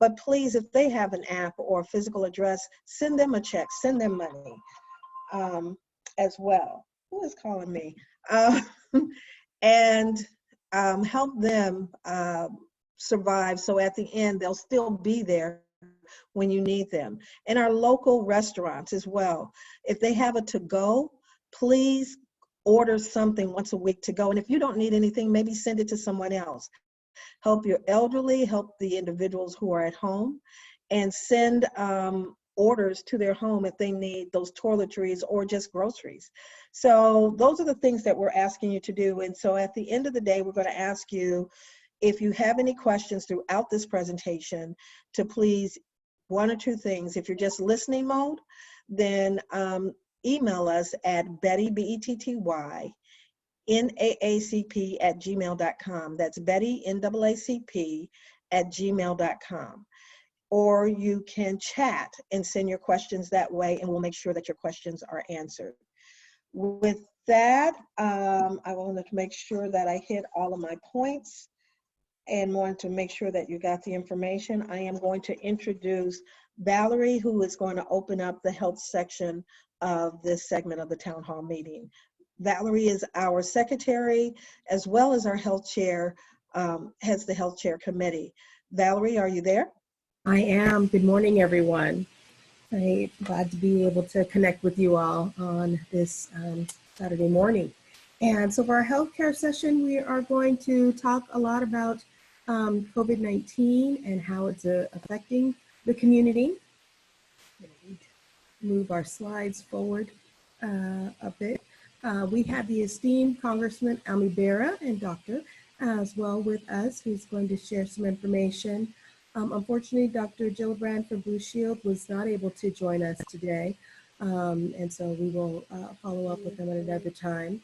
But please, if they have an app or a physical address, send them a check, send them money as well. Who is calling me? And help them survive, so at the end they'll still be there when you need them. And our local restaurants as well, if they have a to-go, please order something once a week to go. And if you don't need anything, maybe send it to someone else. Help your elderly, help the individuals who are at home, and send orders to their home if they need those toiletries or just groceries. So those are the things that we're asking you to do. And so at the end of the day, we're going to ask you, if you have any questions throughout this presentation, to please, one or two things. If you're just listening mode, then email us at Betty, B-E-T-T-Y, NAACP@gmail.com. That's Betty, NAACP @gmail.com. Or you can chat and send your questions that way, and we'll make sure that your questions are answered. With that, I wanted to make sure that I hit all of my points and wanted to make sure that you got the information. I am going to introduce Valerie, who is going to open up the health section of this segment of the town hall meeting. Valerie is our secretary, as well as our health chair, heads the health chair committee. Valerie, are you there? I am. Good morning, everyone. I'm glad to be able to connect with you all on this Saturday morning. And so for our healthcare session, we are going to talk a lot about COVID-19 and how it's affecting the community. Move our slides forward a bit. We have the esteemed Congressman Ami Bera and Doctor as well with us, who's going to share some information. Unfortunately, Dr. Gillibrand from Blue Shield was not able to join us today, and so we will follow up with them at another time.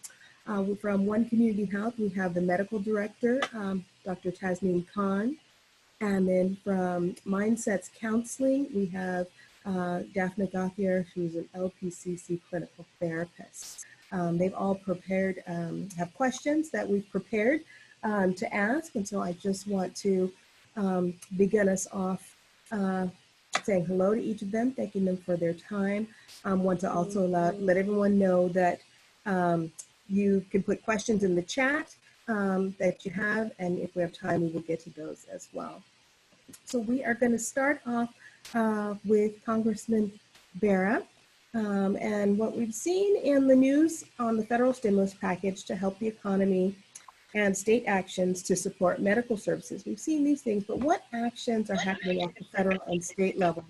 From One Community Health, we have the medical director, Dr. Tasneem Khan, and then from Mindsets Counseling, we have Daphne Gauthier, who's an LPCC clinical therapist. They've all prepared, have questions that we've prepared to ask, and so I just want to begin us off saying hello to each of them, thanking them for their time. Want to also let everyone know that you can put questions in the chat that you have, and if we have time, we will get to those as well. So we are going to start off with Congressman Bera, and what we've seen in the news on the federal stimulus package to help the economy and state actions to support medical services. We've seen these things, but what actions are happening at the federal and state level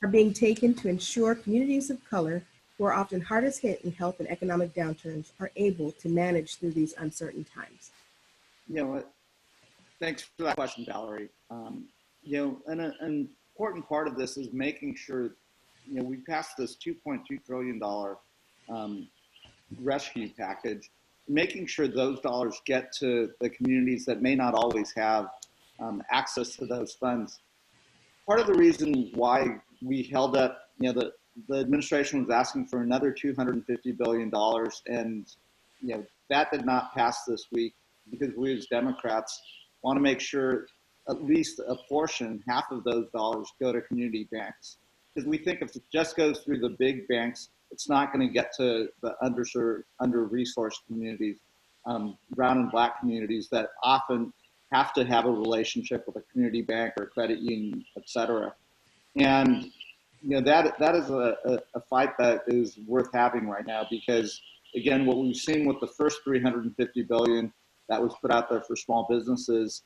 are being taken to ensure communities of color, who are often hardest hit in health and economic downturns, are able to manage through these uncertain times? You know what? Thanks for that question, Valerie. You know, an important part of this is making sure, you know, we passed this $2.2 trillion rescue package, making sure those dollars get to the communities that may not always have access to those funds. Part of the reason why we held up, you know, the administration was asking for another $250 billion, and you know, that did not pass this week because we as Democrats want to make sure at least a portion, half of those dollars, go to community banks. Because we think if it just goes through the big banks, it's not going to get to the underserved, under-resourced communities, brown and black communities that often have to have a relationship with a community bank or a credit union, et cetera. And you know, that is a fight that is worth having right now, because again, what we've seen with the first $350 billion that was put out there for small businesses,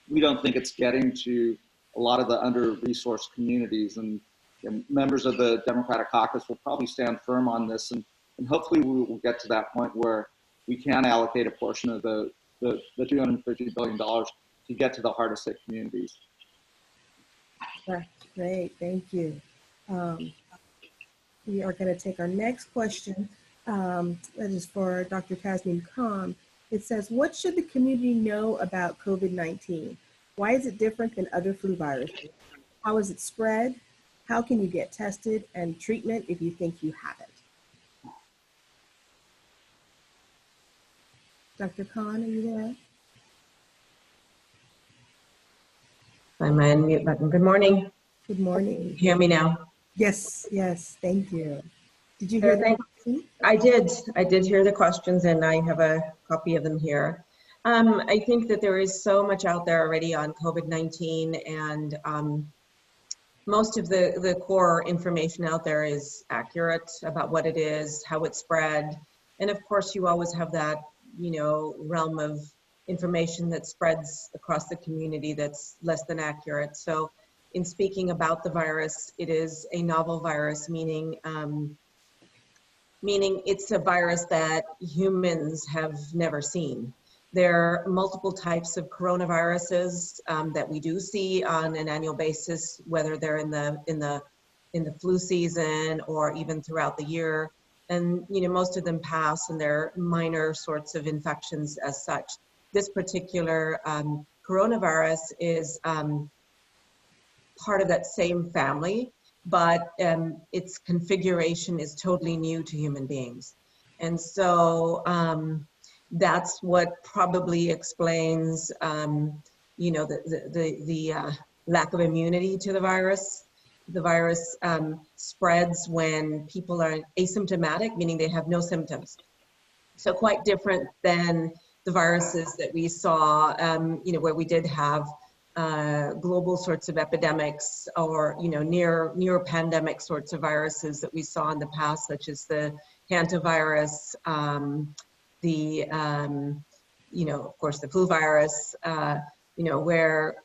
we don't think it's getting to a lot of the under-resourced communities. And members of the Democratic caucus will probably stand firm on this, and hopefully we will get to that point where we can allocate a portion of the $250 billion to get to the hardest hit communities. That's great, thank you. We are going to take our next question. That is for Dr. Tasneem Khan. It says, what should the community know about COVID-19? Why is it different than other flu viruses? How is it spread? How can you get tested and treatment if you think you have it? Dr. Khan, are you there? Find my unmute button. Good morning. Good morning. Hear me now? Yes, yes, thank you. Did you Sure, hear the thank- question? I did hear the questions, and I have a copy of them here. I think that there is so much out there already on COVID-19, and most of the core information out there is accurate about what it is, how it spread. And of course, you always have that, realm of information that spreads across the community that's less than accurate. So in speaking about the virus, it is a novel virus, meaning it's a virus that humans have never seen. There are multiple types of coronaviruses that we do see on an annual basis, whether they're in the flu season or even throughout the year. And most of them pass, and they're minor sorts of infections as such. This particular coronavirus is part of that same family, but its configuration is totally new to human beings. And so that's what probably explains, the lack of immunity to the virus. The virus spreads when people are asymptomatic, meaning they have no symptoms. So quite different than the viruses that we saw, where we did have global sorts of epidemics, or near pandemic sorts of viruses that we saw in the past, such as the hantavirus, of course the flu virus, where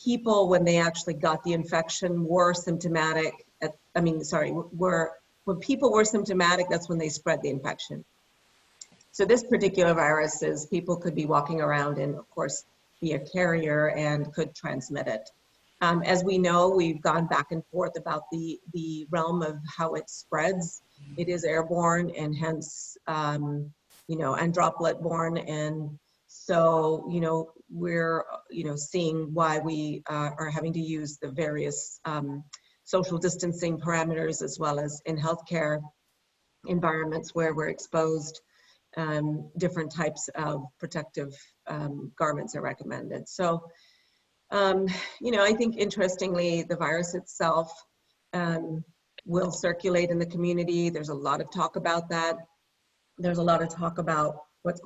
people, when they actually got the infection, were symptomatic. When people were symptomatic, that's when they spread the infection. So this particular virus is people could be walking around and, of course, be a carrier and could transmit it. As we know, we've gone back and forth about the realm of how it spreads. It is airborne and hence, and droplet borne. And so, we're, seeing why we are having to use the various social distancing parameters, as well as in healthcare environments where we're exposed. Different types of protective garments are recommended. So, I think interestingly, the virus itself will circulate in the community. There's a lot of talk about that. There's a lot of talk about what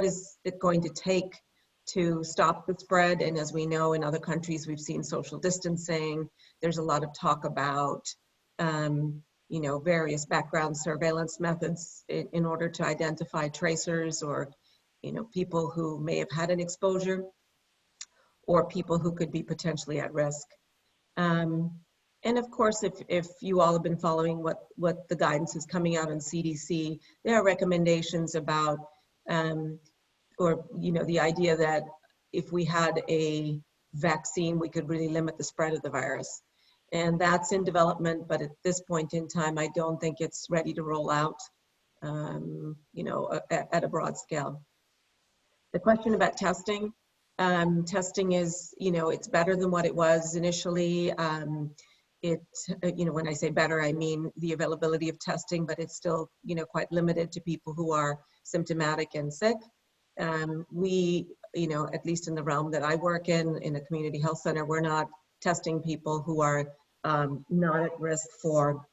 is it going to take to stop the spread. And as we know, in other countries, we've seen social distancing. There's a lot of talk about various background surveillance methods in order to identify tracers, or, people who may have had an exposure, or people who could be potentially at risk. And of course, if you all have been following what the guidance is coming out on CDC, there are recommendations about, the idea that if we had a vaccine, we could really limit the spread of the virus. And that's in development, but at this point in time, I don't think it's ready to roll out, at a broad scale. The question about testing, testing is, it's better than what it was initially. When I say better, I mean the availability of testing, but it's still, quite limited to people who are symptomatic and sick. We, at least in the realm that I work in a community health center, we're not testing people who are not at risk for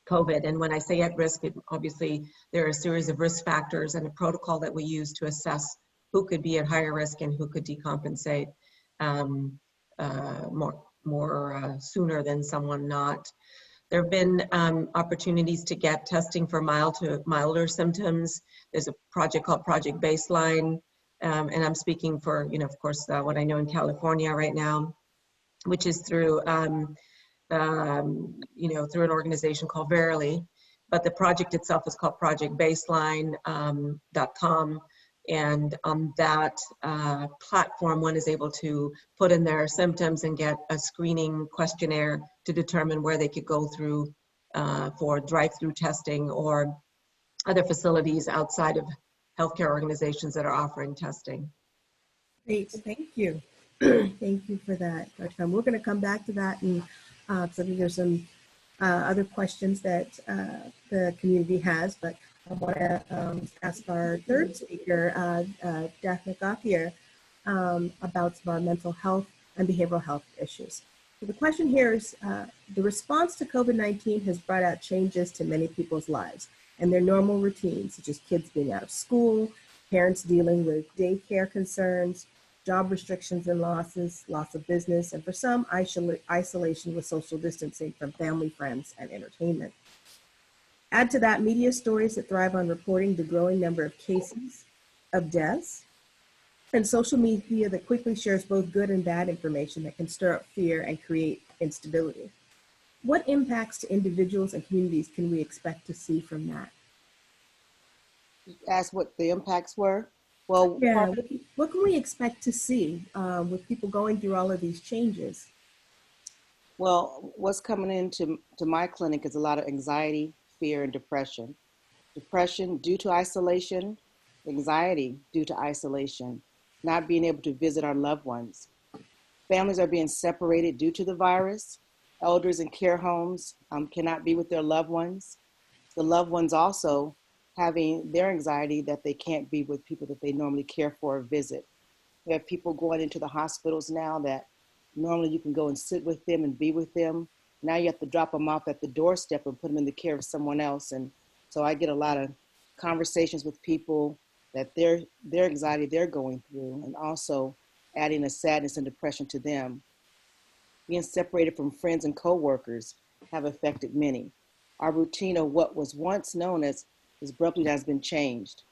COVID. And when I say at risk, obviously there are a series of risk factors and a protocol that we use to assess who could be at higher risk and who could decompensate more sooner than someone not. There have been opportunities to get testing for mild to milder symptoms. There's a project called Project Baseline, and I'm speaking for, of course, what I know in California right now, which is through, through an organization called Verily. But the project itself is called projectbaseline.com. And on that platform, one is able to put in their symptoms and get a screening questionnaire to determine where they could go through for drive-through testing or other facilities outside of healthcare organizations that are offering testing. Great, thank you. Thank you for that, Dr. Khan. We're going to come back to that, and so there's some other questions that the community has, but I want to ask our third speaker, Daphne Gauthier, about some of our mental health and behavioral health issues. So the question here is, the response to COVID-19 has brought out changes to many people's lives and their normal routines, such as kids being out of school, parents dealing with daycare concerns, job restrictions and losses, loss of business, and for some, isolation with social distancing from family, friends, and entertainment. Add to that media stories that thrive on reporting the growing number of cases, of deaths, and social media that quickly shares both good and bad information that can stir up fear and create instability. What impacts to individuals and communities can we expect to see from that? Ask what the impacts were. Well, Yeah, what can we expect to see with people going through all of these changes? well, what's coming into my clinic is a lot of anxiety, fear, and depression. Depression due to isolation, anxiety due to isolation, not being able to visit our loved ones. Families are being separated due to the virus. Elders in care homes cannot be with their loved ones. The loved ones also having their anxiety that they can't be with people that they normally care for or visit. We have people going into the hospitals now that normally you can go and sit with them and be with them. Now you have to drop them off at the doorstep and put them in the care of someone else. And so I get a lot of conversations with people that their anxiety they're going through, and also adding a sadness and depression to them. Being separated from friends and coworkers have affected many. Our routine of what was once known as abruptly has been changed.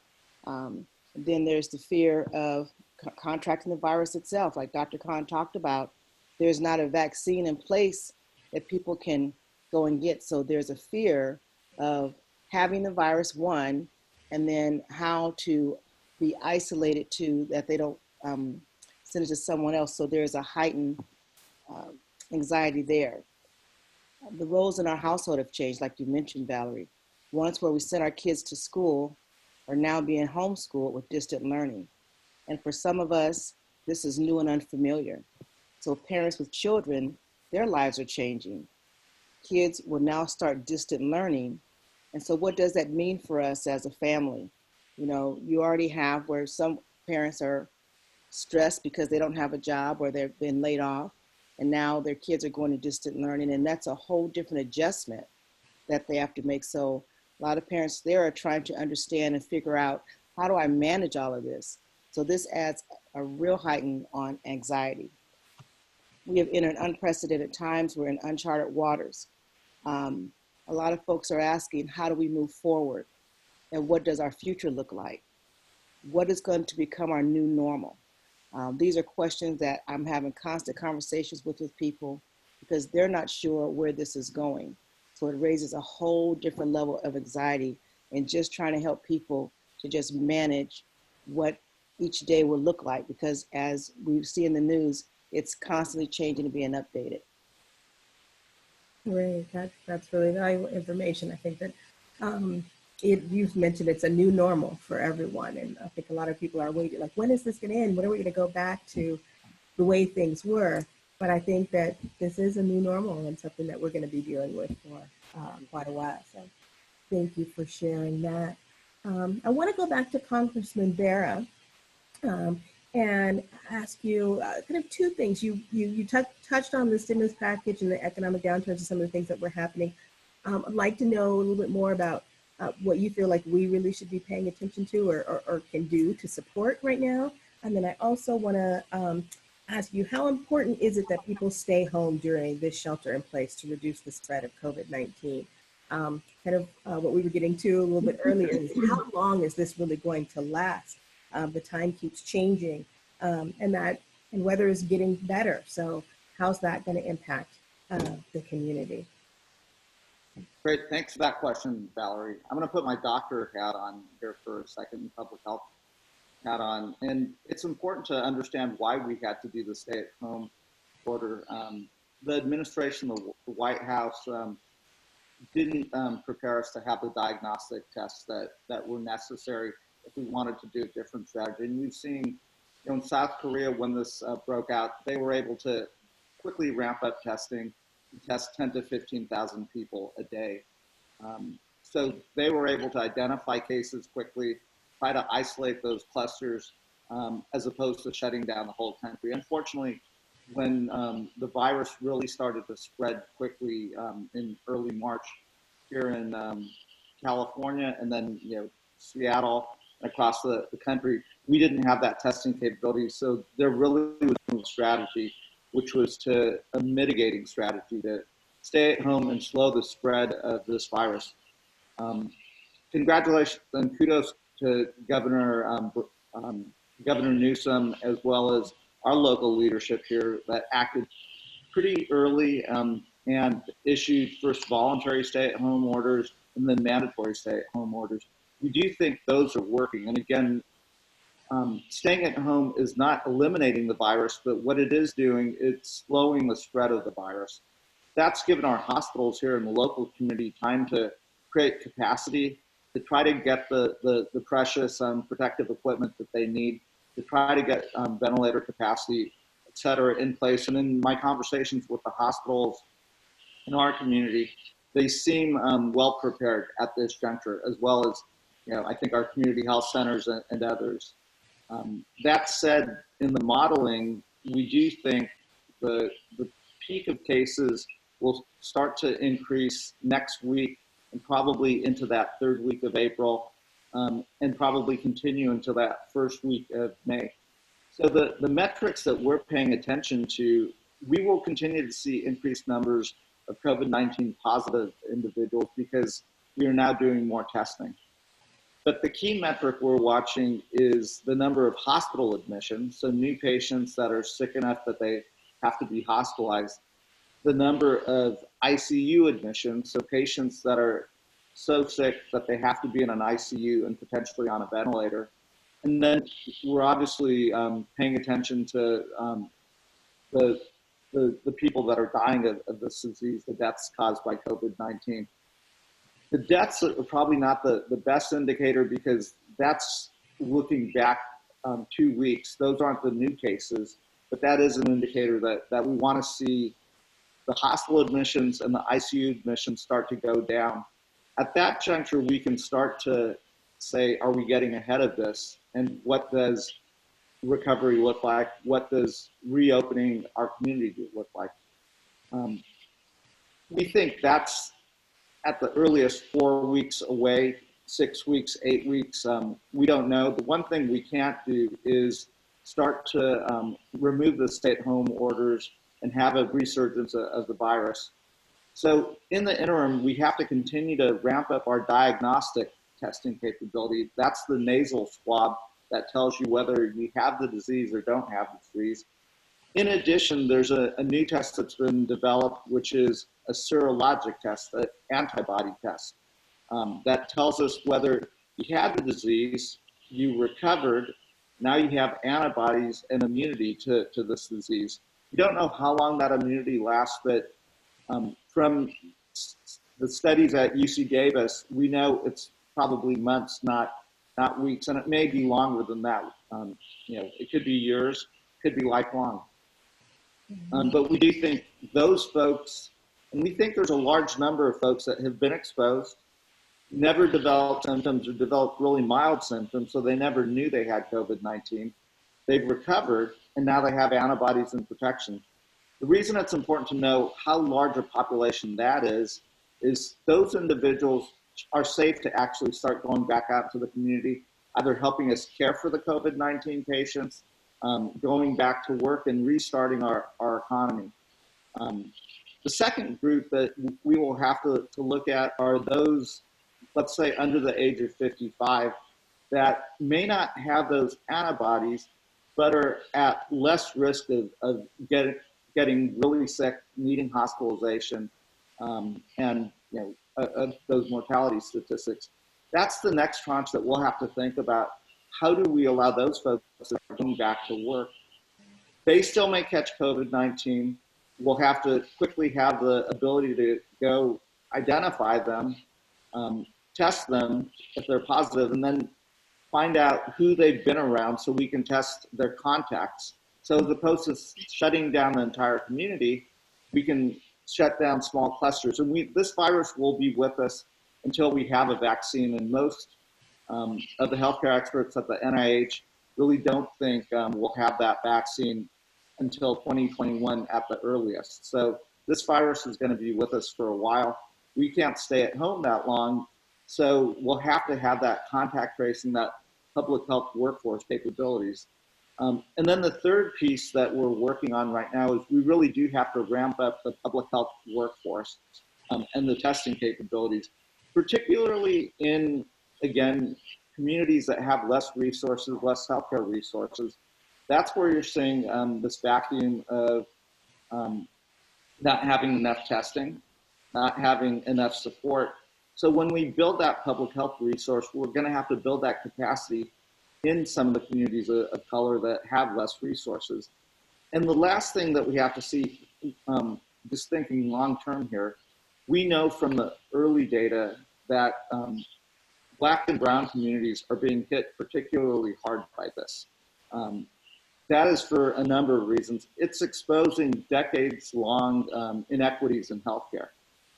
Then there's the fear of contracting the virus itself, like Dr. Khan talked about. There's not a vaccine in place that people can go and get. So there's a fear of having the virus, one, and then how to be isolated to that they don't send it to someone else. So there's a heightened anxiety there. The roles in our household have changed, like you mentioned, Valerie. Once where we sent our kids to school are now being homeschooled with distant learning. And for some of us, this is new and unfamiliar. So parents with children, their lives are changing. Kids will now start distant learning. And so what does that mean for us as a family? You know, you already have where some parents are stressed because they don't have a job or they've been laid off, and now their kids are going to distant learning, and that's a whole different adjustment that they have to make. So a lot of parents there are trying to understand and figure out, how do I manage all of this? So this adds a real heighten on anxiety. We have entered unprecedented times. We're in uncharted waters. A lot of folks are asking, how do we move forward? And what does our future look like? What is going to become our new normal? These are questions that I'm having constant conversations with people, because they're not sure where this is going. So it raises a whole different level of anxiety, and just trying to help people to just manage what each day will look like, because as we see in the news, it's constantly changing and being updated. Great, that's really valuable information. I think that you've mentioned it's a new normal for everyone, and I think a lot of people are waiting, like, when is this going to end? When are we going to go back to the way things were? But I think that this is a new normal and something that we're going to be dealing with for quite a while. So thank you for sharing that. I want to go back to Congressman Barra and ask you kind of two things. You touched on the stimulus package and the economic downturns and some of the things that were happening. I'd like to know a little bit more about what you feel like we really should be paying attention to or can do to support right now. And then I also want to ask you, how important is it that people stay home during this shelter in place to reduce the spread of COVID-19? What we were getting to a little bit earlier is, how long is this really going to last? The time keeps changing, and weather is getting better. So how's that going to impact the community? Great, thanks for that question, Valerie. I'm going to put my doctor hat on here for a second, public health hat on. And it's important to understand why we had to do the stay-at-home order. The administration, the White House, didn't prepare us to have the diagnostic tests that were necessary if we wanted to do a different strategy. And we've seen, in South Korea, when this broke out, they were able to quickly ramp up testing, test 10 to 15,000 people a day. So they were able to identify cases quickly, try to isolate those clusters, as opposed to shutting down the whole country. Unfortunately, when the virus really started to spread quickly in early March here in California, and then Seattle and across the country, we didn't have that testing capability. So there really was a strategy, which was a mitigating strategy to stay at home and slow the spread of this virus. Congratulations and kudos to Governor Newsom, as well as our local leadership here that acted pretty early and issued first voluntary stay-at-home orders and then mandatory stay-at-home orders. We do think those are working. And again, staying at home is not eliminating the virus, but what it is doing, it's slowing the spread of the virus. That's given our hospitals here in the local community time to create capacity, to try to get the precious protective equipment that they need, to try to get ventilator capacity, et cetera, in place. And in my conversations with the hospitals in our community, they seem well prepared at this juncture, as well as, I think our community health centers and others. That said, in the modeling, we do think the peak of cases will start to increase next week and probably into that third week of April, and probably continue until that first week of May. So the metrics that we're paying attention to, we will continue to see increased numbers of COVID-19 positive individuals because we are now doing more testing. But the key metric we're watching is the number of hospital admissions, so new patients that are sick enough that they have to be hospitalized, the number of ICU admissions, so patients that are so sick that they have to be in an ICU and potentially on a ventilator. And then we're obviously paying attention to the people that are dying of this disease, the deaths caused by COVID-19. The deaths are probably not the best indicator because that's looking back 2 weeks. Those aren't the new cases, but that is an indicator that we want to see the hospital admissions and the ICU admissions start to go down. At that juncture, we can start to say, are we getting ahead of this? And what does recovery look like? What does reopening our community look like? We think that's at the earliest 4 weeks away, 6 weeks, 8 weeks. We don't know. The one thing we can't do is start to remove the stay-at-home orders and have a resurgence of the virus. So in the interim, we have to continue to ramp up our diagnostic testing capability. That's the nasal swab that tells you whether you have the disease or don't have the disease. In addition, there's a new test that's been developed, which is a serologic test, an antibody test, that tells us whether you had the disease, you recovered, now you have antibodies and immunity to this disease. We don't know how long that immunity lasts, but from the studies at UC Davis, we know it's probably months, not weeks, and it may be longer than that. It could be years, could be lifelong. But we do think those folks, and we think there's a large number of folks that have been exposed, never developed symptoms or developed really mild symptoms, so they never knew they had COVID-19. They've recovered, and now they have antibodies and protection. The reason it's important to know how large a population that is those individuals are safe to actually start going back out to the community, either helping us care for the COVID-19 patients, going back to work and restarting our economy. The second group that we will have to look at are those, let's say, under the age of 55 that may not have those antibodies, but are at less risk of getting really sick, needing hospitalization, and those mortality statistics. That's the next tranche that we'll have to think about. How do we allow those folks to come back to work? They still may catch COVID-19. We'll have to quickly have the ability to go identify them, test them if they're positive, and then find out who they've been around so we can test their contacts. So as opposed to shutting down the entire community, we can shut down small clusters. And this virus will be with us until we have a vaccine. And most of the healthcare experts at the NIH really don't think we'll have that vaccine until 2021 at the earliest. So this virus is going to be with us for a while. We can't stay at home that long. So we'll have to have that contact tracing, that public health workforce capabilities. And then the third piece that we're working on right now is we really do have to ramp up the public health workforce and the testing capabilities, particularly in, again, communities that have less resources, less healthcare resources. That's where you're seeing this vacuum of not having enough testing, not having enough support. So when we build that public health resource, we're going to have to build that capacity in some of the communities of color that have less resources. And the last thing that we have to see, just thinking long term here, we know from the early data that Black and brown communities are being hit particularly hard by this. That is for a number of reasons. It's exposing decades-long inequities in healthcare,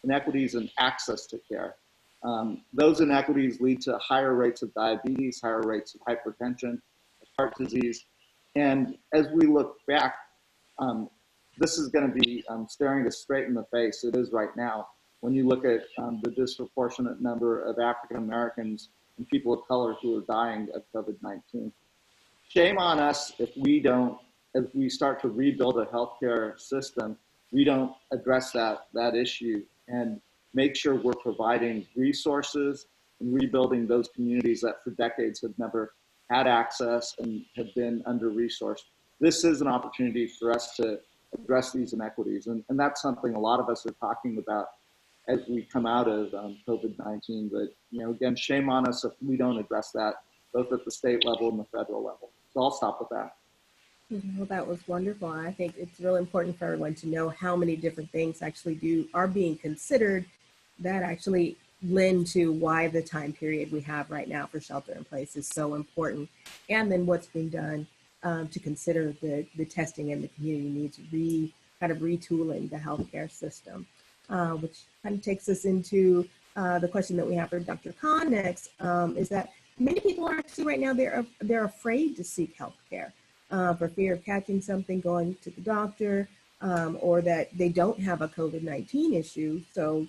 inequities in access to care. Those inequities lead to higher rates of diabetes, higher rates of hypertension, heart disease. And as we look back, this is going to be staring us straight in the face. It is right now. When you look at the disproportionate number of African Americans and people of color who are dying of COVID-19. Shame on us if we don't, as we start to rebuild a healthcare system, we don't address that issue and make sure we're providing resources and rebuilding those communities that for decades have never had access and have been under-resourced. This is an opportunity for us to address these inequities. And that's something a lot of us are talking about as we come out of COVID-19. But, you know, again, shame on us if we don't address that, both at the state level and the federal level. So I'll stop with that. Well, that was wonderful. I think it's really important for everyone to know how many different things actually are being considered that actually lend to why the time period we have right now for shelter in place is so important. And then what's being done to consider the testing and the community needs, kind of retooling the healthcare system, which kind of takes us into the question that we have for Dr. Khan next, is that many people are actually right now, they're afraid to seek healthcare for fear of catching something, going to the doctor, or that they don't have a COVID-19 issue. So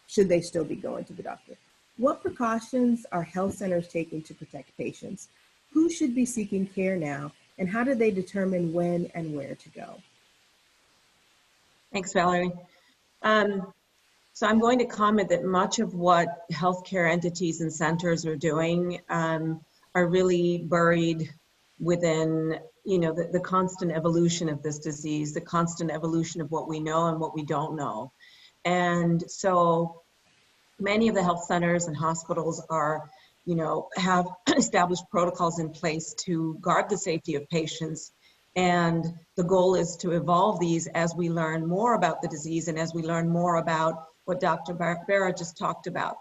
should they still be going to the doctor? What precautions are health centers taking to protect patients? Who should be seeking care now? And how do they determine when and where to go? Thanks, Valerie. So I'm going to comment that much of what healthcare entities and centers are doing are really buried within, you know, the constant evolution of this disease, the constant evolution of what we know and what we don't know. And so many of the health centers and hospitals are, you know, have established protocols in place to guard the safety of patients. And the goal is to evolve these as we learn more about the disease and as we learn more about what Dr. Barra just talked about,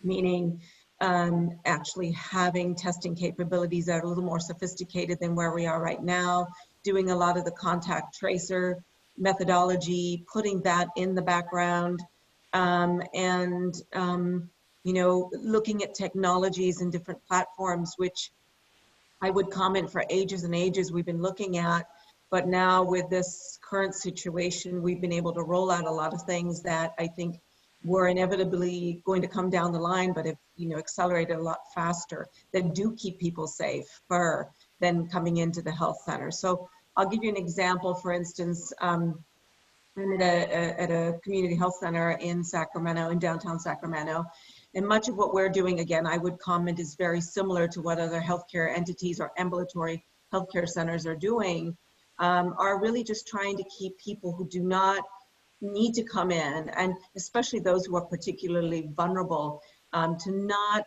meaning actually having testing capabilities that are a little more sophisticated than where we are right now, doing a lot of the contact tracer methodology, putting that in the background, you know, looking at technologies and different platforms, which I would comment for ages and ages we've been looking at, but now with this current situation, we've been able to roll out a lot of things that I think were inevitably going to come down the line, but have, you know, accelerated a lot faster, that do keep people safer than coming into the health center. So I'll give you an example. For instance, I'm at a community health center in Sacramento, in downtown Sacramento. And much of what we're doing, again, I would comment is very similar to what other healthcare entities or ambulatory healthcare centers are doing, are really just trying to keep people who do not need to come in, and especially those who are particularly vulnerable, to not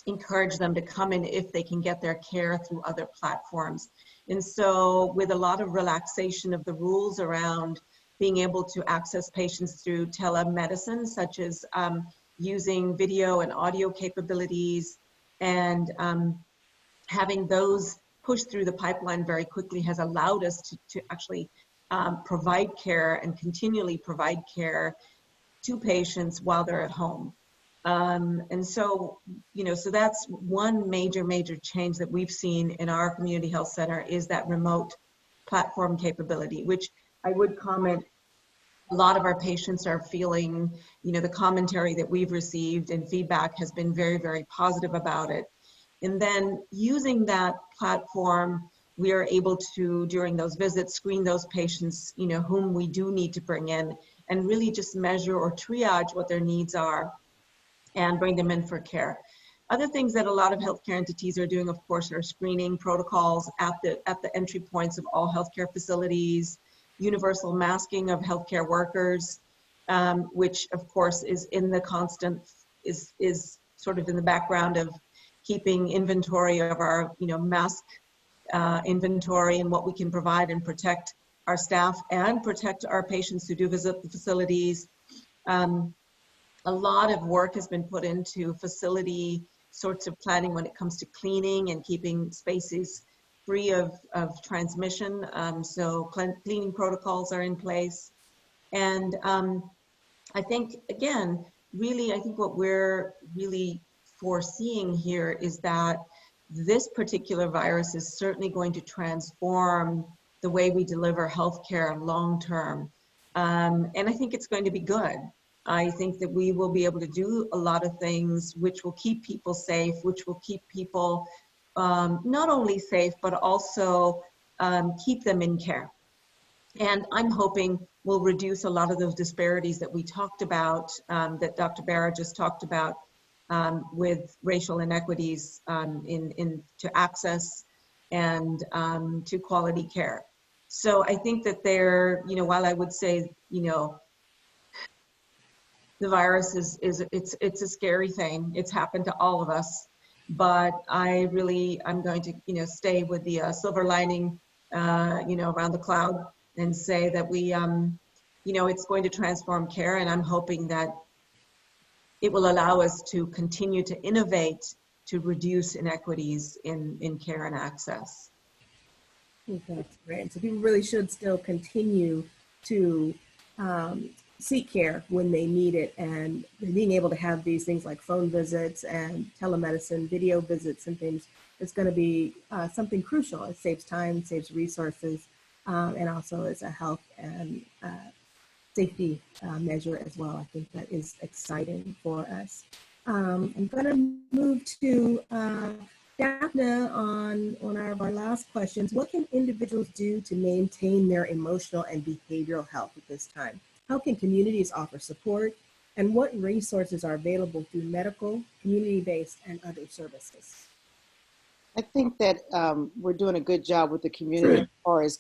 encourage them to come in if they can get their care through other platforms. And so with a lot of relaxation of the rules around being able to access patients through telemedicine, such as using video and audio capabilities, and having those pushed through the pipeline very quickly has allowed us to actually provide care and continually provide care to patients while they're at home. And so, so that's one major change that we've seen in our community health center is that remote platform capability, which I would comment a lot of our patients are feeling, the commentary that we've received and feedback has been very positive about it. And then using that platform, we are able to, during those visits, screen those patients, whom we do need to bring in and really just measure or triage what their needs are and bring them in for care. Other things that a lot of healthcare entities are doing, of course, are screening protocols at the entry points of all healthcare facilities, universal masking of healthcare workers, which of course is in the constant, is sort of in the background of keeping inventory of our, mask inventory and what we can provide and protect our staff and protect our patients who do visit the facilities. A lot of work has been put into facility sorts of planning when it comes to cleaning and keeping spaces free of transmission. So cleaning protocols are in place. And I think, again, really, I think what we're really foreseeing here is that this particular virus is certainly going to transform the way we deliver healthcare long-term. And I think it's going to be good. I think that we will be able to do a lot of things which will keep people safe, which will keep people not only safe, but also keep them in care. And I'm hoping we'll reduce a lot of those disparities that we talked about, that Dr. Barra just talked about, with racial inequities to access and to quality care. So I think that while I would say, the virus it's a scary thing. It's happened to all of us, but I'm going to, stay with the silver lining, around the cloud and say that we, it's going to transform care. And I'm hoping that it will allow us to continue to innovate to reduce inequities in care and access. I think that's great. So people really should still continue to seek care when they need it, and being able to have these things like phone visits and telemedicine, video visits and things is going to be something crucial. It saves time, saves resources, and also is a health and safety measure as well. I think that is exciting for us. I'm going to move to Daphne on our last questions. What can individuals do to maintain their emotional and behavioral health at this time? How can communities offer support? And what resources are available through medical, community-based, and other services? I think that we're doing a good job with the community as far as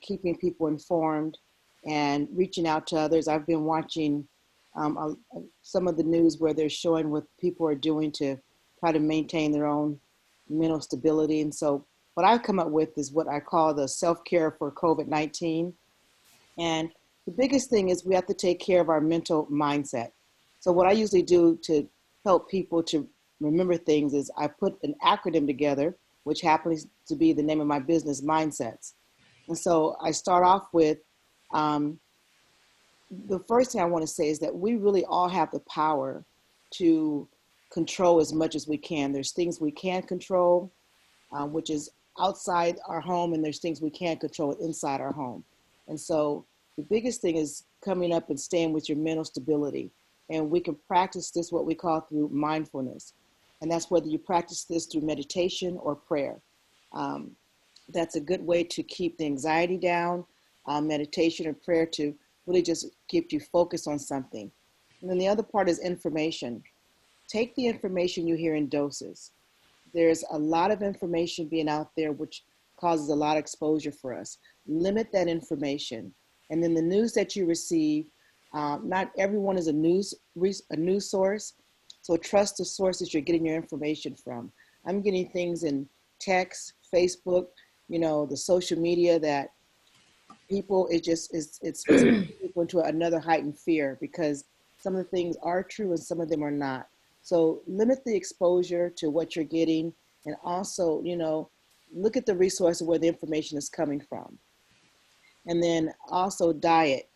keeping people informed and reaching out to others. I've been watching some of the news where they're showing what people are doing to try to maintain their own mental stability. And so what I've come up with is what I call the self-care for COVID-19. And the biggest thing is we have to take care of our mental mindset. So what I usually do to help people to remember things is I put an acronym together, which happens to be the name of my business, Mindsets. And so I start off with, the first thing I want to say is that we really all have the power to control as much as we can. There's things we can control, which is outside our home, and there's things we can't control inside our home. And so the biggest thing is coming up and staying with your mental stability. And we can practice this, what we call through mindfulness. And that's whether you practice this through meditation or prayer. That's a good way to keep the anxiety down, meditation or prayer to really just keep you focused on something. And then the other part is information. Take the information you hear in doses. There's a lot of information being out there which causes a lot of exposure for us. Limit that information. And then the news that you receive, not everyone is a news source. So trust the sources you're getting your information from. I'm getting things in text, Facebook, the social media that people, it's people into another heightened fear because some of the things are true and some of them are not. So limit the exposure to what you're getting, and also, look at the resources where the information is coming from. And then also diet.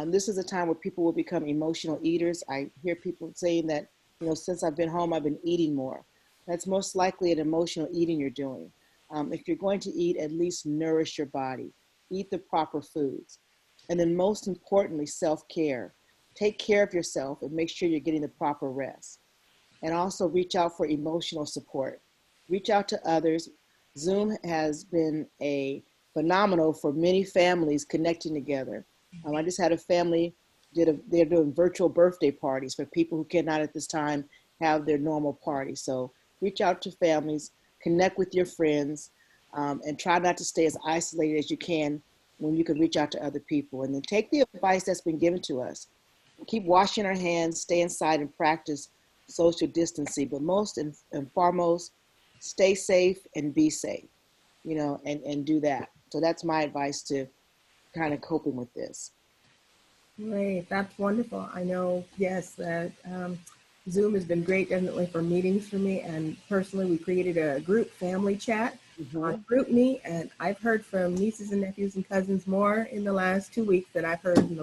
This is a time where people will become emotional eaters. I hear people saying that, since I've been home, I've been eating more. That's most likely an emotional eating you're doing. If you're going to eat, at least nourish your body. Eat the proper foods. And then most importantly, self-care. Take care of yourself and make sure you're getting the proper rest. And also reach out for emotional support. Reach out to others. Zoom has been phenomenal for many families connecting together. I just had a family, they're doing virtual birthday parties for people who cannot at this time have their normal party. So reach out to families, connect with your friends, and try not to stay as isolated as you can when you can reach out to other people. And then take the advice that's been given to us. Keep washing our hands, stay inside and practice social distancing, but most and foremost, stay safe and be safe, and do that. So that's my advice to kind of coping with this. Great, that's wonderful. I know, yes, that Zoom has been great, definitely for meetings for me. And personally, we created a group family chat on GroupMe, and I've heard from nieces and nephews and cousins more in the last 2 weeks than I've heard from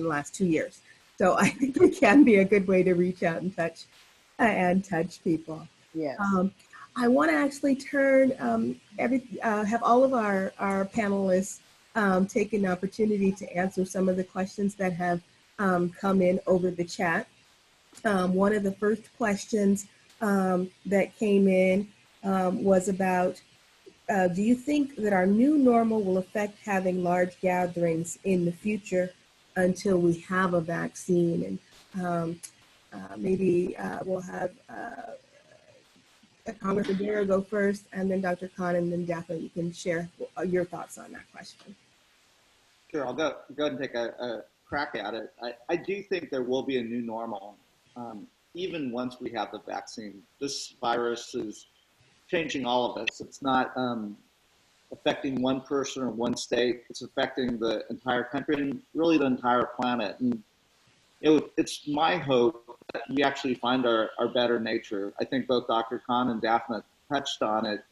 the last 2 years. So I think it can be a good way to reach out and touch people. Yes. I want to actually turn have all of our panelists take an opportunity to answer some of the questions that have come in over the chat. One of the first questions that came in was about, do you think that our new normal will affect having large gatherings in the future until we have a vaccine? And maybe we'll have Congressman Bear go first, and then Dr. Khan, and then Daphne, you can share your thoughts on that question. Sure, I'll go ahead and take a crack at it. I do think there will be a new normal, even once we have the vaccine. This virus is changing all of us. It's not affecting one person or one state. It's affecting the entire country and really the entire planet. And it's my hope that we actually find our better nature. I think both Dr. Khan and Daphne touched on it.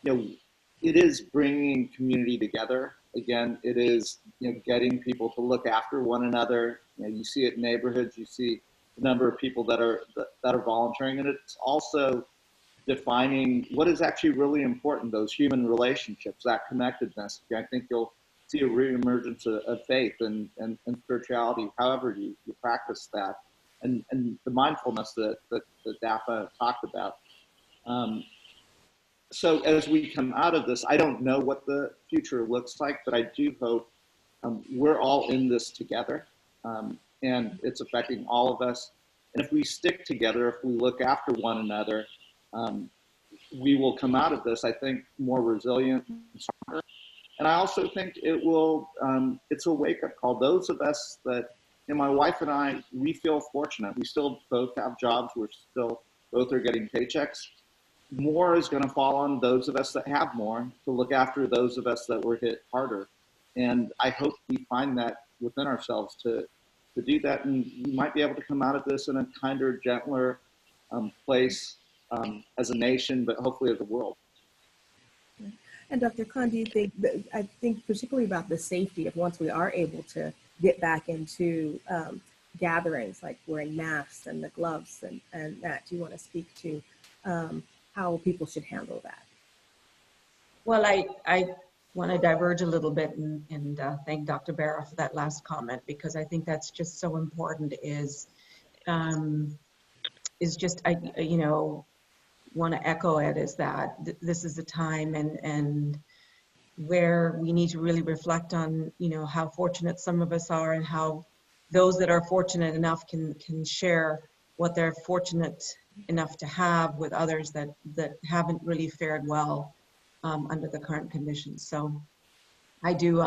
It is bringing community together. Again, it is getting people to look after one another. You see it in neighborhoods. You see the number of people that are volunteering, and it's also defining what is actually really important, those human relationships, that connectedness. I think you'll see a reemergence of faith and spirituality, however you practice that, and the mindfulness that Daphne talked about. So as we come out of this, I don't know what the future looks like, but I do hope we're all in this together, and it's affecting all of us. And if we stick together, if we look after one another, we will come out of this, I think, more resilient and stronger. And I also think it will, it's a wake-up call. Those of us that, my wife and I, we feel fortunate. We still both have jobs. We're still, both are getting paychecks. More is going to fall on those of us that have more to look after those of us that were hit harder. And I hope we find that within ourselves to do that. And we might be able to come out of this in a kinder, gentler place as a nation, but hopefully as a world. And Dr. Khan, do you think, I think particularly about the safety of once we are able to get back into gatherings, like wearing masks and the gloves and that, do you want to speak to how people should handle that? Well, I want to diverge a little bit and thank Dr. Barra for that last comment, because I think that's just so important is just, I want to echo it, is that this is the time and where we need to really reflect on, how fortunate some of us are and how those that are fortunate enough can share what they're fortunate enough to have with others that haven't really fared well under the current conditions. So I do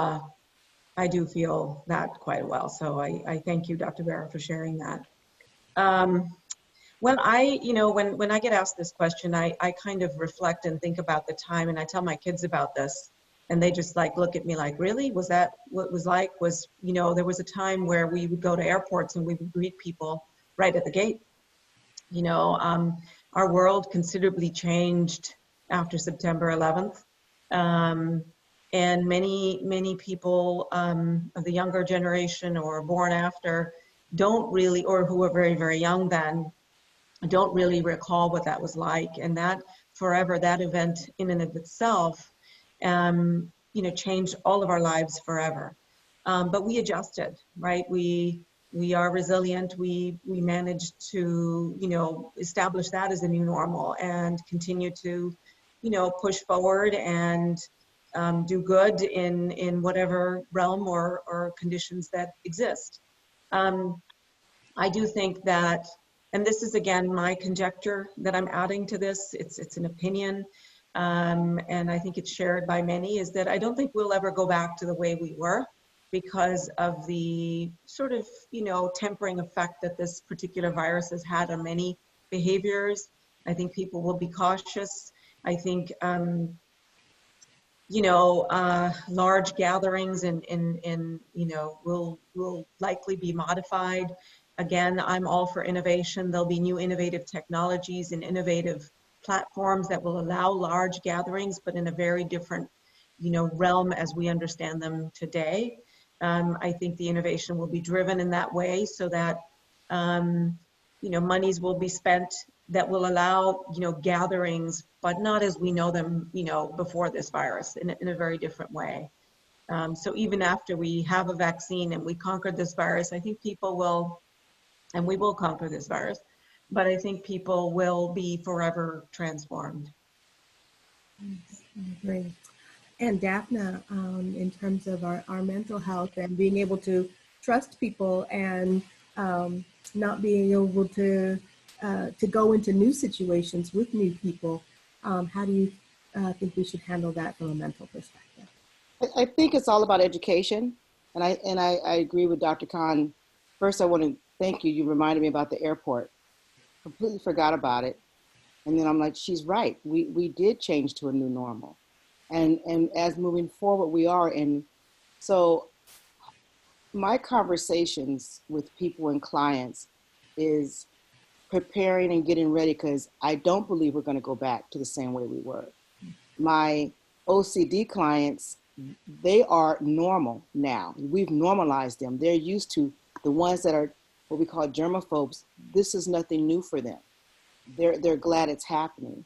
feel that quite well. So I thank you, Dr. Barra, for sharing that. Well, when I get asked this question, I kind of reflect and think about the time, and I tell my kids about this, and they just look at me like, really? Was that what it was like? There was a time where we would go to airports and we would greet people right at the gate. Our world considerably changed after September 11th. And many people of the younger generation or born after don't really, or who are very, very young then, don't really recall what that was like. And that forever, that event in and of itself, changed all of our lives forever. But we adjusted, right? We are resilient. We managed to, establish that as a new normal and continue to, push forward and do good in whatever realm or conditions that exist. I do think that, and this is again my conjecture that I'm adding to this, it's an opinion, and I think it's shared by many, is that I don't think we'll ever go back to the way we were because of the sort of, tempering effect that this particular virus has had on many behaviors. I think people will be cautious. I think, large gatherings and will likely be modified. Again, I'm all for innovation. There'll be new innovative technologies and innovative platforms that will allow large gatherings, but in a very different, realm as we understand them today. I think the innovation will be driven in that way so that, monies will be spent that will allow, gatherings, but not as we know them, before this virus, in a very different way. So even after we have a vaccine and we conquered this virus, I think people will, and we will conquer this virus, but I think people will be forever transformed. I agree. And Daphna, in terms of our mental health and being able to trust people and not being able to go into new situations with new people, how do you think we should handle that from a mental perspective? I think it's all about education, and I agree with Dr. Khan. First, I want to thank you. You reminded me about the airport. Completely forgot about it, and then I'm like, she's right. We did change to a new normal, and as moving forward, we are. And so, my conversations with people and clients is preparing and getting ready, because I don't believe we're going to go back to the same way we were. My OCD clients, they are normal now. We've normalized them. They're used to the ones that are what we call germaphobes. This is nothing new for them. They're glad it's happening.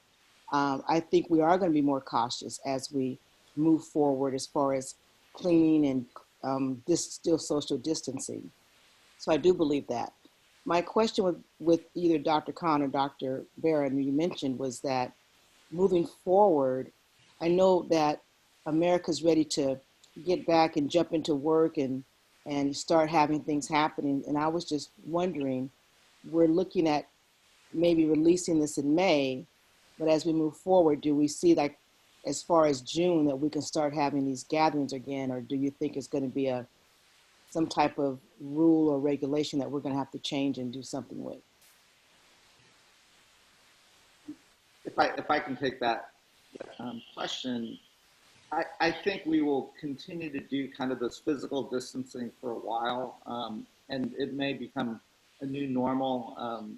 I think we are going to be more cautious as we move forward as far as cleaning and still social distancing. So I do believe that. My question with either Dr. Khan or Dr. Barron, you mentioned, was that moving forward, I know that America's ready to get back and jump into work and start having things happening. And I was just wondering, we're looking at maybe releasing this in May, but as we move forward, do we see, like, as far as June, that we can start having these gatherings again, or do you think it's going to be some type of rule or regulation that we're going to have to change and do something with? If I can take that question, I think we will continue to do kind of this physical distancing for a while, and it may become a new normal.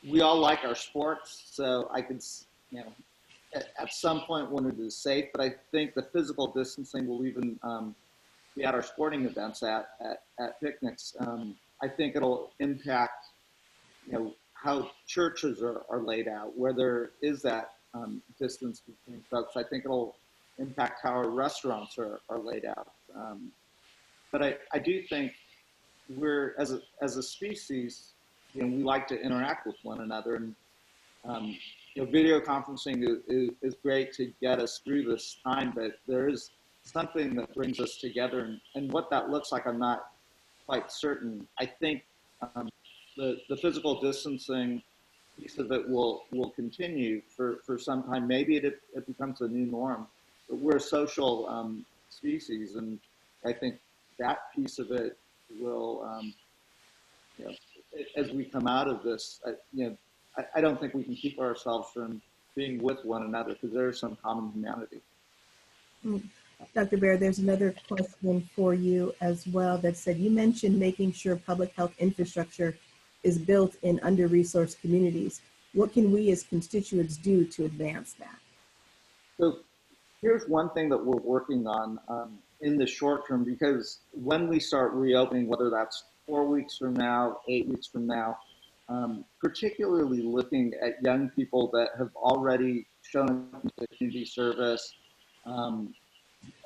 We all like our sports, so I could, at some point when it is safe, but I think the physical distancing will even be at our sporting events, at picnics. I think it'll impact, how churches are laid out, where there is that distance between folks. I think it'll impact how our restaurants are laid out. But I do think we're, as a species, we like to interact with one another, and video conferencing is great to get us through this time, but there is something that brings us together, and what that looks like, I'm not quite certain. I think the physical distancing piece of it will continue for some time. Maybe it becomes a new norm, but we're a social species, and I think that piece of it will, as we come out of this, I don't think we can keep ourselves from being with one another, because there is some common humanity. Dr. Baer, there's another question for you as well that said, you mentioned making sure public health infrastructure is built in under-resourced communities. What can we as constituents do to advance that? So Here's one thing that we're working on in the short term, because when we start reopening, whether that's 4 weeks from now, 8 weeks from now, particularly looking at young people that have already shown up to community service,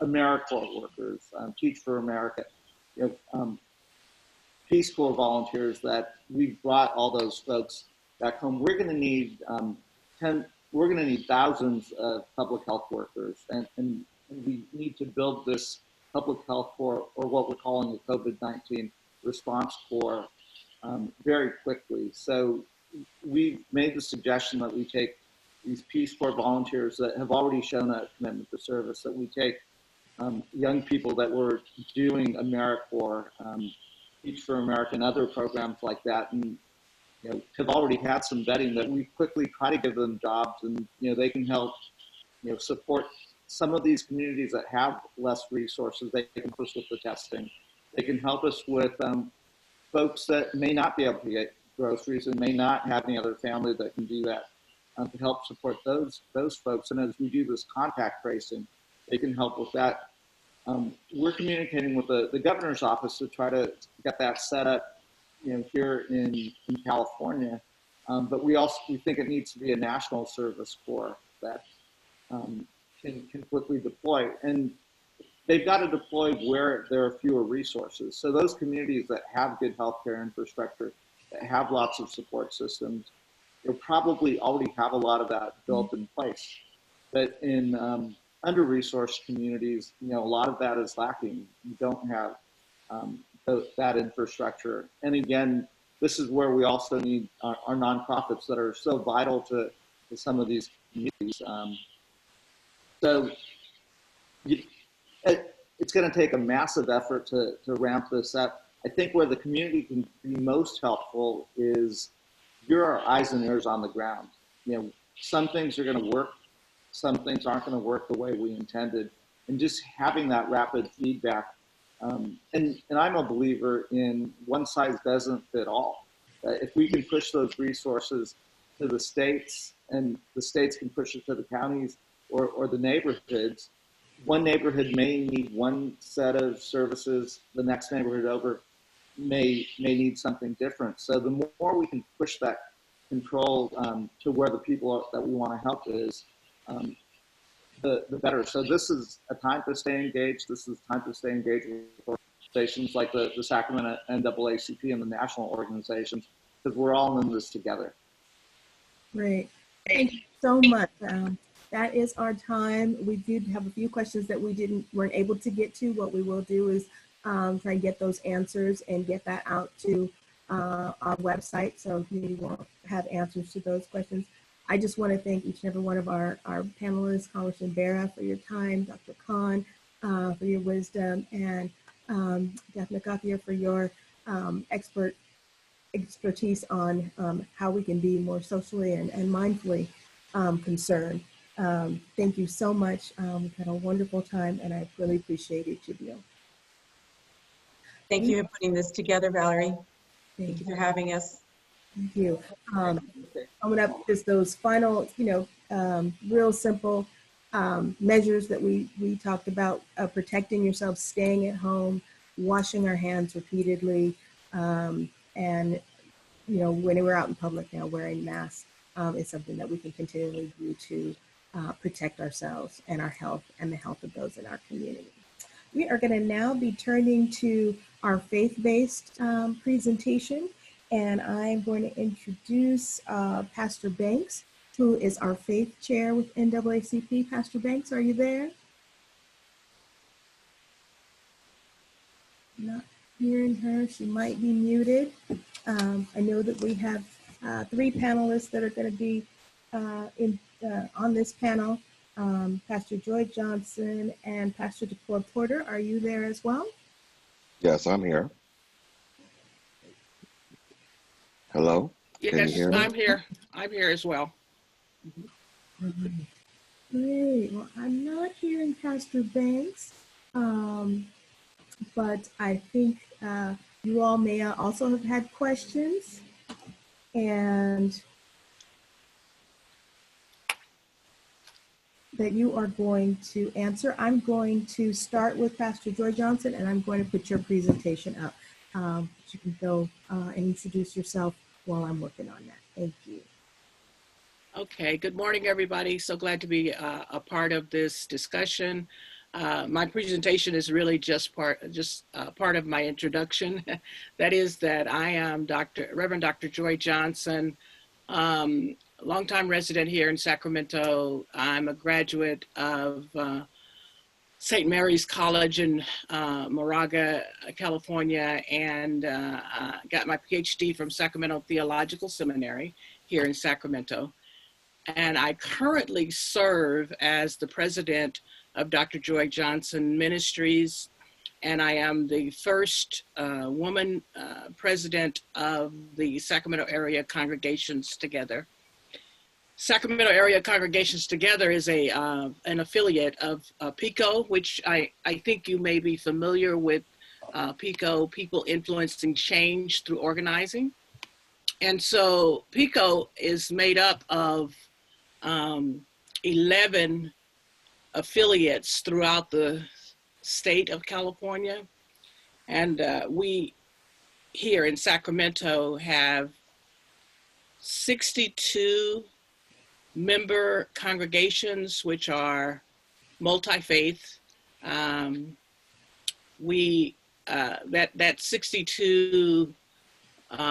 AmeriCorps workers, Teach for America, Peace Corps volunteers, that we've brought all those folks back home. We're going to need we're going to need thousands of public health workers, and we need to build this public health corps, or what we're calling the COVID-19 response corps, very quickly. So we've made the suggestion that we take these Peace Corps volunteers that have already shown a commitment to service, that we take young people that were doing AmeriCorps, Teach for America, and other programs like that, and have already had some vetting, that we quickly try to give them jobs, and they can help support some of these communities that have less resources. They can help us with the testing. They can help us with folks that may not be able to get groceries and may not have any other family that can do that, to help support those folks. And as we do this contact tracing, they can help with that. We're communicating with the governor's office to try to get that set up, here in California. But we think it needs to be a national service corps that can quickly deploy. And they've got to deploy where there are fewer resources. So those communities that have good healthcare infrastructure, that have lots of support systems, they'll probably already have a lot of that built in place. But in under-resourced communities, a lot of that is lacking. You don't have that infrastructure. And again, this is where we also need our nonprofits that are so vital to some of these communities. So it's going to take a massive effort to ramp this up. I think where the community can be most helpful is you're our eyes and ears on the ground. Some things are going to work, some things aren't going to work the way we intended, and just having that rapid feedback. And I'm a believer in one size doesn't fit all. If we can push those resources to the states, and the states can push it to the counties or the neighborhoods, one neighborhood may need one set of services, the next neighborhood over may need something different. So the more we can push that control to where the people that we want to help is, the better. So this is a time to stay engaged. This is time to stay engaged with organizations like the Sacramento NAACP and the national organizations, because we're all in this together. Great. Thank you so much. That is our time. We did have a few questions that we weren't able to get to. What we will do is try and get those answers and get that out to our website, so you will have answers to those questions. I just want to thank each and every one of our panelists, Congressman Barra, for your time, Dr. Khan, for your wisdom, and Daphne Gauthier for your expertise on how we can be more socially and mindfully concerned. Thank you so much. We've had a wonderful time, and I really appreciate each of you. Thank you for putting this together, Valerie. Thank you for having us. Thank you. Coming up is those final, real simple measures that we talked about: protecting yourself, staying at home, washing our hands repeatedly, and when we're out in public now, wearing masks is something that we can continually do to protect ourselves and our health and the health of those in our community. We are going to now be turning to our faith-based presentation, and I'm going to introduce Pastor Banks, who is our faith chair with NAACP. Pastor Banks, are you there? Not hearing her. She might be muted. I know that we have 3 panelists that are going to be on this panel. Pastor Joy Johnson and Pastor DeCore Porter. Are you there as well? Yes, I'm here. Hello? Can you hear me? I'm here. I'm here as well. Great. Well, I'm not hearing Pastor Banks, but I think you all may also have had questions. And that you are going to answer. I'm going to start with Pastor Joy Johnson, and I'm going to put your presentation up. You can go and introduce yourself while I'm working on that. Thank you. Okay, good morning, everybody. So glad to be a part of this discussion. My presentation is really just part of my introduction. That is that I am Reverend Dr. Joy Johnson, longtime resident here in Sacramento. I'm a graduate of St. Mary's College in Moraga, California, and got my PhD from Sacramento Theological Seminary here in Sacramento. And I currently serve as the president of Dr. Joy Johnson Ministries, and I am the first woman president of the Sacramento Area Congregations Together. Sacramento Area Congregations Together is an affiliate of PICO, which I think you may be familiar with. PICO, People Influencing Change Through Organizing. And so PICO is made up of 11 affiliates throughout the state of California. And we here in Sacramento have 62 member congregations, which are multi-faith. That 62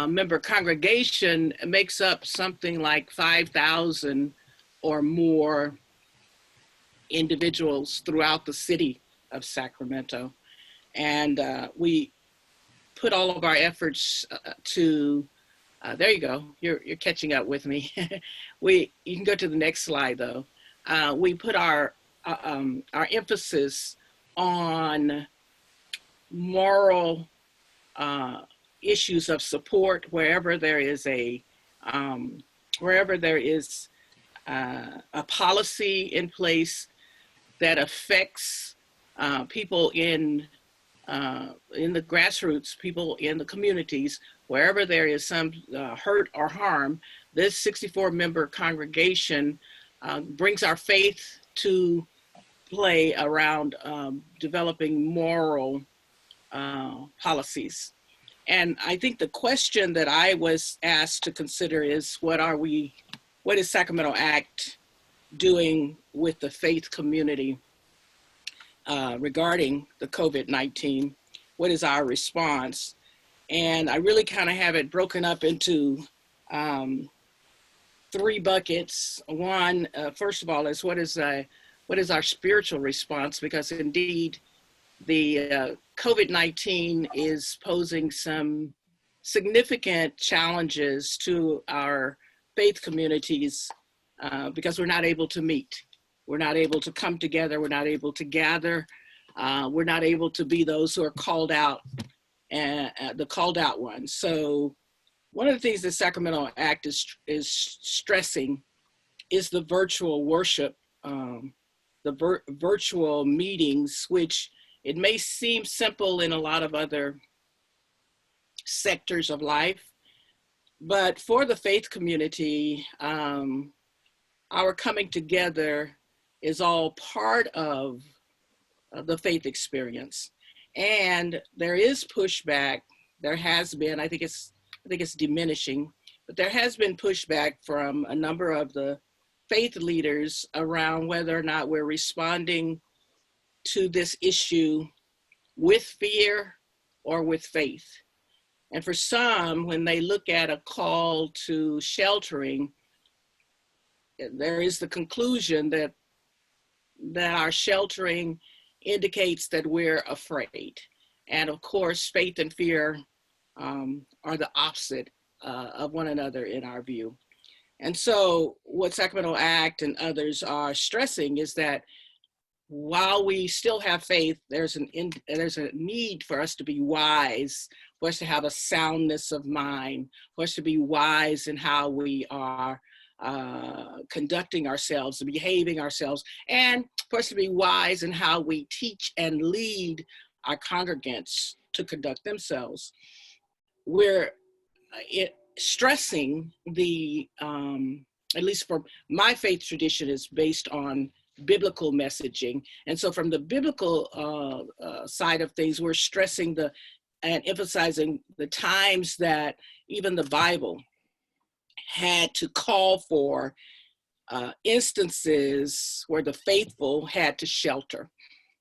member congregation makes up something like 5,000 or more individuals throughout the city of Sacramento. And we put all of our efforts to, there you go, you're catching up with me. You can go to the next slide though. We put our emphasis on moral issues of support wherever there is a policy in place that affects people in the grassroots, people in the communities, wherever there is some hurt or harm. This 64-member congregation brings our faith to play around developing moral policies. And I think the question that I was asked to consider is, what is Sacramento ACT doing with the faith community regarding the COVID-19? What is our response? And I really kind of have it broken up into 3 buckets. One, first of all, is what is our spiritual response? Because indeed, the COVID-19 is posing some significant challenges to our faith communities because we're not able to meet. We're not able to come together. We're not able to gather. We're not able to be those who are called out, the called out ones. So one of the things that Sacramento ACT is stressing is the virtual worship, the virtual meetings, which it may seem simple in a lot of other sectors of life, but for the faith community, our coming together is all part of the faith experience. And there is pushback. There has been, I think it's diminishing, but there has been pushback from a number of the faith leaders around whether or not we're responding to this issue with fear or with faith. And for some, when they look at a call to sheltering, there is the conclusion that our sheltering indicates that we're afraid. And of course, faith and fear are the opposite of one another in our view. And so what Sacramento ACT and others are stressing is that while we still have faith, there's a need for us to be wise, for us to have a soundness of mind, for us to be wise in how we are conducting ourselves, behaving ourselves, and for us to be wise in how we teach and lead our congregants to conduct themselves. We're stressing at least for my faith tradition, is based on biblical messaging. And so from the biblical side of things, we're stressing and emphasizing the times that even the Bible had to call for instances where the faithful had to shelter.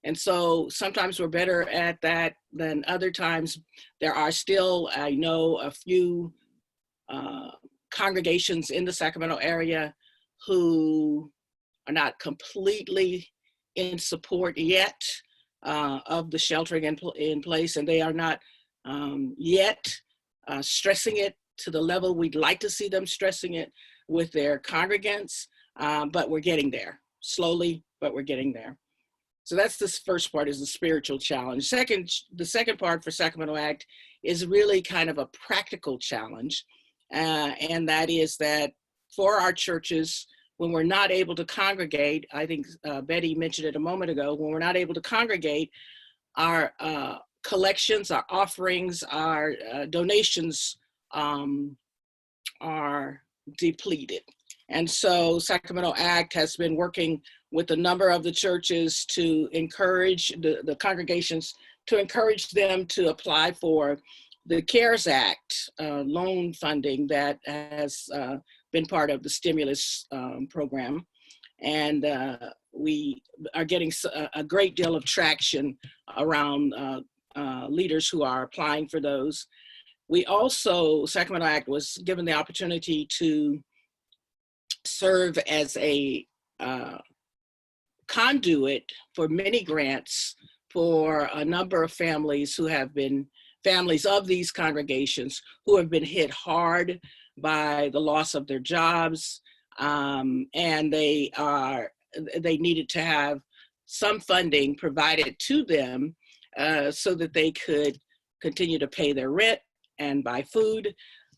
And so sometimes we're better at that than other times. There are still, I know, a few congregations in the Sacramento area who are not completely in support yet of the sheltering in place, and they are not yet stressing it to the level we'd like to see them stressing it with their congregants, but we're getting there, slowly, but we're getting there. So that's this first part, is the spiritual challenge. The second part for Sacramento ACT is really kind of a practical challenge, and that is that for our churches, when we're not able to congregate, I think Betty mentioned it a moment ago, when we're not able to congregate, our collections, our offerings, our donations are depleted. And so Sacramento ACT has been working with a number of the churches to encourage the congregations, to encourage them to apply for the CARES Act loan funding that has been part of the stimulus program. And we are getting a great deal of traction around leaders who are applying for those. We also, Sacramento ACT was given the opportunity to serve as a conduit for many grants for a number of families who have been, families of these congregations who have been hit hard by the loss of their jobs, and they needed to have some funding provided to them so that they could continue to pay their rent and buy food.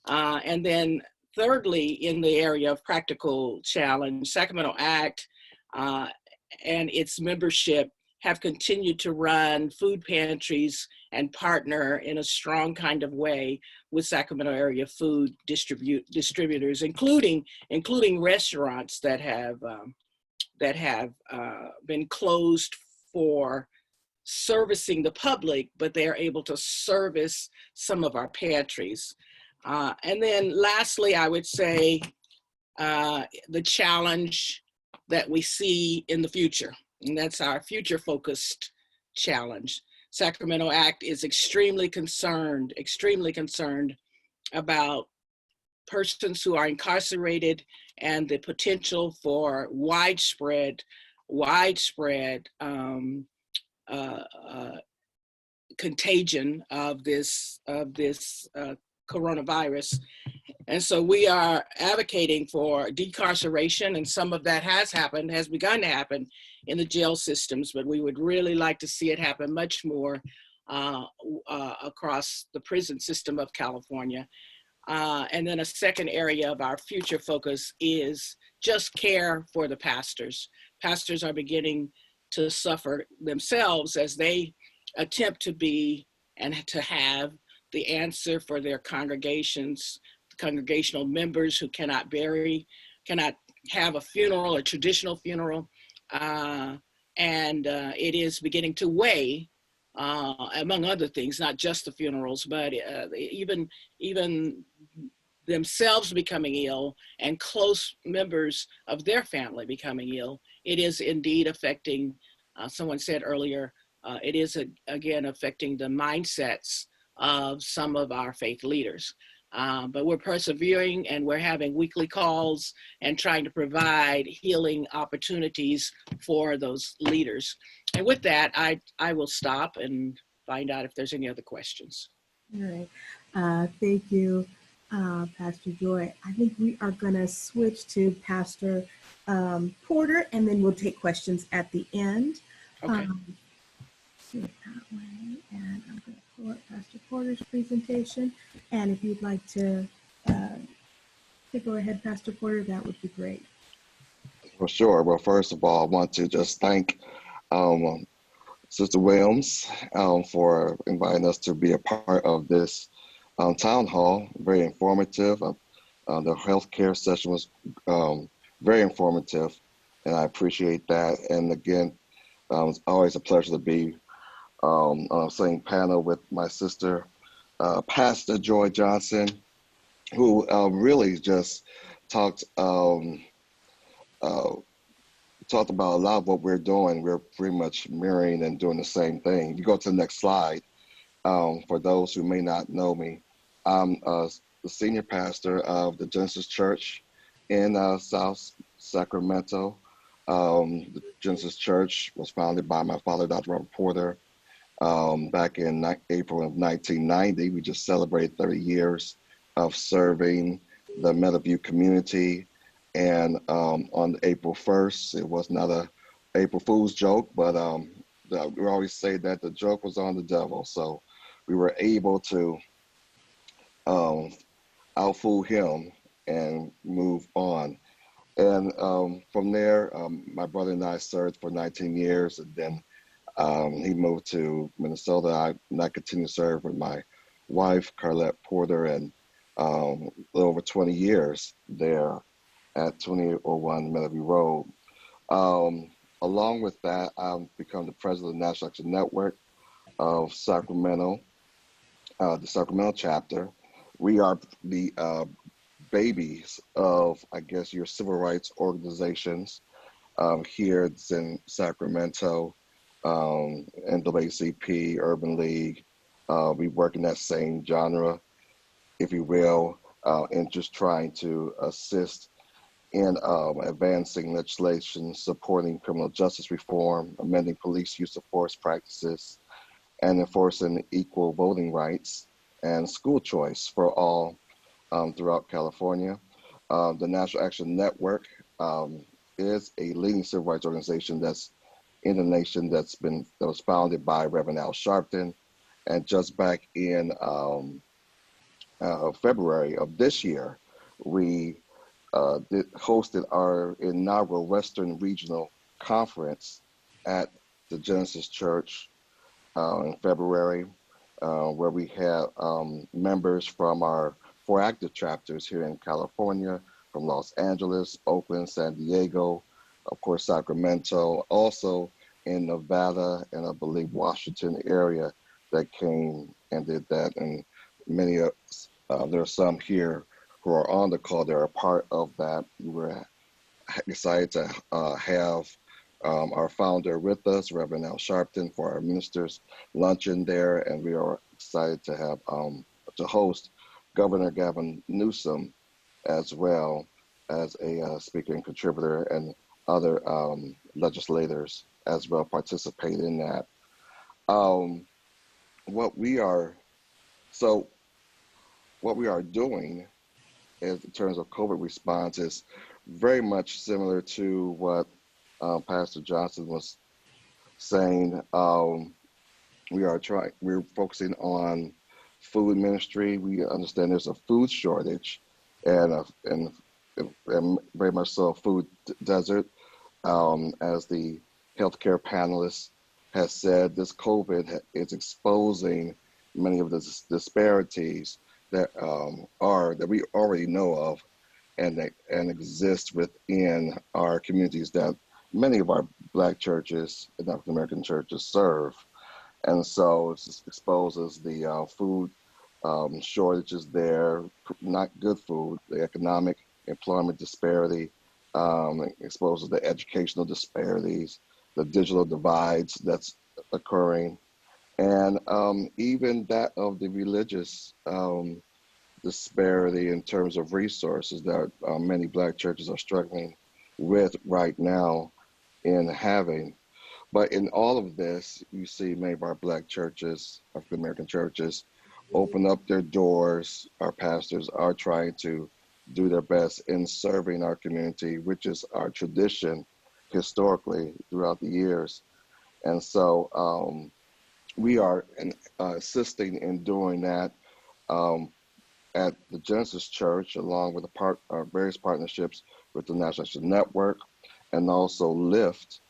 And then thirdly, in the area of practical challenge, Sacramento ACT and its membership have continued to run food pantries and partner in a strong kind of way with Sacramento area food distributors, including restaurants that have been closed for servicing the public, but they are able to service some of our pantries. And then lastly, I would say the challenge that we see in the future, and that's our future focused challenge. Sacramento ACT is extremely concerned about persons who are incarcerated and the potential for widespread contagion of this coronavirus. And so we are advocating for decarceration, and some of that has begun to happen in the jail systems, but we would really like to see it happen much more across the prison system of California. And then a second area of our future focus is just care for the pastors. Pastors are beginning to suffer themselves as they attempt to be and to have the answer for their congregations, congregational members who cannot have a funeral, a traditional funeral. And it is beginning to weigh, among other things, not just the funerals, but even themselves becoming ill and close members of their family becoming ill. It is indeed affecting, someone said earlier, it is again affecting the mindsets of some of our faith leaders. But we're persevering, and we're having weekly calls and trying to provide healing opportunities for those leaders. And with that, I will stop and find out if there's any other questions. All right. Thank you, Pastor Joy. I think we are going to switch to Pastor Porter, and then we'll take questions at the end. Okay. Do it that way, and I'm going to pull up Pastor Porter's presentation. And if you'd like to go ahead, Pastor Porter, that would be great. For sure. Well, first of all, I want to just thank Sister Williams for inviting us to be a part of this town hall. Very informative. The healthcare session was very informative, and I appreciate that. And again, it's always a pleasure to be on the same panel with my sister, Pastor Joy Johnson, who really just talked uh, talked about a lot of what we're doing. We're pretty much mirroring and doing the same thing. You go to the next slide. For those who may not know me, I'm the senior pastor of the Genesis Church in South Sacramento. The Genesis Church was founded by my father, Dr. Robert Porter, back in April of 1990. We just celebrated 30 years of serving the Meadowview community. And on April 1st, it was not a April Fool's joke, but we always say that the joke was on the devil. So we were able to outfool him and move on. And from there, my brother and I served for 19 years. And then he moved to Minnesota. I continued to serve with my wife, Carlette Porter, and a little over 20 years there at 2801 Meadowview Road. Along with that, I've become the president of the National Action Network of Sacramento, the Sacramento chapter. We are the babies of, I guess, your civil rights organizations here in Sacramento, NAACP, Urban League. We work in that same genre, if you will, and just trying to assist in advancing legislation supporting criminal justice reform, amending police use of force practices, and enforcing equal voting rights and school choice for all throughout California. The National Action Network is a leading civil rights organization that's in the nation that was founded by Reverend Al Sharpton. And just back in February of this year, we hosted our inaugural Western Regional Conference at the Genesis Church in February, where we had members from our 4 active chapters here in California, from Los Angeles, Oakland, San Diego, of course, Sacramento, also in Nevada, and I believe Washington area that came and did that. And many of there are some here who are on the call that are a part of that. We were excited to have our founder with us, Reverend Al Sharpton, for our ministers luncheon there, and we are excited to have to host Governor Gavin Newsom as well as a speaker and contributor, and other legislators as well participate in that. What we are doing in terms of COVID response is very much similar to what Pastor Johnson was saying. We're focusing on food ministry. We understand there's a food shortage and very much so a food desert. As the healthcare panelist has said, this COVID is exposing many of the disparities that we already know of and exist within our communities that many of our Black churches and African American churches serve. And so it just exposes the food shortages there, not good food, the economic employment disparity, exposes the educational disparities, the digital divides that's occurring, and even that of the religious disparity in terms of resources that many Black churches are struggling with right now in having. But in all of this, you see many of our Black churches, African American churches, open up their doors. Our pastors are trying to do their best in serving our community, which is our tradition historically throughout the years. And so we are assisting in doing that at the Genesis Church, along with various partnerships with the National Action Network and also Lyft.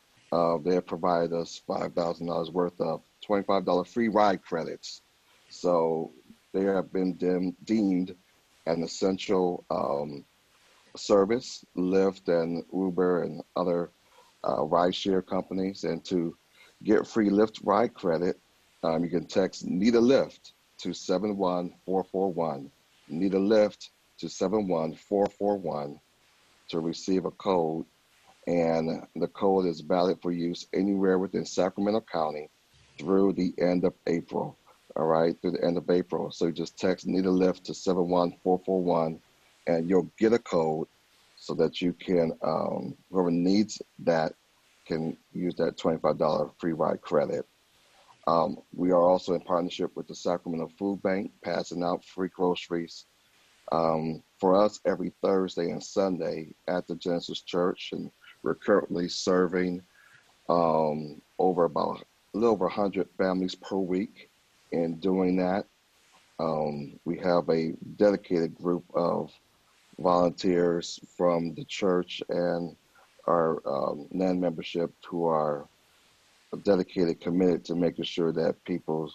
They have provided us $5,000 worth of $25 free ride credits. So they have been deemed an essential service. Lyft and Uber and other rideshare companies. And to get free Lyft ride credit, you can text "Need a Lyft" to 71441. Need a Lyft to 71441 to receive a code. And the code is valid for use anywhere within Sacramento County through the end of April. All right, through the end of April. So you just text "Need a Lift" to 71441, and you'll get a code so that you can, whoever needs that can use that $25 free ride credit. We are also in partnership with the Sacramento Food Bank, passing out free groceries for us every Thursday and Sunday at the Genesis Church. And we're currently serving over about a little over 100 families per week. In doing that, we have a dedicated group of volunteers from the church and our non-membership who are dedicated, committed to making sure that people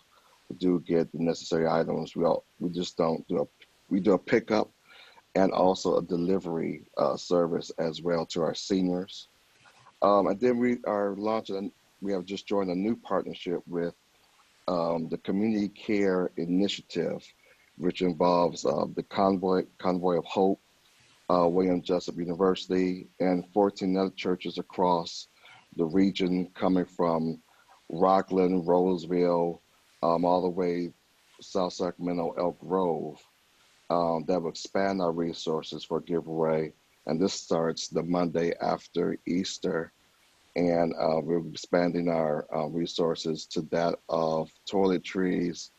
do get the necessary items. We just don't do we do a pickup and also a delivery service as well to our seniors. And then we have just joined a new partnership with the Community Care Initiative, which involves the Convoy of Hope, William Jessup University, and 14 other churches across the region, coming from Rockland, Roseville, all the way South Sacramento, Elk Grove, that will expand our resources for giveaway. And this starts the Monday after Easter. And we're expanding our resources to that of toiletries,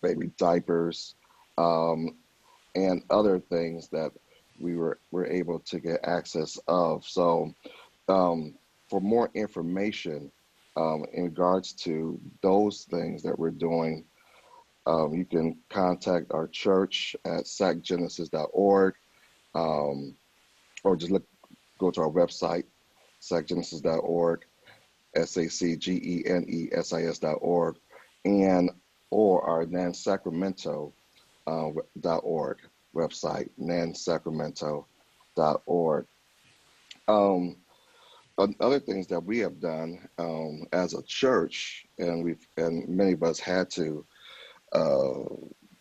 baby diapers, and other things that we're able to get access of. So for more information in regards to those things that we're doing, you can contact our church at sacgenesis.org, or just go to our website, sacgenesis.org, SACGENESIS.org, and or our nansacramento.org website, nansacramento.org. Other things that we have done as a church, and many of us had to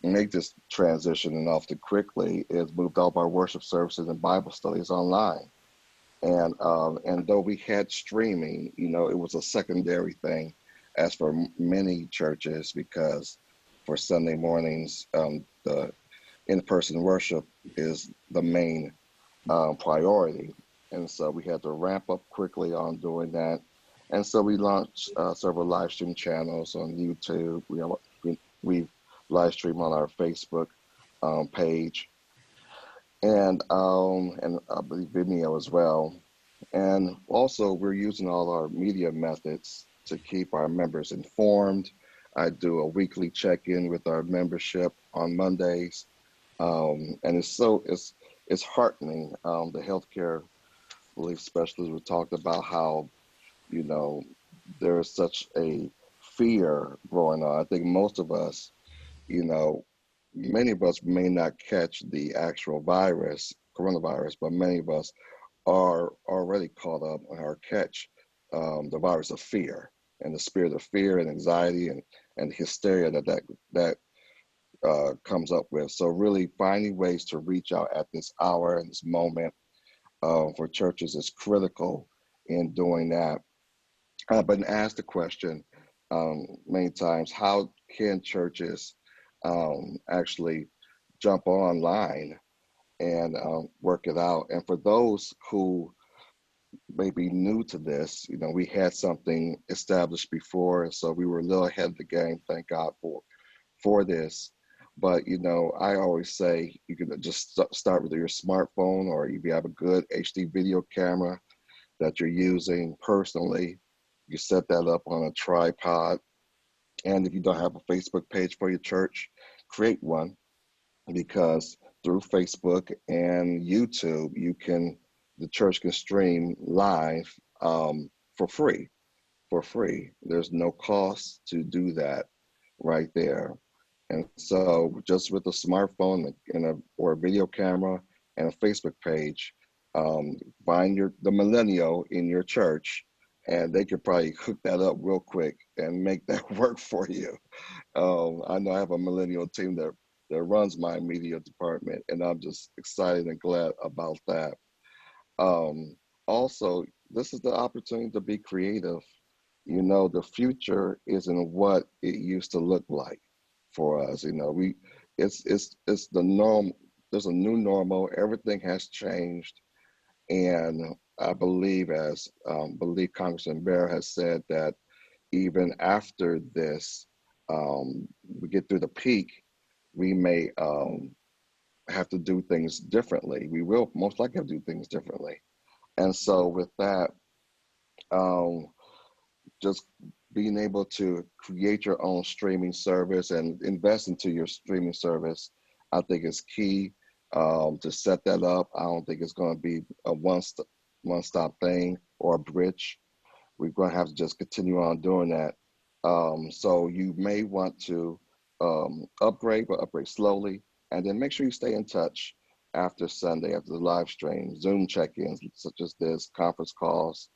make this transition and often quickly, is moved all of our worship services and Bible studies online. And though we had streaming, it was a secondary thing, as for many churches, because for Sunday mornings, the in-person worship is the main priority. And so we had to ramp up quickly on doing that. And so we launched several live stream channels on YouTube. We live stream on our Facebook page, and I believe Vimeo as well. And also, we're using all our media methods to keep our members informed. I do a weekly check-in with our membership on Mondays, and it's heartening. The healthcare relief specialists, we talked about how there is such a fear growing on. I think most of us, many of us may not catch the actual coronavirus, but many of us are already caught up or catch the virus of fear, and the spirit of fear and anxiety and hysteria that comes up with. So really finding ways to reach out at this hour and this moment for churches is critical in doing that. I've been asked the question many times, how can churches actually jump online and work it out? And for those who may be new to this, we had something established before, and so we were a little ahead of the game, thank God for this. But, I always say you can just start with your smartphone, or if you have a good HD video camera that you're using personally, you set that up on a tripod. And if you don't have a Facebook page for your church, create one, because through Facebook and YouTube, the church can stream live for free. There's no cost to do that right there. And so just with a smartphone or a video camera and a Facebook page, Find the millennial in your church, and they could probably hook that up real quick and make that work for you. I know I have a millennial team that runs my media department, and I'm just excited and glad about that. Also, this is the opportunity to be creative. You know, the future isn't what it used to look like for us. You know, it's the norm. There's a new normal. Everything has changed, and I believe, believe Congressman Bear has said that even after this, we get through the peak, we may have to do things differently. We will most likely have to do things differently. And so with that, um, just being able to create your own streaming service and invest into your streaming service, I think is key. To set that up, I don't think it's going to be a one-stop thing or a bridge. We're going to have to just continue on doing that. So you may want to upgrade, but upgrade slowly, and then make sure you stay in touch after Sunday, after the live stream, Zoom check-ins such as this, conference calls,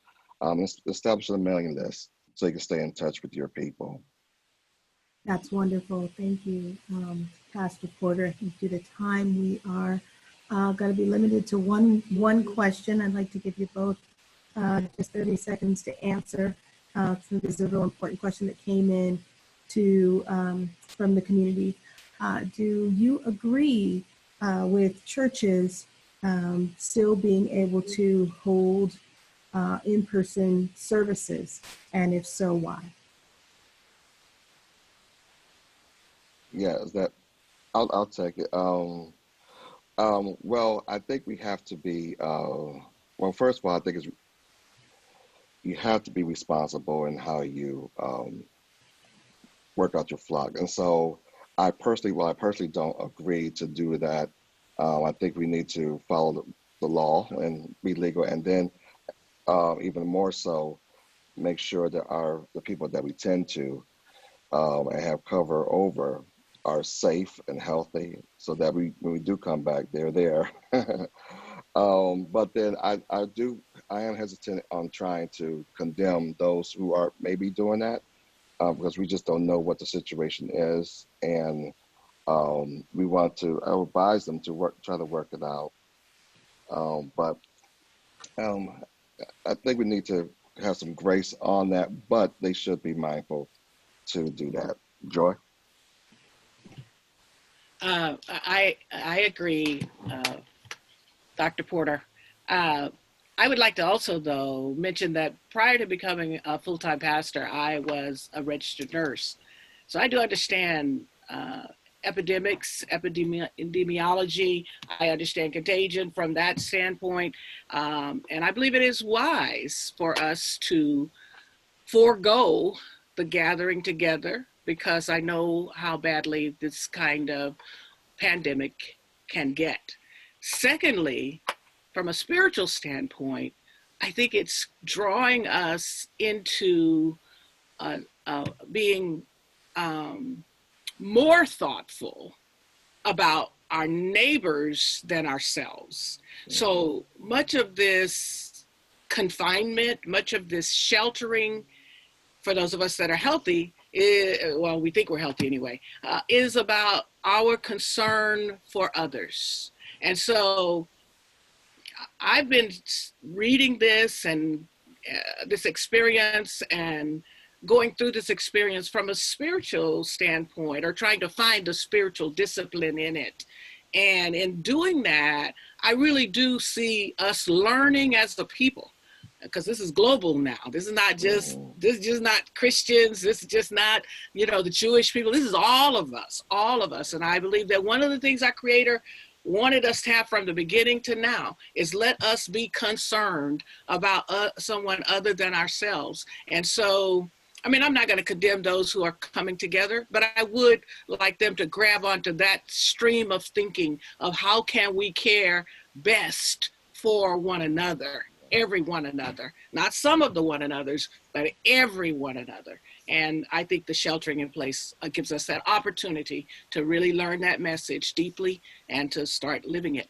establish a mailing list so you can stay in touch with your people. That's wonderful. Thank you, Pastor Porter. I think due to time, we are going to be limited to one question. I'd like to give you both just 30 seconds to answer. So this is a real important question that came in from the community. Do you agree with churches still being able to hold in-person services? And if so, why? Yeah, I'll take it. Well, I think we have to be, well, first of all, I think you have to be responsible in how you work out your flock. And so I personally don't agree to do that. I think we need to follow the law and be legal, and then even more so, make sure that the people that we tend to and have cover over are safe and healthy, so that when we do come back, they're there. But then I am hesitant on trying to condemn those who are maybe doing that, because we just don't know what the situation is, and we want to. I would advise them to try to work it out. But I think we need to have some grace on that, but they should be mindful to do that. Joy? I agree, Dr. Porter. I would like to also, though, mention that prior to becoming a full-time pastor, I was a registered nurse. So I do understand epidemiology. I understand contagion from that standpoint. And I believe it is wise for us to forego the gathering together, because I know how badly this kind of pandemic can get. Secondly, from a spiritual standpoint, I think it's drawing us into being more thoughtful about our neighbors than ourselves. So much of this confinement, much of this sheltering, for those of us that are healthy, well, we think we're healthy anyway, is about our concern for others. And so I've been reading this and this experience and going through this experience from a spiritual standpoint, or trying to find a spiritual discipline in it. And in doing that, I really do see us learning as a people, because this is global now. This is just not Christians. This is just not, the Jewish people. This is all of us. And I believe that one of the things our Creator wanted us to have from the beginning to now is let us be concerned about someone other than ourselves. And so, I'm not going to condemn those who are coming together, but I would like them to grab onto that stream of thinking of how can we care best for one another, every one another, not some of the one another's, but every one another. And I think the sheltering in place gives us that opportunity to really learn that message deeply and to start living it.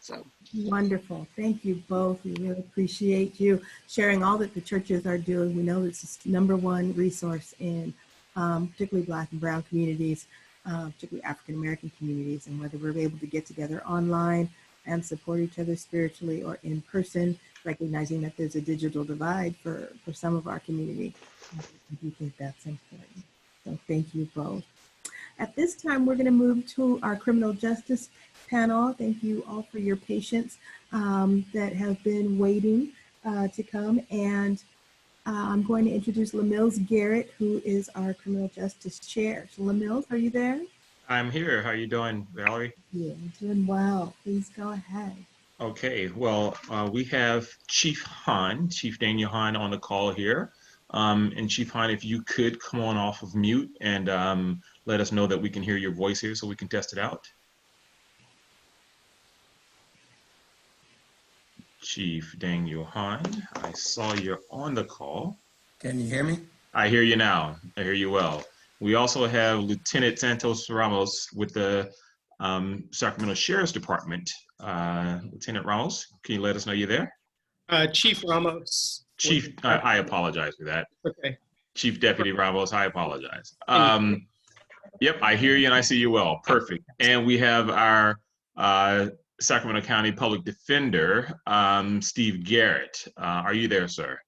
So. Wonderful. Thank you both. We really appreciate you sharing all that the churches are doing. We know this is #1 resource in particularly Black and Brown communities, particularly African American communities, and whether we're able to get together online and support each other spiritually or in person, recognizing that there's a digital divide for some of our community. I do think that's important. So thank you both. At this time, we're going to move to our criminal justice panel. Thank you all for your patience that have been waiting to come. And I'm going to introduce LaMills Garrett, who is our criminal justice chair. So LaMills, are you there? I'm here. How are you doing, Valerie? Yeah, doing well. Please go ahead. Okay, well, we have Chief Daniel Hahn on the call here. And Chief Hahn, if you could come on off of mute and let us know that we can hear your voice here so we can test it out. Chief Daniel Hahn, I saw you're on the call. Can you hear me? I hear you now. I hear you well. We also have Lieutenant Santos Ramos with the Sacramento Sheriff's Department. Lieutenant Ramos, can you let us know you're there? Chief Ramos. Chief, I apologize for that. Okay. Chief Deputy Ramos, I apologize. Yep, I hear you and I see you well. Perfect. And we have our Sacramento County Public Defender, Steve Garrett. Are you there, sir?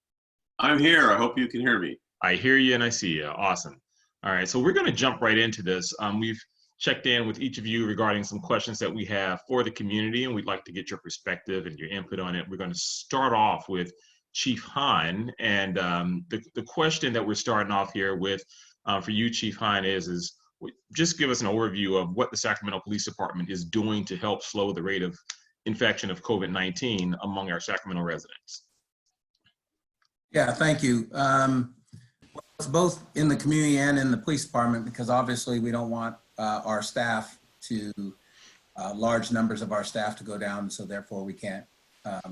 I'm here. I hope you can hear me. I hear you and I see you. Awesome. All right, so we're going to jump right into this. We've checked in with each of you regarding some questions that we have for the community, and we'd like to get your perspective and your input on it. We're going to start off with Chief Hahn, and the question that we're starting off here with for you, Chief Hahn, is just give us an overview of what the Sacramento Police Department is doing to help slow the rate of infection of COVID-19 among our Sacramento residents. Yeah, thank you. It's both in the community and in the police department, because obviously we don't want our staff to, large numbers of our staff to go down, so therefore we can't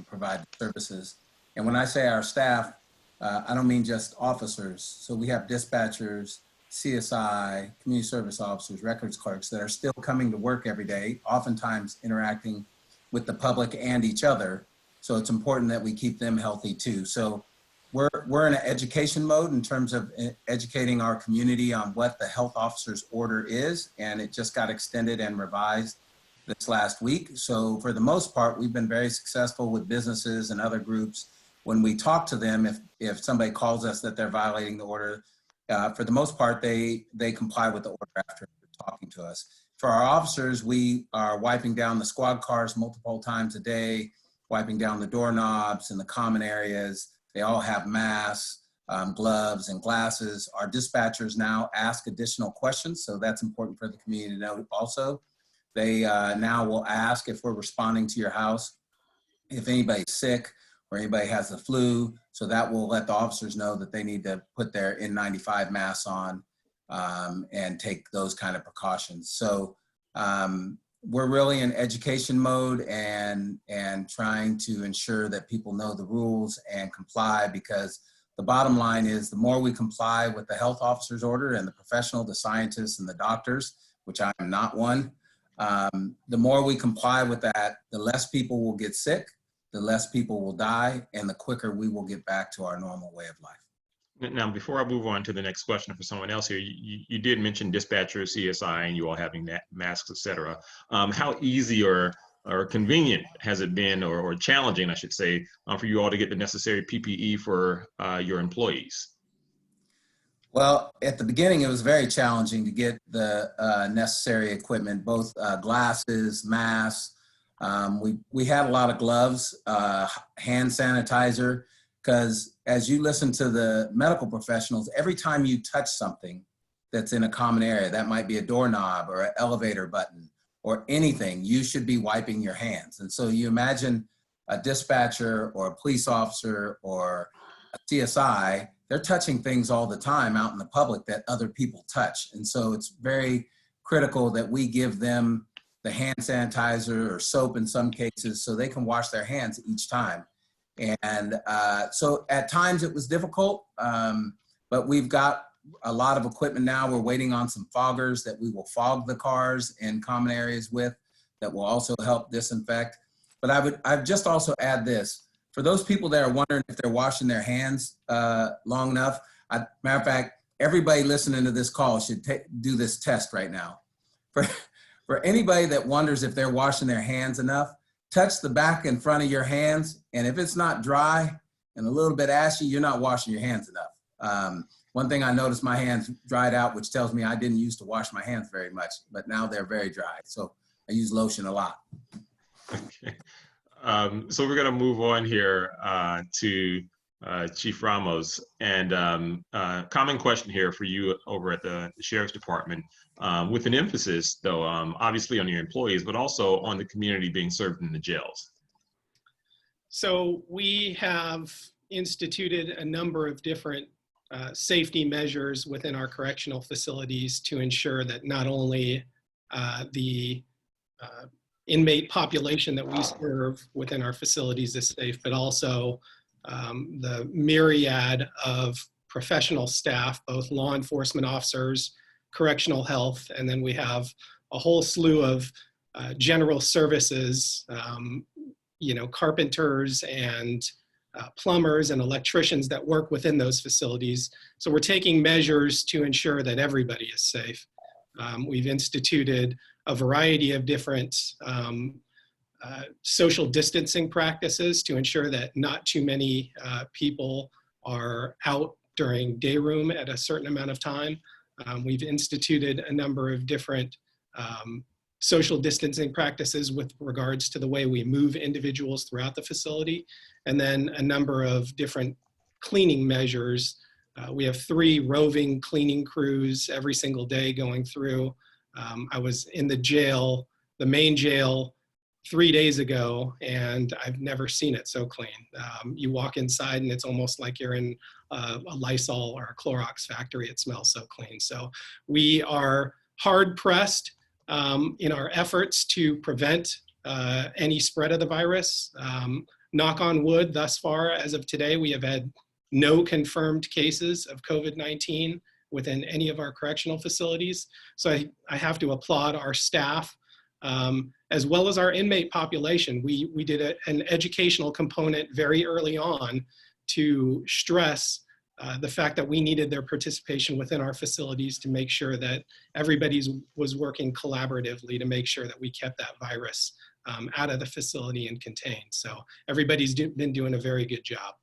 provide services. And when I say our staff, I don't mean just officers. So we have dispatchers, CSI, community service officers, records clerks that are still coming to work every day, oftentimes interacting with the public and each other. So it's important that we keep them healthy too. So we're in an education mode in terms of educating our community on what the health officer's order is, and it just got extended and revised this last week. So for the most part, we've been very successful with businesses and other groups. When we talk to them, if somebody calls us that they're violating the order, for the most part, they comply with the order after talking to us. For our officers, we are wiping down the squad cars multiple times a day, wiping down the doorknobs and the common areas. They all have masks, gloves, and glasses. Our dispatchers now ask additional questions, so that's important for the community to know also. They now will ask if we're responding to your house, if anybody's sick or anybody has the flu, so that will let the officers know that they need to put their N95 masks on and take those kind of precautions. So we're really in education mode and trying to ensure that people know the rules and comply, because the bottom line is the more we comply with the health officer's order and the professional, the scientists and the doctors, which I am not one, the more we comply with that, the less people will get sick, the less people will die, and the quicker we will get back to our normal way of life. Now, before I move on to the next question for someone else here, you did mention dispatchers, CSI, and you all having masks, et cetera. How easy or convenient has it been, or challenging, I should say, for you all to get the necessary PPE for your employees? Well, at the beginning, it was very challenging to get the necessary equipment, both glasses, masks. We had a lot of gloves, hand sanitizer, because as you listen to the medical professionals, every time you touch something that's in a common area, that might be a doorknob or an elevator button or anything, you should be wiping your hands. And so you imagine a dispatcher or a police officer or a CSI, they're touching things all the time out in the public that other people touch. And so it's very critical that we give them the hand sanitizer or soap in some cases so they can wash their hands each time. And so at times it was difficult, but we've got a lot of equipment now. We're waiting on some foggers that we will fog the cars in common areas with, that will also help disinfect. But I'd just also add this. For those people that are wondering if they're washing their hands long enough, matter of fact, everybody listening to this call should do this test right now. For anybody that wonders if they're washing their hands enough, touch the back and front of your hands, and if it's not dry and a little bit ashy, you're not washing your hands enough. One thing I noticed, my hands dried out, which tells me I didn't used to wash my hands very much, but now they're very dry. So I use lotion a lot. Okay. So we're going to move on here to Chief Ramos, and common question here for you over at the Sheriff's Department, with an emphasis, though, obviously on your employees, but also on the community being served in the jails. So we have instituted a number of different safety measures within our correctional facilities to ensure that not only the inmate population that we serve within our facilities is safe, but also the myriad of professional staff, both law enforcement officers, correctional health, and then we have a whole slew of general services, carpenters and plumbers and electricians that work within those facilities. So we're taking measures to ensure that everybody is safe. We've instituted a variety of different social distancing practices to ensure that not too many people are out during day room at a certain amount of time. We've instituted a number of different social distancing practices with regards to the way we move individuals throughout the facility, and then a number of different cleaning measures. We have 3 roving cleaning crews every single day going through. I was in the jail, the main jail, 3 days ago, and I've never seen it so clean. You walk inside and it's almost like you're in a Lysol or a Clorox factory. It smells so clean. So we are hard pressed in our efforts to prevent any spread of the virus. Knock on wood, thus far, as of today, we have had no confirmed cases of COVID-19 within any of our correctional facilities. So I have to applaud our staff, as well as our inmate population. We did an educational component very early on to stress the fact that we needed their participation within our facilities to make sure that everybody was working collaboratively to make sure that we kept that virus out of the facility and contained. So everybody's been doing a very good job.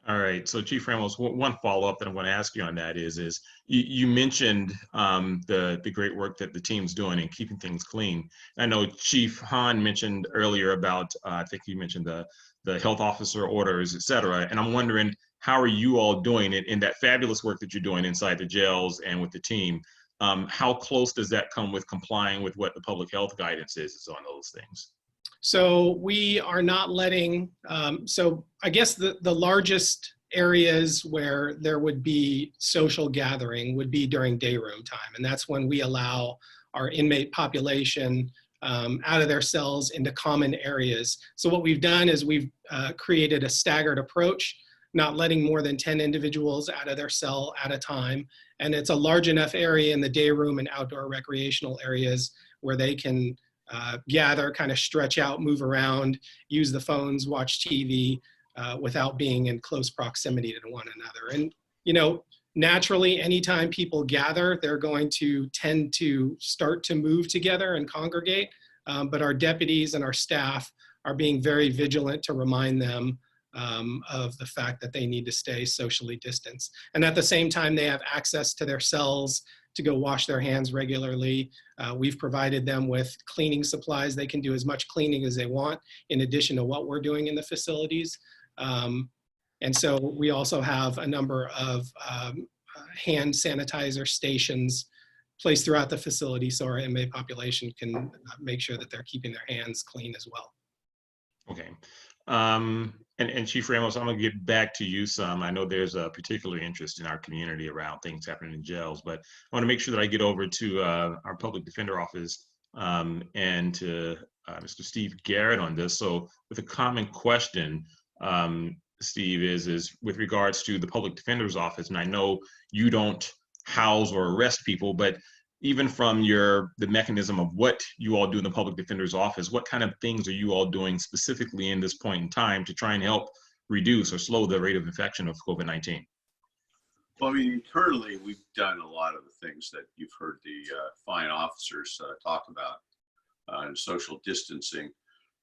All right, so Chief Ramos, one follow-up that I'm going to ask you on that is you mentioned the great work that the team's doing in keeping things clean. I know Chief Hahn mentioned earlier about, I think you mentioned the health officer orders, et cetera, and I'm wondering, how are you all doing it in that fabulous work that you're doing inside the jails and with the team? How close does that come with complying with what the public health guidance is on those things? So we are not letting, so I guess the largest areas where there would be social gathering would be during day room time. And that's when we allow our inmate population out of their cells into common areas. So what we've done is we've created a staggered approach, not letting more than 10 individuals out of their cell at a time. And it's a large enough area in the day room and outdoor recreational areas where they can gather, kind of stretch out, move around, use the phones, watch TV without being in close proximity to one another. And, naturally, anytime people gather, they're going to tend to start to move together and congregate. But our deputies and our staff are being very vigilant to remind them of the fact that they need to stay socially distanced. And at the same time, they have access to their cells to go wash their hands regularly. We've provided them with cleaning supplies. They can do as much cleaning as they want in addition to what we're doing in the facilities. And so we also have a number of hand sanitizer stations placed throughout the facility so our inmate population can make sure that they're keeping their hands clean as well. Okay. And Chief Ramos, I'm going to get back to you some. I know there's a particular interest in our community around things happening in jails, but I want to make sure that I get over to our Public Defender Office and to Mr. Steve Garrett on this. So with a common question, Steve, is with regards to the Public Defender's Office, and I know you don't house or arrest people, but even from the mechanism of what you all do in the public defender's office, what kind of things are you all doing specifically in this point in time to try and help reduce or slow the rate of infection of COVID-19? Well, I mean, internally, we've done a lot of the things that you've heard the fine officers talk about, and social distancing.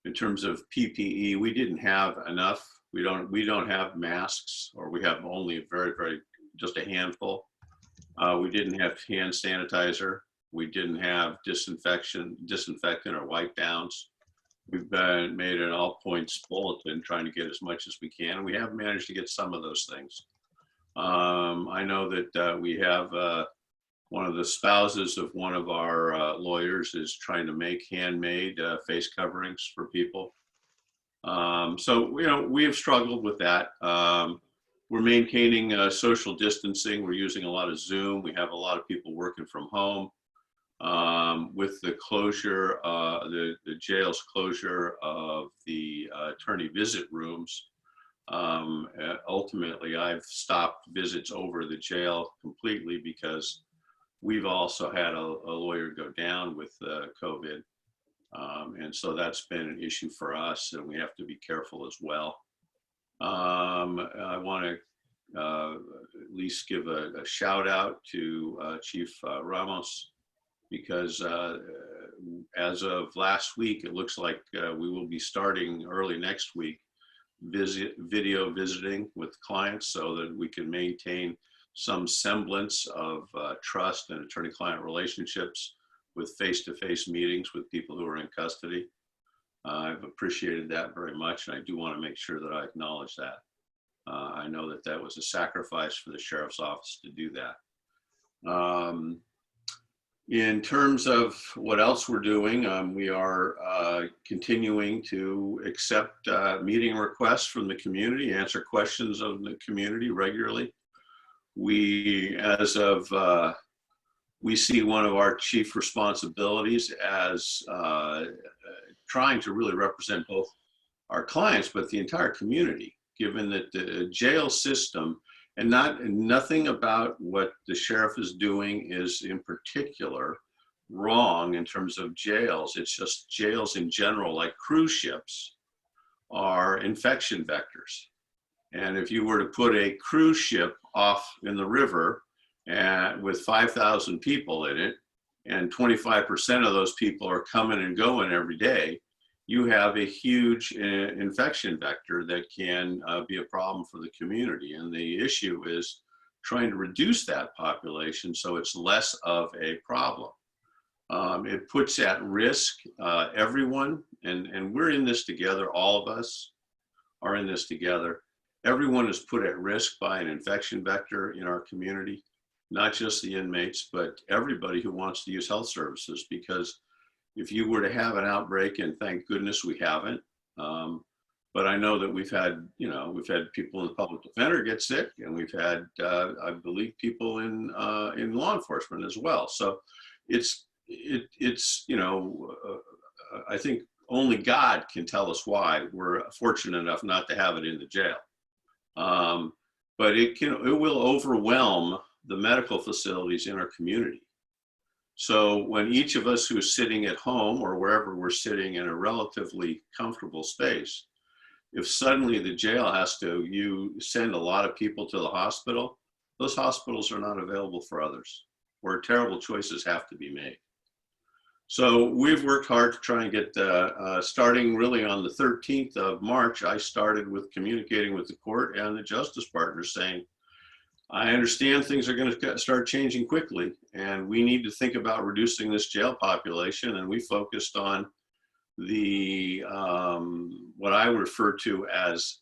In terms of PPE, we didn't have enough. We don't have masks, or we have only just a handful. We didn't have hand sanitizer. We didn't have disinfectant or wipe downs. We've made an all points bulletin trying to get as much as we can, and we have managed to get some of those things. I know that we have one of the spouses of one of our lawyers is trying to make handmade face coverings for people. So, you know, we have struggled with that. We're maintaining social distancing. We're using a lot of Zoom. We have a lot of people working from home. With the closure, the jail's closure of the attorney visit rooms, ultimately I've stopped visits over the jail completely because we've also had a lawyer go down with COVID. And so that's been an issue for us, and we have to be careful as well. I want to at least give a shout out to Chief Ramos, because as of last week, it looks like we will be starting early next week video visiting with clients so that we can maintain some semblance of trust and attorney-client relationships with face-to-face meetings with people who are in custody. I've appreciated that very much, and I do want to make sure that I acknowledge that. I know that that was a sacrifice for the sheriff's office to do that. In terms of what else we're doing, we are continuing to accept meeting requests from the community, answer questions of the community regularly. We see one of our chief responsibilities as trying to really represent both our clients, but the entire community, given that the jail system, and nothing about what the sheriff is doing is in particular wrong in terms of jails. It's just jails in general, like cruise ships, are infection vectors. And if you were to put a cruise ship off in the river with 5,000 people in it, and 25% of those people are coming and going every day, you have a huge infection vector that can be a problem for the community. And the issue is trying to reduce that population so it's less of a problem. It puts at risk everyone, and we're in this together, all of us are in this together. Everyone is put at risk by an infection vector in our community, not just the inmates, but everybody who wants to use health services, because if you were to have an outbreak, and thank goodness we haven't, but I know that we've had people in the public defender get sick, and we've had, I believe, people in law enforcement as well. So it's I think only God can tell us why we're fortunate enough not to have it in the jail. But it will overwhelm the medical facilities in our community. So when each of us who's sitting at home or wherever we're sitting in a relatively comfortable space, if suddenly the jail has to send a lot of people to the hospital, those hospitals are not available for others, where terrible choices have to be made. So we've worked hard to try and get, starting really on the 13th of March, I started with communicating with the court and the justice partners saying, I understand things are going to start changing quickly, and we need to think about reducing this jail population. And we focused on the what I refer to as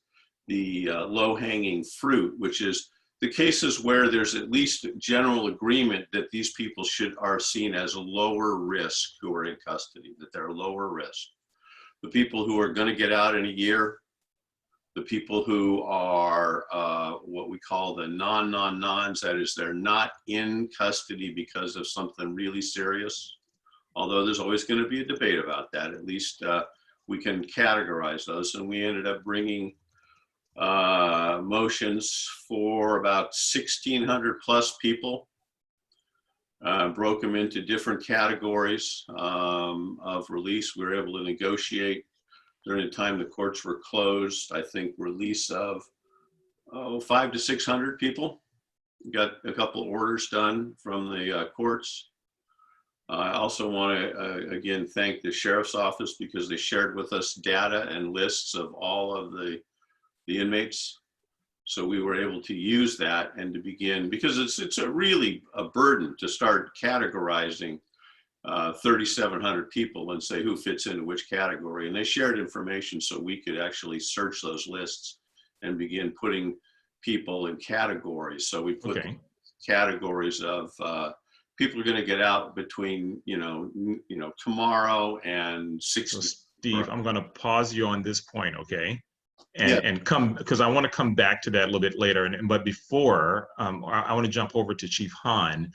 the low-hanging fruit, which is the cases where there's at least general agreement that these people are seen as a lower risk who are in custody, that they're lower risk. The people who are going to get out in a year, the people who are what we call the non-non-nons, that is, they're not in custody because of something really serious. Although there's always going to be a debate about that, at least we can categorize those. And we ended up bringing motions for about 1,600 plus people broke them into different categories of release. We were able to negotiate during the time the courts were closed, I think, release of 500 to 600 people. Got a couple of orders done from the courts. I also want to, again, thank the Sheriff's Office because they shared with us data and lists of all of the inmates. So we were able to use that and to begin, because it's really a burden to start categorizing 3,700 people and say who fits into which category. And they shared information so we could actually search those lists and begin putting people in categories. So we put categories of people are going to get out between tomorrow and 6. So Steve, I'm going to pause you on this point, okay? And come, because I want to come back to that a little bit later. But before, I want to jump over to Chief Hahn,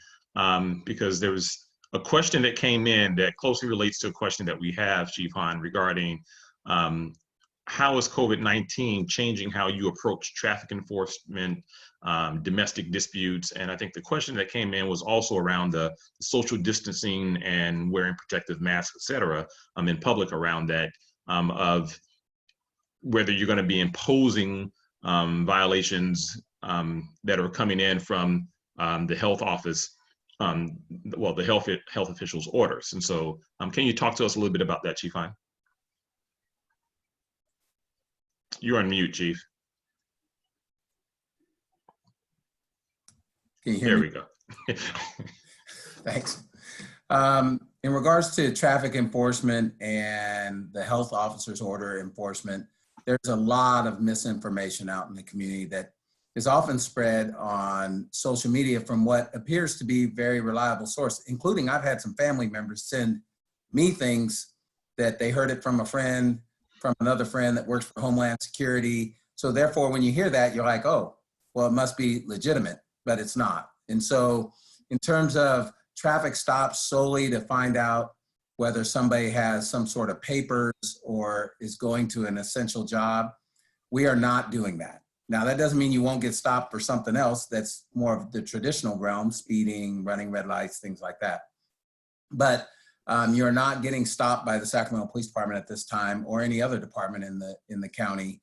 because there was a question that came in that closely relates to a question that we have, Chief Hahn, regarding how is COVID-19 changing how you approach traffic enforcement, domestic disputes? And I think the question that came in was also around the social distancing and wearing protective masks, et cetera, in public around that, of whether you're going to be imposing violations that are coming in from the health office, the health officials' orders. And so can you talk to us a little bit about that, Chief Hahn? You're on mute, Chief. Can you hear me? There we go. Thanks. In regards to traffic enforcement and the health officer's order enforcement, there's a lot of misinformation out in the community that is often spread on social media from what appears to be very reliable source, including I've had some family members send me things that they heard it from a friend, from another friend that works for Homeland Security. So therefore, when you hear that, you're like, oh, well, it must be legitimate, but it's not. And so in terms of traffic stops solely to find out whether somebody has some sort of papers or is going to an essential job, we are not doing that. Now, that doesn't mean you won't get stopped for something else that's more of the traditional realm, speeding, running red lights, things like that. But you're not getting stopped by the Sacramento Police Department at this time or any other department in the county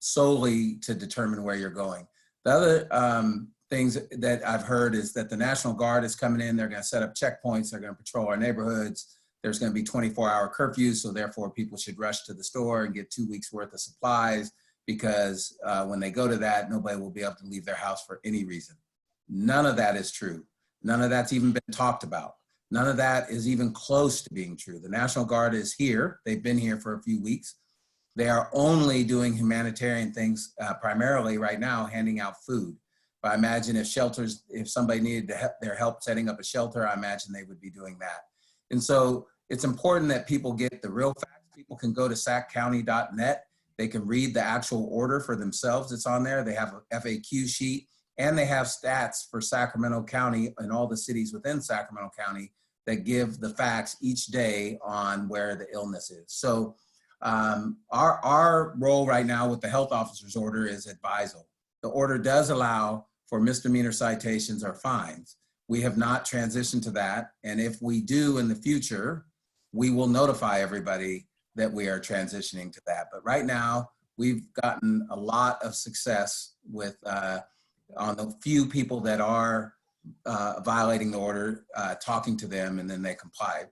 solely to determine where you're going. The other things that I've heard is that the National Guard is coming in. They're going to set up checkpoints. They're going to patrol our neighborhoods. There's going to be 24-hour curfews, so therefore people should rush to the store and get 2 weeks worth of supplies, because when they go to that, nobody will be able to leave their house for any reason. None of that is true. None of that's even been talked about. None of that is even close to being true. The National Guard is here. They've been here for a few weeks. They are only doing humanitarian things, primarily right now, handing out food. But I imagine if somebody needed their help setting up a shelter, I imagine they would be doing that. And so it's important that people get the real facts. People can go to saccounty.net. They can read the actual order for themselves. It's on there. They have a FAQ sheet, and they have stats for Sacramento County and all the cities within Sacramento County that give the facts each day on where the illness is. So our role right now with the health officer's order is advisal. The order does allow for misdemeanor citations or fines. We have not transitioned to that. And if we do in the future, we will notify everybody that we are transitioning to that. But right now, we've gotten a lot of success with on the few people that are violating the order, talking to them, and then they comply.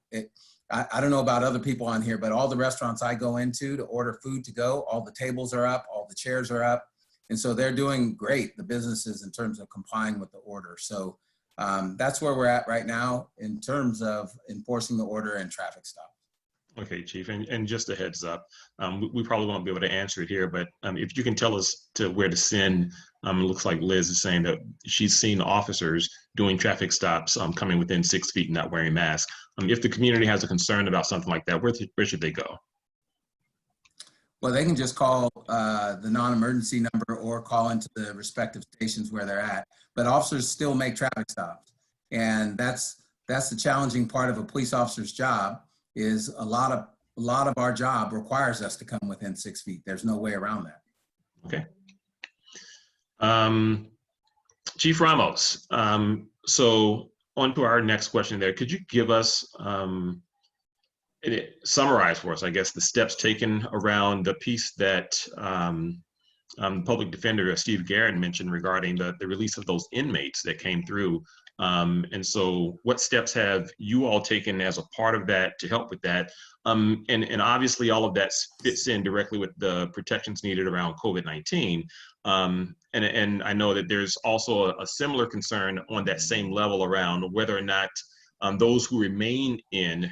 I don't know about other people on here, but all the restaurants I go into to order food to go, all the tables are up, all the chairs are up. And so they're doing great, the businesses, in terms of complying with the order. So that's where we're at right now in terms of enforcing the order and traffic stops. Okay, Chief, and just a heads up, we probably won't be able to answer it here, but if you can tell us to where to send, it looks like Liz is saying that she's seen officers doing traffic stops coming within 6 feet and not wearing masks. If the community has a concern about something like that, where should they go? Well, they can just call the non-emergency number or call into the respective stations where they're at. But officers still make traffic stops. And that's the challenging part of a police officer's job, is a lot of our job requires us to come within 6 feet. There's no way around that. Okay. Chief Ramos, so on to our next question there. Could you give us, summarize for us, I guess, the steps taken around the piece that Public Defender Steve Garrett mentioned regarding the release of those inmates that came through. And so what steps have you all taken as a part of that to help with that? And obviously all of that fits in directly with the protections needed around COVID-19. And I know that there's also a similar concern on that same level around whether or not those who remain in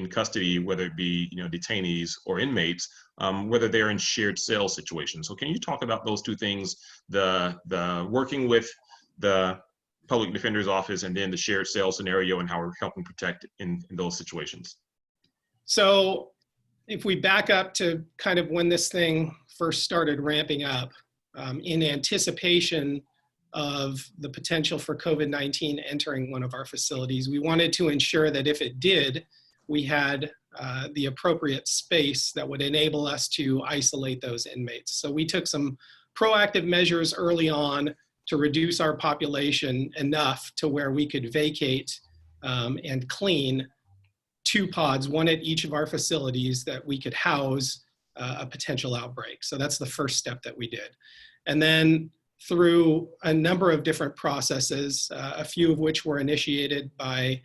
custody, whether it be detainees or inmates, whether they're in shared cell situations. So can you talk about those two things, the working with the Public Defender's Office and then the shared cell scenario and how we're helping protect in those situations? So if we back up to kind of when this thing first started ramping up, in anticipation of the potential for COVID-19 entering one of our facilities, we wanted to ensure that if it did, we had the appropriate space that would enable us to isolate those inmates. So we took some proactive measures early on to reduce our population enough to where we could vacate and clean 2 pods, one at each of our facilities, that we could house a potential outbreak. So that's the first step that we did. And then through a number of different processes, a few of which were initiated by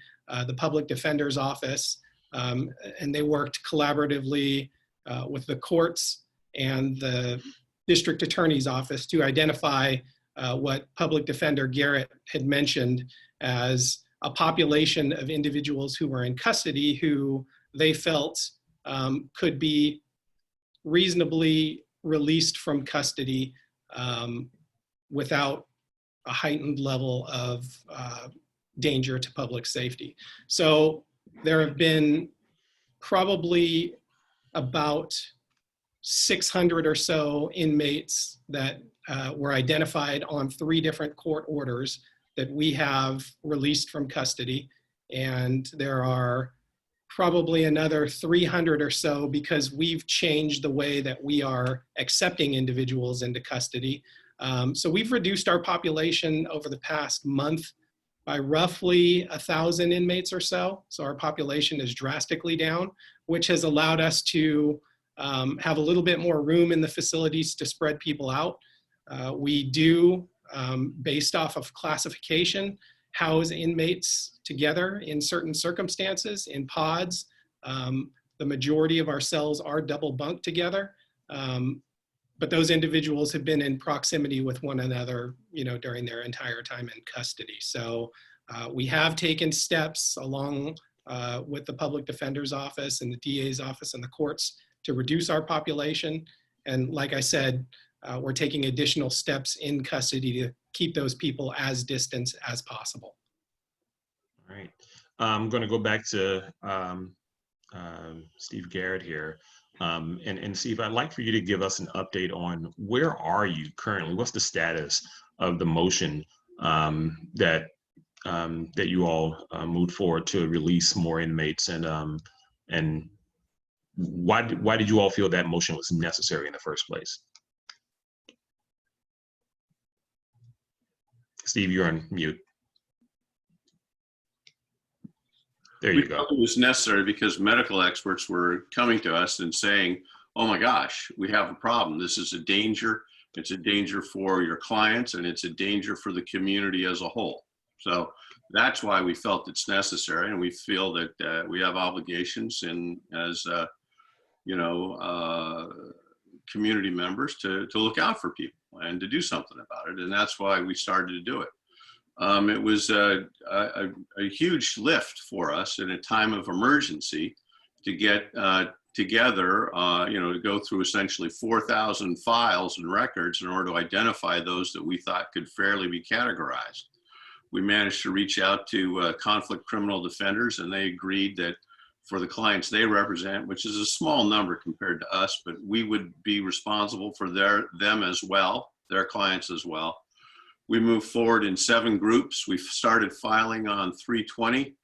the Public Defender's Office, and they worked collaboratively with the courts and the District Attorney's Office to identify what Public Defender Garrett had mentioned as a population of individuals who were in custody who they felt could be reasonably released from custody without a heightened level of danger to public safety. So there have been probably about 600 or so inmates that were identified on 3 different court orders that we have released from custody. And there are probably another 300 or so because we've changed the way that we are accepting individuals into custody. So we've reduced our population over the past month by roughly 1,000 inmates or so. So our population is drastically down, which has allowed us to have a little bit more room in the facilities to spread people out. We do, based off of classification, house inmates together in certain circumstances in pods. The majority of our cells are double bunked together, but those individuals have been in proximity with one another, during their entire time in custody. So we have taken steps along with the Public Defender's Office and the DA's office and the courts to reduce our population. And like I said, we're taking additional steps in custody to keep those people as distant as possible. All right. I'm going to go back to Steve Garrett here. And Steve, I'd like for you to give us an update on where are you currently? What's the status of the motion that you all moved forward to release more inmates, and why did you all feel that motion was necessary in the first place? Steve, you're on mute. There you go. It was necessary because medical experts were coming to us and saying, oh my gosh, we have a problem. This is a danger. It's a danger for your clients, and it's a danger for the community as a whole. So that's why we felt it's necessary, and we feel that we have obligations as community members to look out for people and to do something about it. And that's why we started to do it. It was a huge lift for us in a time of emergency to get together, to go through essentially 4,000 files and records in order to identify those that we thought could fairly be categorized. We managed to reach out to conflict criminal defenders, and they agreed that for the clients they represent, which is a small number compared to us, but we would be responsible for them as well, their clients as well. We moved forward in 7 groups. We've started filing on 320.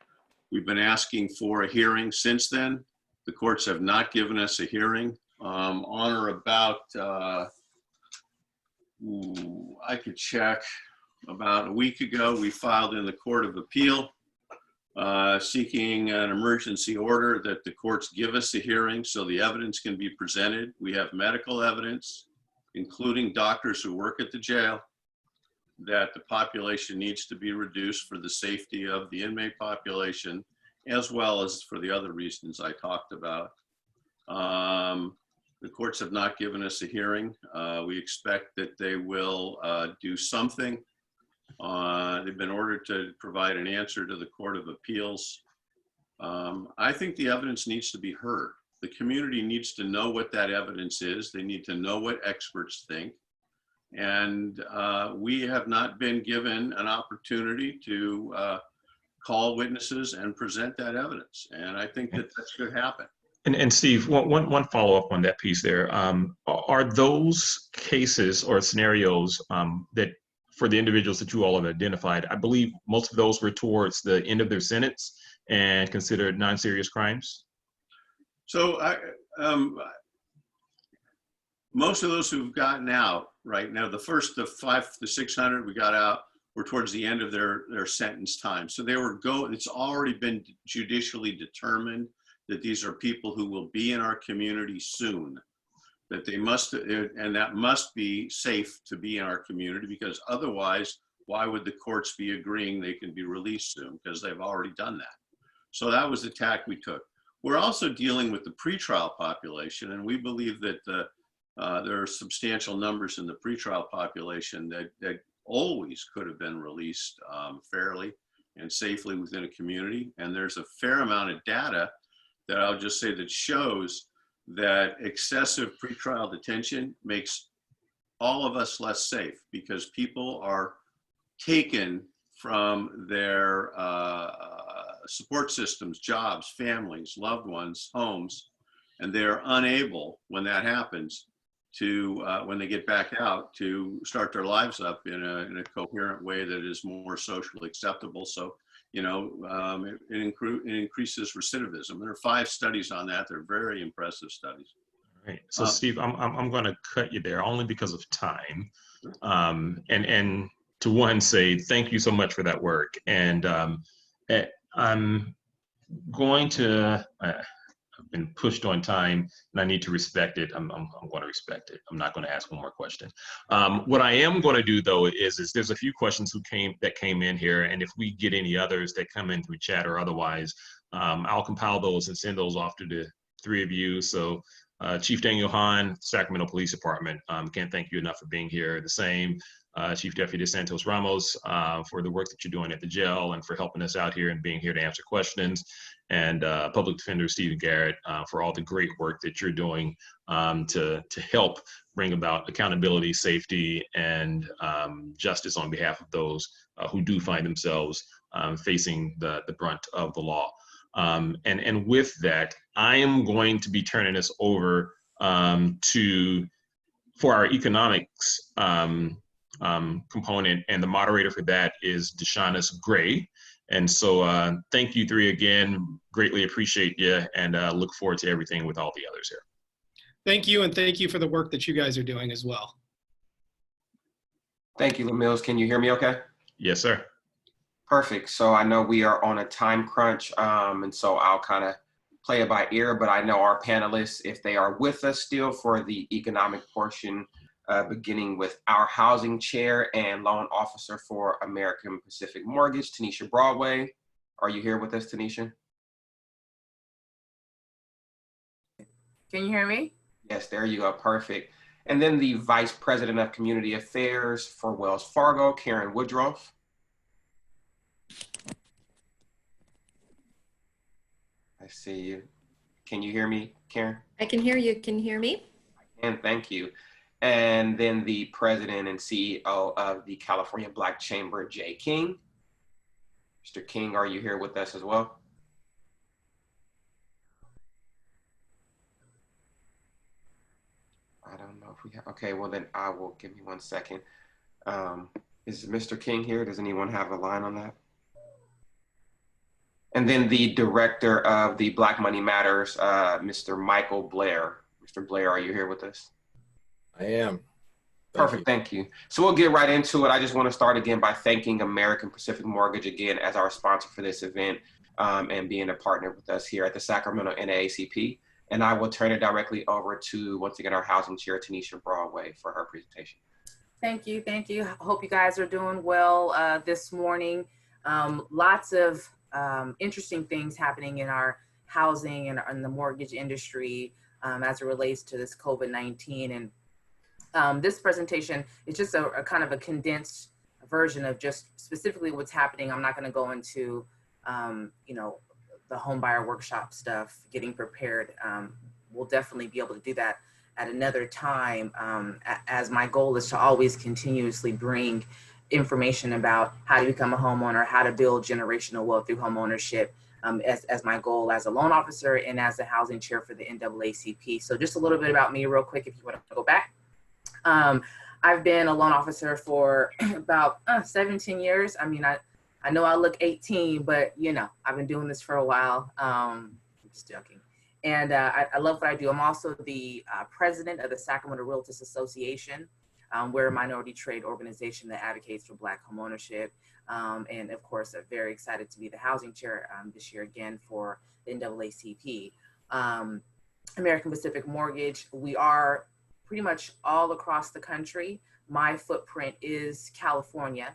We've been asking for a hearing since then. The courts have not given us a hearing. On or about, I could check. About a week ago, we filed in the Court of Appeal seeking an emergency order that the courts give us a hearing so the evidence can be presented. We have medical evidence, including doctors who work at the jail, that the population needs to be reduced for the safety of the inmate population, as well as for the other reasons I talked about. The courts have not given us a hearing. We expect that they will do something. They've been ordered to provide an answer to the Court of Appeals. I think the evidence needs to be heard. The community needs to know what that evidence is. They need to know what experts think. And we have not been given an opportunity to call witnesses and present that evidence. And I think that that should happen. And Steve, one follow-up on that piece there. Are those cases or scenarios that for the individuals that you all have identified, I believe most of those were towards the end of their sentence and considered non-serious crimes? So most of those who've gotten out right now, the 500 to 600 we got out were towards the end of their sentence time. So it's already been judicially determined that these are people who will be in our community soon, that they must, and that must be safe to be in our community, because otherwise, why would the courts be agreeing they can be released soon? Because they've already done that. So that was the tack we took. We're also dealing with the pretrial population, and we believe that there are substantial numbers in the pretrial population that always could have been released fairly and safely within a community. And there's a fair amount of data that I'll just say that shows that excessive pretrial detention makes all of us less safe, because people are taken from their support systems, jobs, families, loved ones, homes, and they're unable, when that happens, to when they get back out, to start their lives up in a coherent way that is more socially acceptable. So, you know, it increases recidivism. There are 5 studies on that. They're very impressive studies. All right. So Steve, I'm going to cut you there only because of time, and to one say thank you so much for that work. And I'm going to. I've been pushed on time and I need to respect it. I'm going to respect it. I'm not going to ask one more question. What I am going to do though is there's a few questions that came in here, and if we get any others that come in through chat or otherwise, I'll compile those and send those off to the 3 of you. So Chief Daniel Hahn, Sacramento Police Department, can't thank you enough for being here. The same, Chief Deputy Santos Ramos, for the work that you're doing at the jail and for helping us out here and being here to answer questions. And Public Defender Stephen Garrett, for all the great work that you're doing to help bring about accountability, safety, and justice on behalf of those who do find themselves facing the brunt of the law. And with that, I am going to be turning this over for our economics component, and the moderator for that is Deshaunus Gray. And so thank you 3 again, greatly appreciate you, and look forward to everything with all the others here. Thank you, and thank you for the work that you guys are doing as well. Thank you, Lemills. Can you hear me okay? Yes, sir. Perfect. So I know we are on a time crunch, and so I'll kind of play it by ear, but I know our panelists, if they are with us still for the economic portion, beginning with our housing chair and loan officer for American Pacific Mortgage, Tanisha Broadway. Are you here with us, Tanisha? Can you hear me? Yes, there you go. Perfect. And then the Vice President of Community Affairs for Wells Fargo, Karen Woodruff. I see you. Can you hear me, Karen? I can hear you. Can you hear me? And thank you. And then the President and CEO of the California Black Chamber, Jay King. Mr. King, are you here with us as well? I don't know if we have, okay, well then I will, give me 1 second. Is Mr. King here? Does anyone have a line on that? And then the Director of the Black Money Matters, Mr. Michael Blair. Mr. Blair, are you here with us? I am. Perfect, thank you. So we'll get right into it. I just want to start again by thanking American Pacific Mortgage again as our sponsor for this event and being a partner with us here at the Sacramento NAACP. And I will turn it directly over to, once again, our housing chair, Tanisha Broadway, for her presentation. Thank you. Thank you. Hope you guys are doing well this morning. Lots of interesting things happening in our housing and in the mortgage industry as it relates to this COVID-19. And this presentation is just a kind of a condensed version of just specifically what's happening. I'm not going to go into, you know, the home buyer workshop stuff, getting prepared. We'll definitely be able to do that at another time, as my goal is to always continuously bring information about how to become a homeowner, how to build generational wealth through home ownership, as my goal as a loan officer and as the housing chair for the NAACP. So just a little bit about me real quick, if you want to go back. I've been a loan officer for about 17 years. I mean, I know I look 18, but you know, I've been doing this for a while. I'm just joking. And I love what I do. I'm also the president of the Sacramento Realtors Association. We're a minority trade organization that advocates for Black home ownership. And of course, I'm very excited to be the housing chair this year again for the NAACP. American Pacific Mortgage, we are pretty much all across the country. My footprint is California.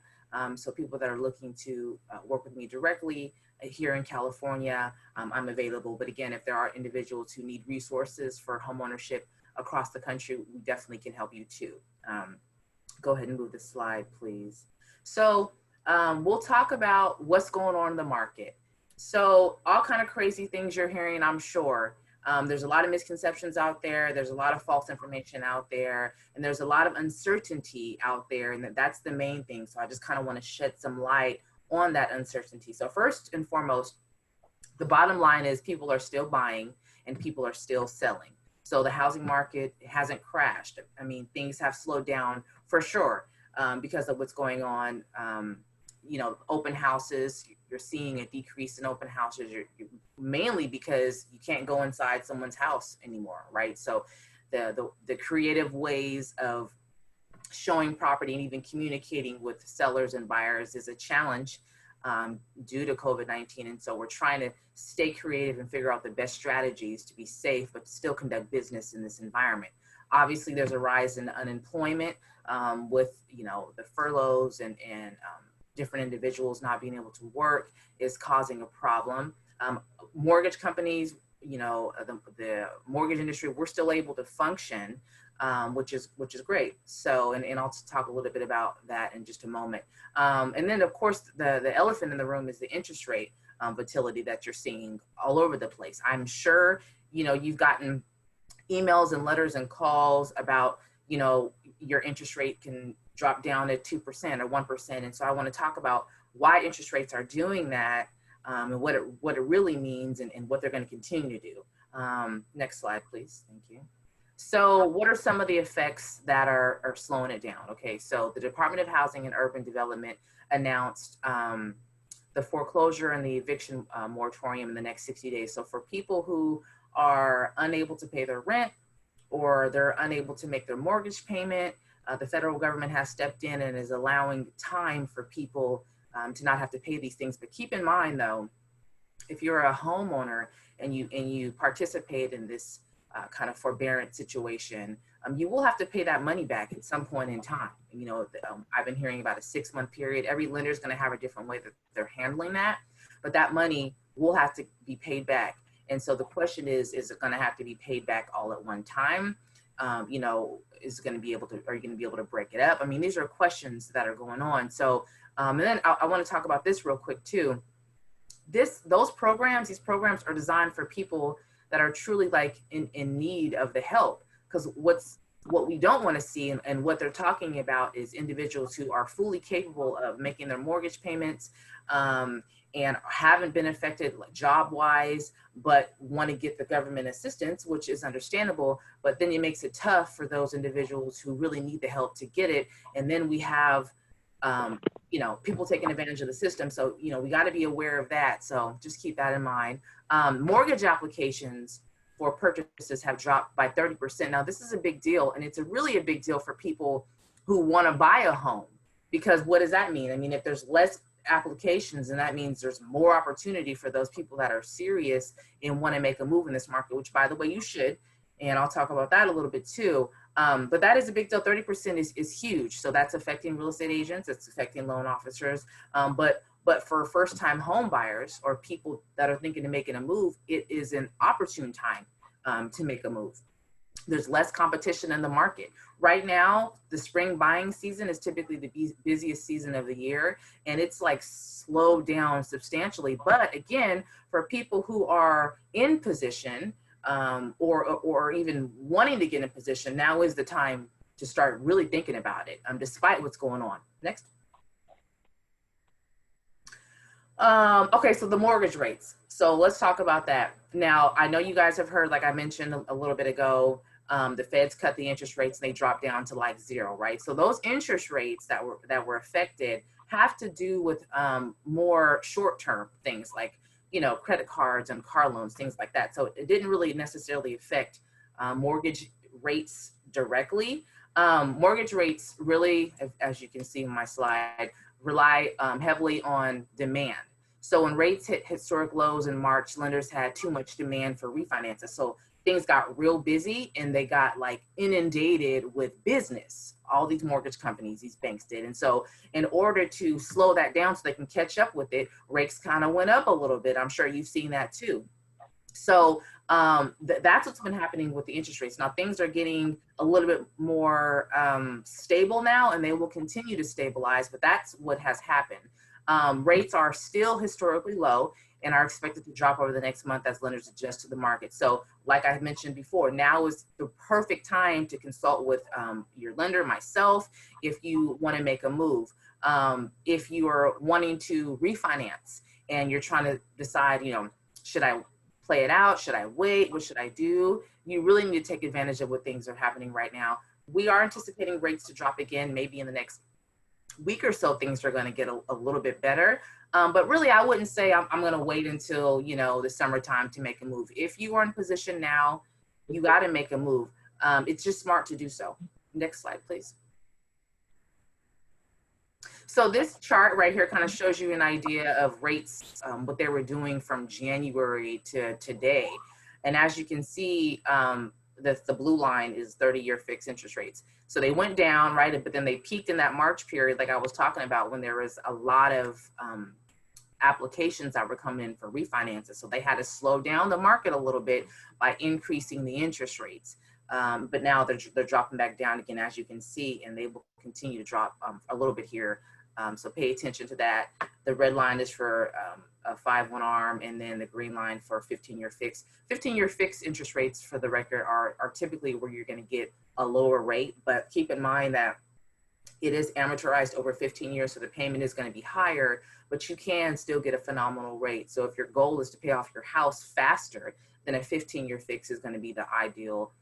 So people that are looking to work with me directly here in California, I'm available. But again, if there are individuals who need resources for homeownership across the country, we definitely can help you too. Go ahead and move the slide, please. So we'll talk about what's going on in the market. So all kind of crazy things you're hearing, I'm sure. There's a lot of misconceptions out there. There's a lot of false information out there, and there's a lot of uncertainty out there, and that's the main thing. So I just kind of want to shed some light on that uncertainty. So first and foremost, the bottom line is people are still buying and people are still selling. So the housing market hasn't crashed. I mean, things have slowed down for sure because of what's going on. You know, open houses, you're seeing a decrease in open houses, mainly because you can't go inside someone's house anymore, right? So the creative ways of showing property and even communicating with sellers and buyers is a challenge due to COVID-19. And so we're trying to stay creative and figure out the best strategies to be safe, but still conduct business in this environment. Obviously, there's a rise in unemployment with, you know, the furloughs and different individuals not being able to work is causing a problem. Mortgage companies, you know, the mortgage industry, we're still able to function, which is great. So, and I'll talk a little bit about that in just a moment. And then of course, the elephant in the room is the interest rate volatility that you're seeing all over the place. I'm sure, you know, you've gotten emails and letters and calls about, you know, your interest rate can drop down to 2% or 1%. And so I want to talk about why interest rates are doing that and what it really means and what they're going to continue to do. Next slide, please. Thank you. So what are some of the effects that are slowing it down? Okay, so the Department of Housing and Urban Development announced the foreclosure and the eviction moratorium in the next 60 days. So for people who are unable to pay their rent or they're unable to make their mortgage payment, the federal government has stepped in and is allowing time for people to not have to pay these things. But keep in mind though, if you're a homeowner and you participate in this kind of forbearance situation, you will have to pay that money back at some point in time. You know, I've been hearing about a 6-month period. Every lender is going to have a different way that they're handling that, but that money will have to be paid back. And so the question is it going to have to be paid back all at one time? You know, are you going to be able to break it up? I mean, these are questions that are going on. So, and then I want to talk about this real quick too. These programs are designed for people that are truly like in need of the help. Because what we don't want to see and what they're talking about is individuals who are fully capable of making their mortgage payments and haven't been affected like job-wise, but want to get the government assistance, which is understandable, but then it makes it tough for those individuals who really need the help to get it. And then we have, you know, people taking advantage of the system. So, you know, we got to be aware of that. So just keep that in mind. Mortgage applications for purchases have dropped by 30%. Now, this is a big deal, and it's really a big deal for people who want to buy a home. Because what does that mean? I mean, if there's less applications, and that means there's more opportunity for those people that are serious and want to make a move in this market, which by the way, you should. And I'll talk about that a little bit too. But that is a big deal. 30% is huge. So that's affecting real estate agents. It's affecting loan officers. But for first-time home buyers or people that are thinking of making a move, it is an opportune time to make a move. There's less competition in the market. Right now, the spring buying season is typically the busiest season of the year, and it's like slowed down substantially. But again, for people who are in position or even wanting to get in position, now is the time to start really thinking about it, despite what's going on. Next. Okay, so the mortgage rates. So let's talk about that. Now, I know you guys have heard, like I mentioned a little bit ago, the feds cut the interest rates and they dropped down to like 0, right? So those interest rates that were affected have to do with more short-term things like, you know, credit cards and car loans, things like that. So it didn't really necessarily affect mortgage rates directly. Mortgage rates really, as you can see in my slide, rely heavily on demand. So when rates hit historic lows in March, lenders had too much demand for refinances. So things got real busy and they got like inundated with business. All these mortgage companies, these banks did. And so in order to slow that down so they can catch up with it, rates kind of went up a little bit. I'm sure you've seen that too. So that's what's been happening with the interest rates. Now things are getting a little bit more stable now, and they will continue to stabilize, but that's what has happened. Rates are still historically low and are expected to drop over the next month as lenders adjust to the market. So like I mentioned before, now is the perfect time to consult with your lender, myself, if you want to make a move. If you are wanting to refinance and you're trying to decide, you know, should I play it out? Should I wait? What should I do? You really need to take advantage of what things are happening right now. We are anticipating rates to drop again, maybe in the next week or so. Things are going to get a little bit better. But really, I wouldn't say I'm going to wait until, you know, the summertime to make a move. If you are in position now, you got to make a move. It's just smart to do so. Next slide, please. So this chart right here kind of shows you an idea of rates, what they were doing from January to today. And as you can see, the blue line is 30-year fixed interest rates. So they went down, right? But then they peaked in that March period, like I was talking about, when there was a lot of applications that were coming in for refinances. So they had to slow down the market a little bit by increasing the interest rates. But now they're dropping back down again, as you can see, and they will continue to drop a little bit here. So pay attention to that. The red line is for a 5/1 ARM, and then the green line for 15-year fixed. 15-year fixed interest rates, for the record, are typically where you're going to get a lower rate, but keep in mind that it is amortized over 15 years, so the payment is going to be higher, but you can still get a phenomenal rate. So if your goal is to pay off your house faster, then a 15-year fix is going to be the ideal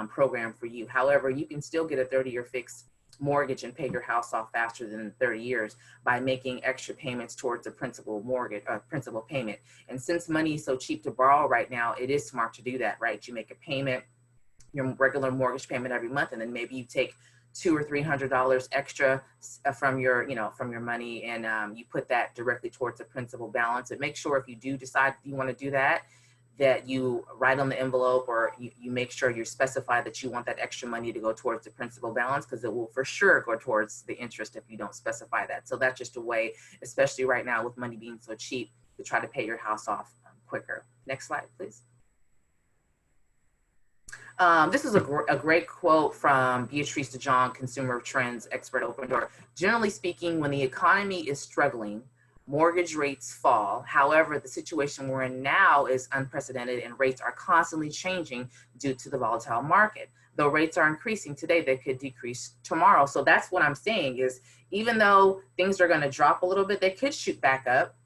program for you. However, you can still get a 30-year fixed mortgage and pay your house off faster than 30 years by making extra payments towards a principal mortgage, principal payment. And since money is so cheap to borrow right now, it is smart to do that, right? You make a payment, your regular mortgage payment every month, and then maybe you take $200 or $300 extra from your, you know, from your money, and you put that directly towards the principal balance. And make sure if you do decide you want to do that, that you write on the envelope, or you make sure you specify that you want that extra money to go towards the principal balance, because it will for sure go towards the interest if you don't specify that. So that's just a way, especially right now with money being so cheap, to try to pay your house off quicker. Next slide, please. This is a great quote from Beatrice DeJong, consumer trends expert, Open Door. Generally speaking, when the economy is struggling, mortgage rates fall. However, the situation we're in now is unprecedented, and rates are constantly changing due to the volatile market. Though rates are increasing today, they could decrease tomorrow. So that's what I'm saying is, even though things are going to drop a little bit, they could shoot back up,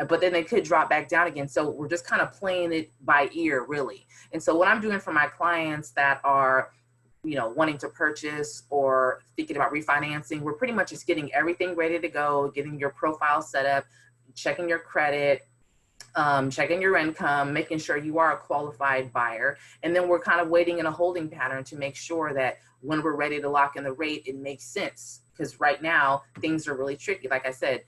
but then they could drop back down again. So we're just kind of playing it by ear, really. And so what I'm doing for my clients that are, you know, wanting to purchase or thinking about refinancing, we're pretty much just getting everything ready to go, getting your profile set up, checking your credit, checking your income, making sure you are a qualified buyer. And then we're kind of waiting in a holding pattern to make sure that when we're ready to lock in the rate, it makes sense. Because right now, things are really tricky. Like I said,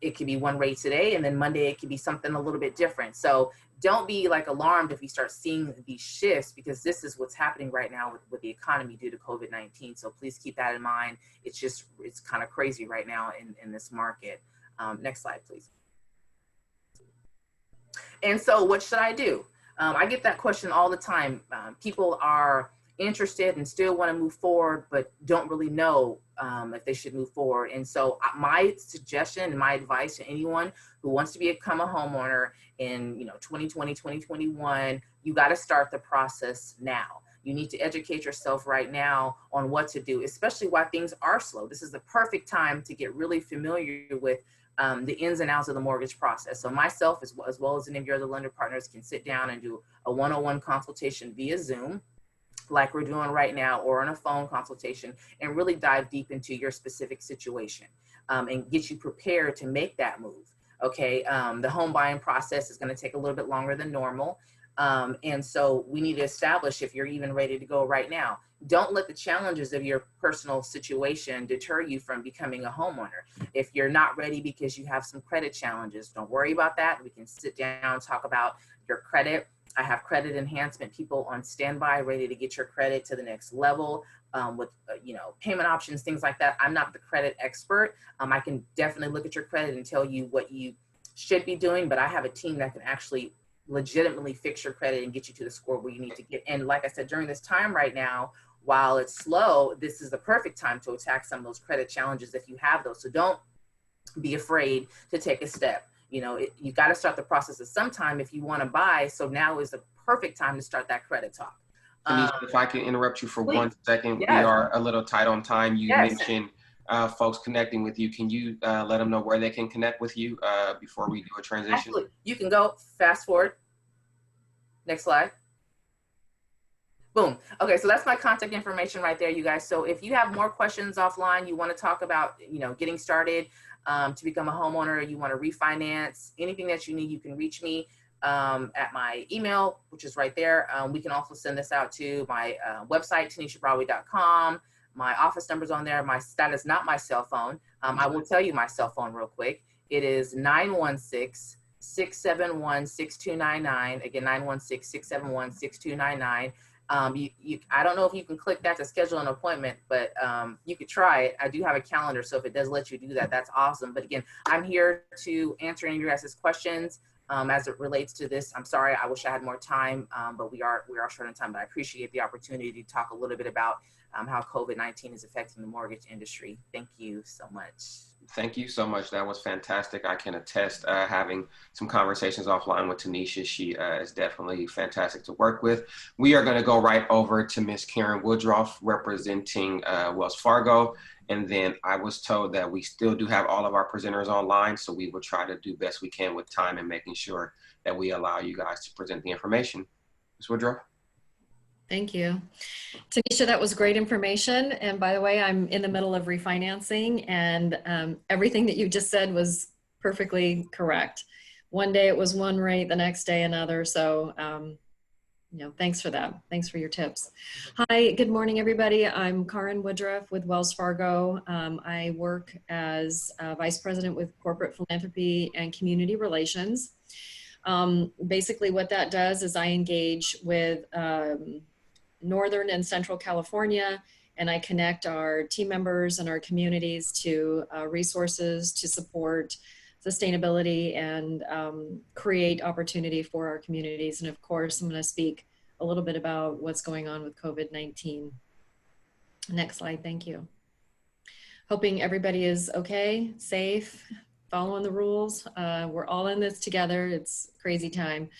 it could be one rate today, and then Monday it could be something a little bit different. So don't be like alarmed if you start seeing these shifts, because this is what's happening right now with the economy due to COVID-19. So please keep that in mind. It's kind of crazy right now in this market. Next slide, please. And so what should I do? I get that question all the time. People are interested and still want to move forward, but don't really know if they should move forward. And so my suggestion and my advice to anyone who wants to become a homeowner in 2020, 2021, you got to start the process now. You need to educate yourself right now on what to do, especially while things are slow. This is the perfect time to get really familiar with the ins and outs of the mortgage process. So myself, as well as any of your other lender partners, can sit down and do a one-on-one consultation via Zoom, like we're doing right now, or on a phone consultation, and really dive deep into your specific situation and get you prepared to make that move. Okay, the home buying process is going to take a little bit longer than normal. And so we need to establish if you're even ready to go right now. Don't let the challenges of your personal situation deter you from becoming a homeowner. If you're not ready because you have some credit challenges, don't worry about that. We can sit down and talk about your credit. I have credit enhancement people on standby, ready to get your credit to the next level with payment options, things like that. I'm not the credit expert. I can definitely look at your credit and tell you what you should be doing, but I have a team that can actually legitimately fix your credit and get you to the score where you need to get. And like I said, during this time right now, while it's slow, this is the perfect time to attack some of those credit challenges if you have those. So don't be afraid to take a step. You got to start the process at some time if you want to buy. So now is the perfect time to start that credit talk. Tanisha, if I can interrupt you for please. 1 second, Yes. We are a little tight on time. You Yes. mentioned folks connecting with you. Can you let them know where they can connect with you before we do a transition? Absolutely. You can go fast forward. Next slide. Boom. Okay, so that's my contact information right there, you guys. So if you have more questions offline, you want to talk about, getting started to become a homeowner, you want to refinance, anything that you need, you can reach me at my email, which is right there. We can also send this out to my website, TanishaBroadway.com. My office number's on there. That is not my cell phone. I will tell you my cell phone real quick. It is 916-671-6299. Again, 916-671-6299. I don't know if you can click that to schedule an appointment, but you could try it. I do have a calendar, so if it does let you do that, that's awesome. But again, I'm here to answer any of your guys' questions as it relates to this. I'm sorry, I wish I had more time, but we are short on time. But I appreciate the opportunity to talk a little bit about how COVID-19 is affecting the mortgage industry. Thank you so much. Thank you so much. That was fantastic. I can attest having some conversations offline with Tanisha. She is definitely fantastic to work with. We are going to go right over to Miss Karen Woodruff representing Wells Fargo. And then I was told that we still do have all of our presenters online. So we will try to do best we can with time and making sure that we allow you guys to present the information. Ms. Woodruff. Thank you. Tanisha, that was great information. And by the way, I'm in the middle of refinancing, and everything that you just said was perfectly correct. One day it was one rate, the next day another. So, thanks for that. Thanks for your tips. Hi, good morning, everybody. I'm Karen Woodruff with Wells Fargo. I work as Vice President with Corporate Philanthropy and Community Relations. Basically what that does is I engage with Northern and Central California, and I connect our team members and our communities to resources to support sustainability and create opportunity for our communities. And of course, I'm going to speak a little bit about what's going on with COVID-19. Next slide, thank you. Hoping everybody is okay, safe, following the rules. We're all in this together. It's a crazy time.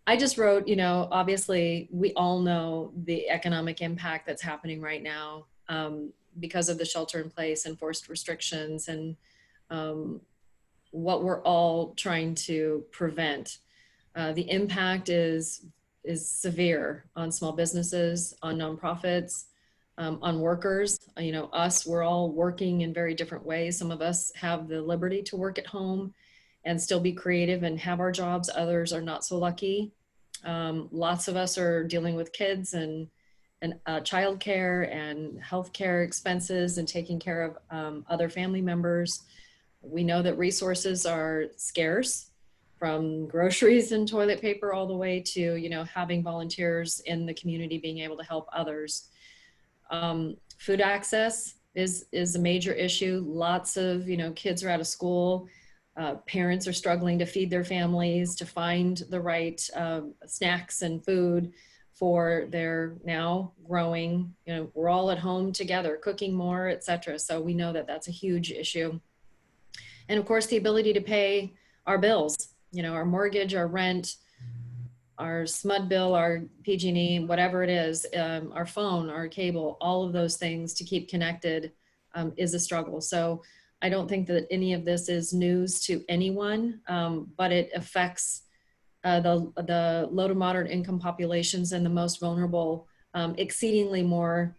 I just wrote, obviously we all know the economic impact that's happening right now because of the shelter in place and forced restrictions and what we're all trying to prevent. The impact is severe on small businesses, on nonprofits, on workers. We're all working in very different ways. Some of us have the liberty to work at home and still be creative and have our jobs. Others are not so lucky. Lots of us are dealing with kids and childcare and healthcare expenses and taking care of other family members. We know that resources are scarce, from groceries and toilet paper all the way to, you know, having volunteers in the community being able to help others. Food access is a major issue. Lots of, you know, kids are out of school. Parents are struggling to feed their families, to find the right snacks and food for their now growing, you know, we're all at home together, cooking more, etc. So we know that that's a huge issue. And of course, the ability to pay our bills, you know, our mortgage, our rent, our SMUD bill, our PG&E, whatever it is, our phone, our cable, all of those things to keep connected is a struggle. So I don't think that any of this is news to anyone, but it affects the low to moderate income populations and the most vulnerable exceedingly more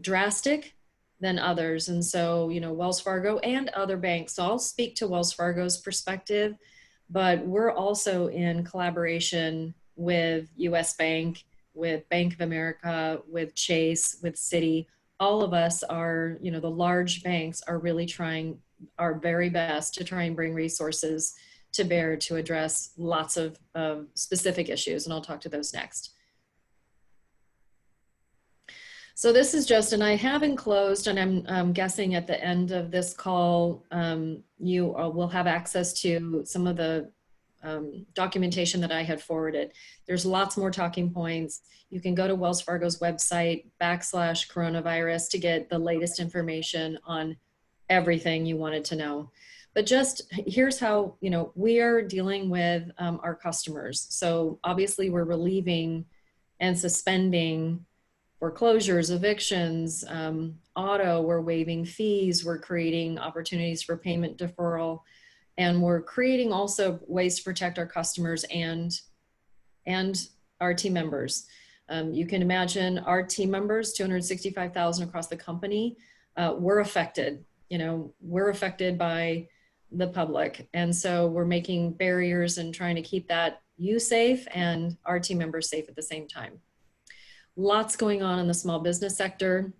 drastic than others. And so, you know, Wells Fargo and other banks, so I'll speak to Wells Fargo's perspective, but we're also in collaboration with US Bank, with Bank of America, with Chase, with Citi. All of us are, you know, the large banks are really trying our very best to try and bring resources to bear to address lots of specific issues, and I'll talk to those next. So this is just, and I have enclosed, and I'm guessing at the end of this call, you will have access to some of the documentation that I had forwarded. There's lots more talking points. You can go to Wells Fargo's website, /coronavirus, to get the latest information on everything you wanted to know. But just here's how, you know, we are dealing with our customers. So obviously we're relieving and suspending foreclosures, evictions, auto, we're waiving fees, we're creating opportunities for payment deferral, and we're creating also ways to protect our customers and our team members. You can imagine our team members, 265,000 across the company, we're affected. You know, we're affected by the public. And so we're making barriers and trying to keep that you safe and our team members safe at the same time. Lots going on in the small business sector.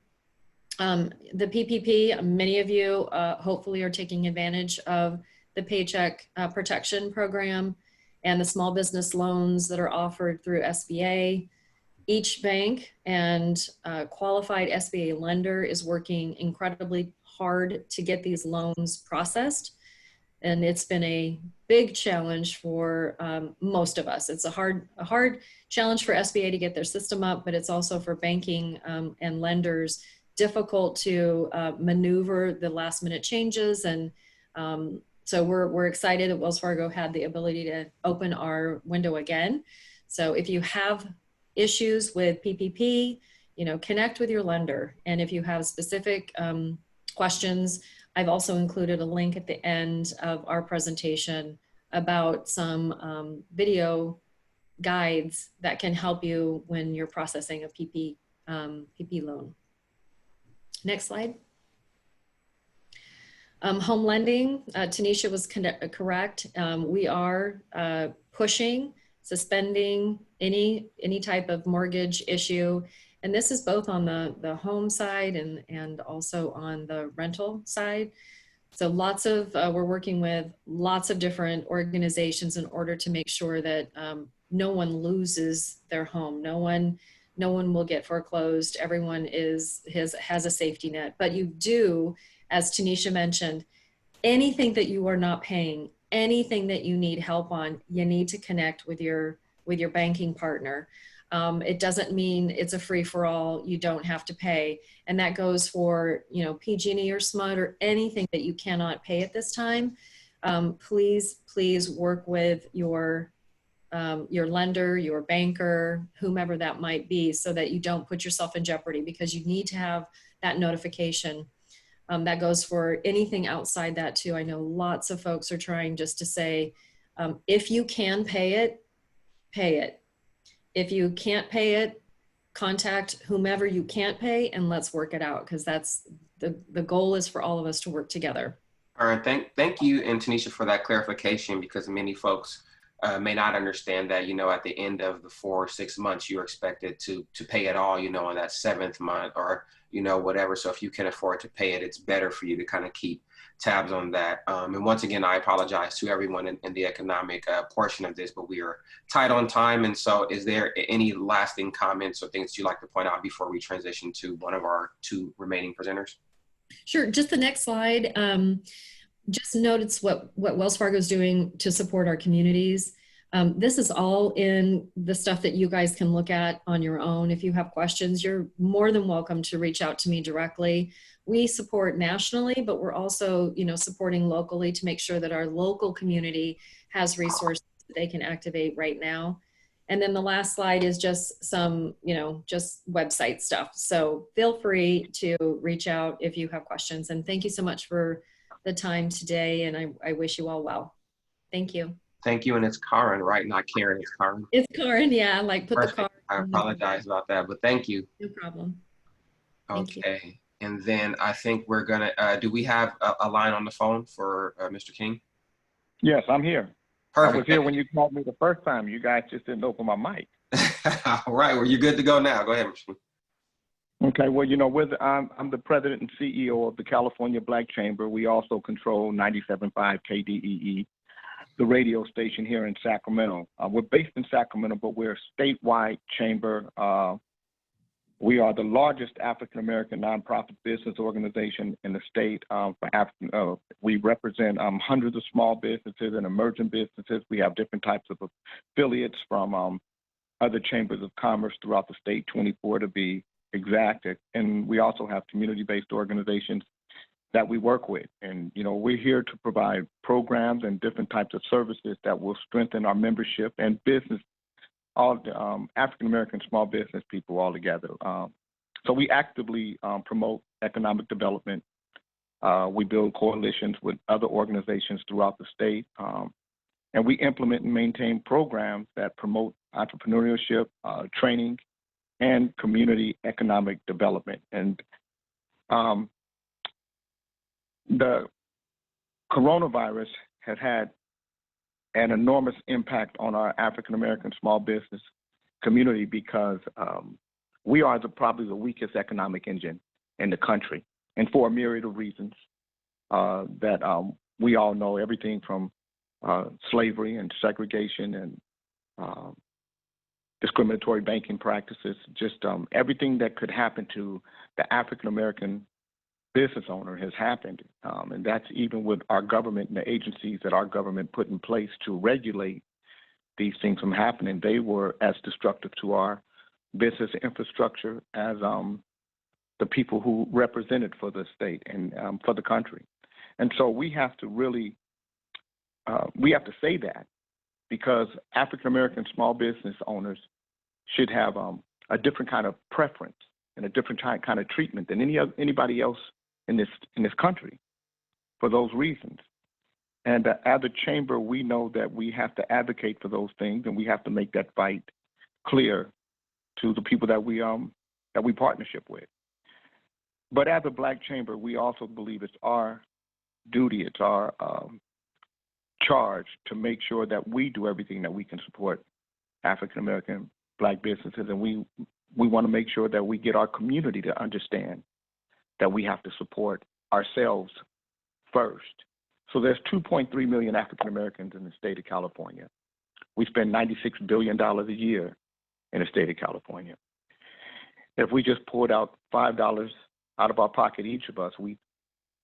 The PPP, many of you hopefully are taking advantage of the Paycheck Protection Program and the small business loans that are offered through SBA. Each bank and qualified SBA lender is working incredibly hard to get these loans processed. And it's been a big challenge for most of us. It's a hard challenge for SBA to get their system up, but it's also for banking and lenders difficult to maneuver the last minute changes. And so we're excited that Wells Fargo had the ability to open our window again. So if you have issues with PPP, you know, connect with your lender. And if you have specific questions, I've also included a link at the end of our presentation about some video guides that can help you when you're processing a PP loan. Next slide. Home lending, Tanisha was correct. We are pushing, suspending any type of mortgage issue. And this is both on the home side and also on the rental side. So lots of, we're working with lots of different organizations in order to make sure that no one loses their home. No one will get foreclosed. Everyone has a safety net. But you do, as Tanisha mentioned, anything that you are not paying, anything that you need help on, you need to connect with your banking partner. It doesn't mean it's a free for all. You don't have to pay. And that goes for, you know, PG&E or SMUD or anything that you cannot pay at this time. Please work with your lender, your banker, whomever that might be, so that you don't put yourself in jeopardy, because you need to have that notification. That goes for anything outside that too. I know lots of folks are trying just to say, if you can pay it, pay it. If you can't pay it, contact whomever you can't pay and let's work it out, because that's the goal is for all of us to work together. All right, thank you, and Tanisha, for that clarification, because many folks may not understand that, at the end of the 4 or 6 months, you're expected to pay it all, in that 7th month, or, whatever. So if you can afford to pay it, it's better for you to kind of keep tabs on that. And once again, I apologize to everyone in the economic portion of this, but we are tight on time. And so is there any lasting comments or things you'd like to point out before we transition to one of our 2 remaining presenters? Sure, just the next slide. Just notice what Wells Fargo is doing to support our communities. This is all in the stuff that you guys can look at on your own. If you have questions, you're more than welcome to reach out to me directly. We support nationally, but we're also, supporting locally to make sure that our local community has resources that they can activate right now. And then the last slide is just some, just website stuff. So feel free to reach out if you have questions. And thank you so much for the time today. And I wish you all well. Thank you. Thank you. And it's Karen, right? Not Karen, it's Karen. It's Karen, yeah. Put Perfect. the Karen. I apologize about that, but thank you. No problem. Okay. And then I think we're gonna, do we have a line on the phone for Mr. King? Yes, I'm here. Perfect. I was here when you called me the first time. You guys just didn't open my mic. All right, well, you're good to go now. Go ahead, Mr. King. Okay, well, I'm the president and CEO of the California Black Chamber. We also control 97.5 KDEE, the radio station here in Sacramento. We're based in Sacramento, but we're a statewide chamber. We are the largest African-American nonprofit business organization in the state. We represent hundreds of small businesses and emerging businesses. We have different types of affiliates from other chambers of commerce throughout the state, 24 to be exact. And we also have community-based organizations that we work with. And, we're here to provide programs and different types of services that will strengthen our membership and business, all African-American small business people all together. So we actively promote economic development. We build coalitions with other organizations throughout the state. And we implement and maintain programs that promote entrepreneurship, training, and community economic development. And the coronavirus has had an enormous impact on our African-American small business community because we are probably the weakest economic engine in the country, and for a myriad of reasons that we all know, everything from slavery and segregation and discriminatory banking practices, just everything that could happen to the African-American business owner has happened. And that's even with our government and the agencies that our government put in place to regulate these things from happening. They were as destructive to our business infrastructure as the people who represented for the state and for the country. And so we have to really, we have to say that, because African-American small business owners should have a different kind of preference and a different kind of treatment than anybody else in this country for those reasons. And as a chamber, we know that we have to advocate for those things, and we have to make that fight clear to the people that we partnership with. But as a Black chamber, we also believe it's our duty, it's our charge to make sure that we do everything that we can support African-American Black businesses, and we want to make sure that we get our community to understand that we have to support ourselves first. So there's 2.3 million African Americans in the state of California. We spend $96 billion a year in the state of California. If we just pulled out $5 out of our pocket, each of us, we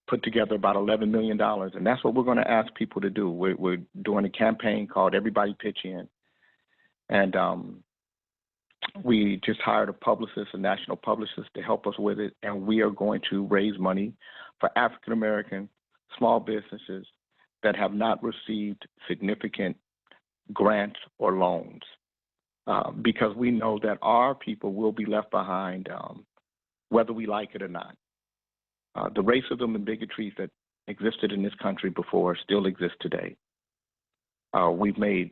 put together about $11 million. And that's what we're going to ask people to do. We're doing a campaign called Everybody Pitch In. And we just hired a publicist, a national publicist, to help us with it. And we are going to raise money for African American small businesses that have not received significant grants or loans, because we know that our people will be left behind, whether we like it or not. The racism and bigotries that existed in this country before still exist today. We've made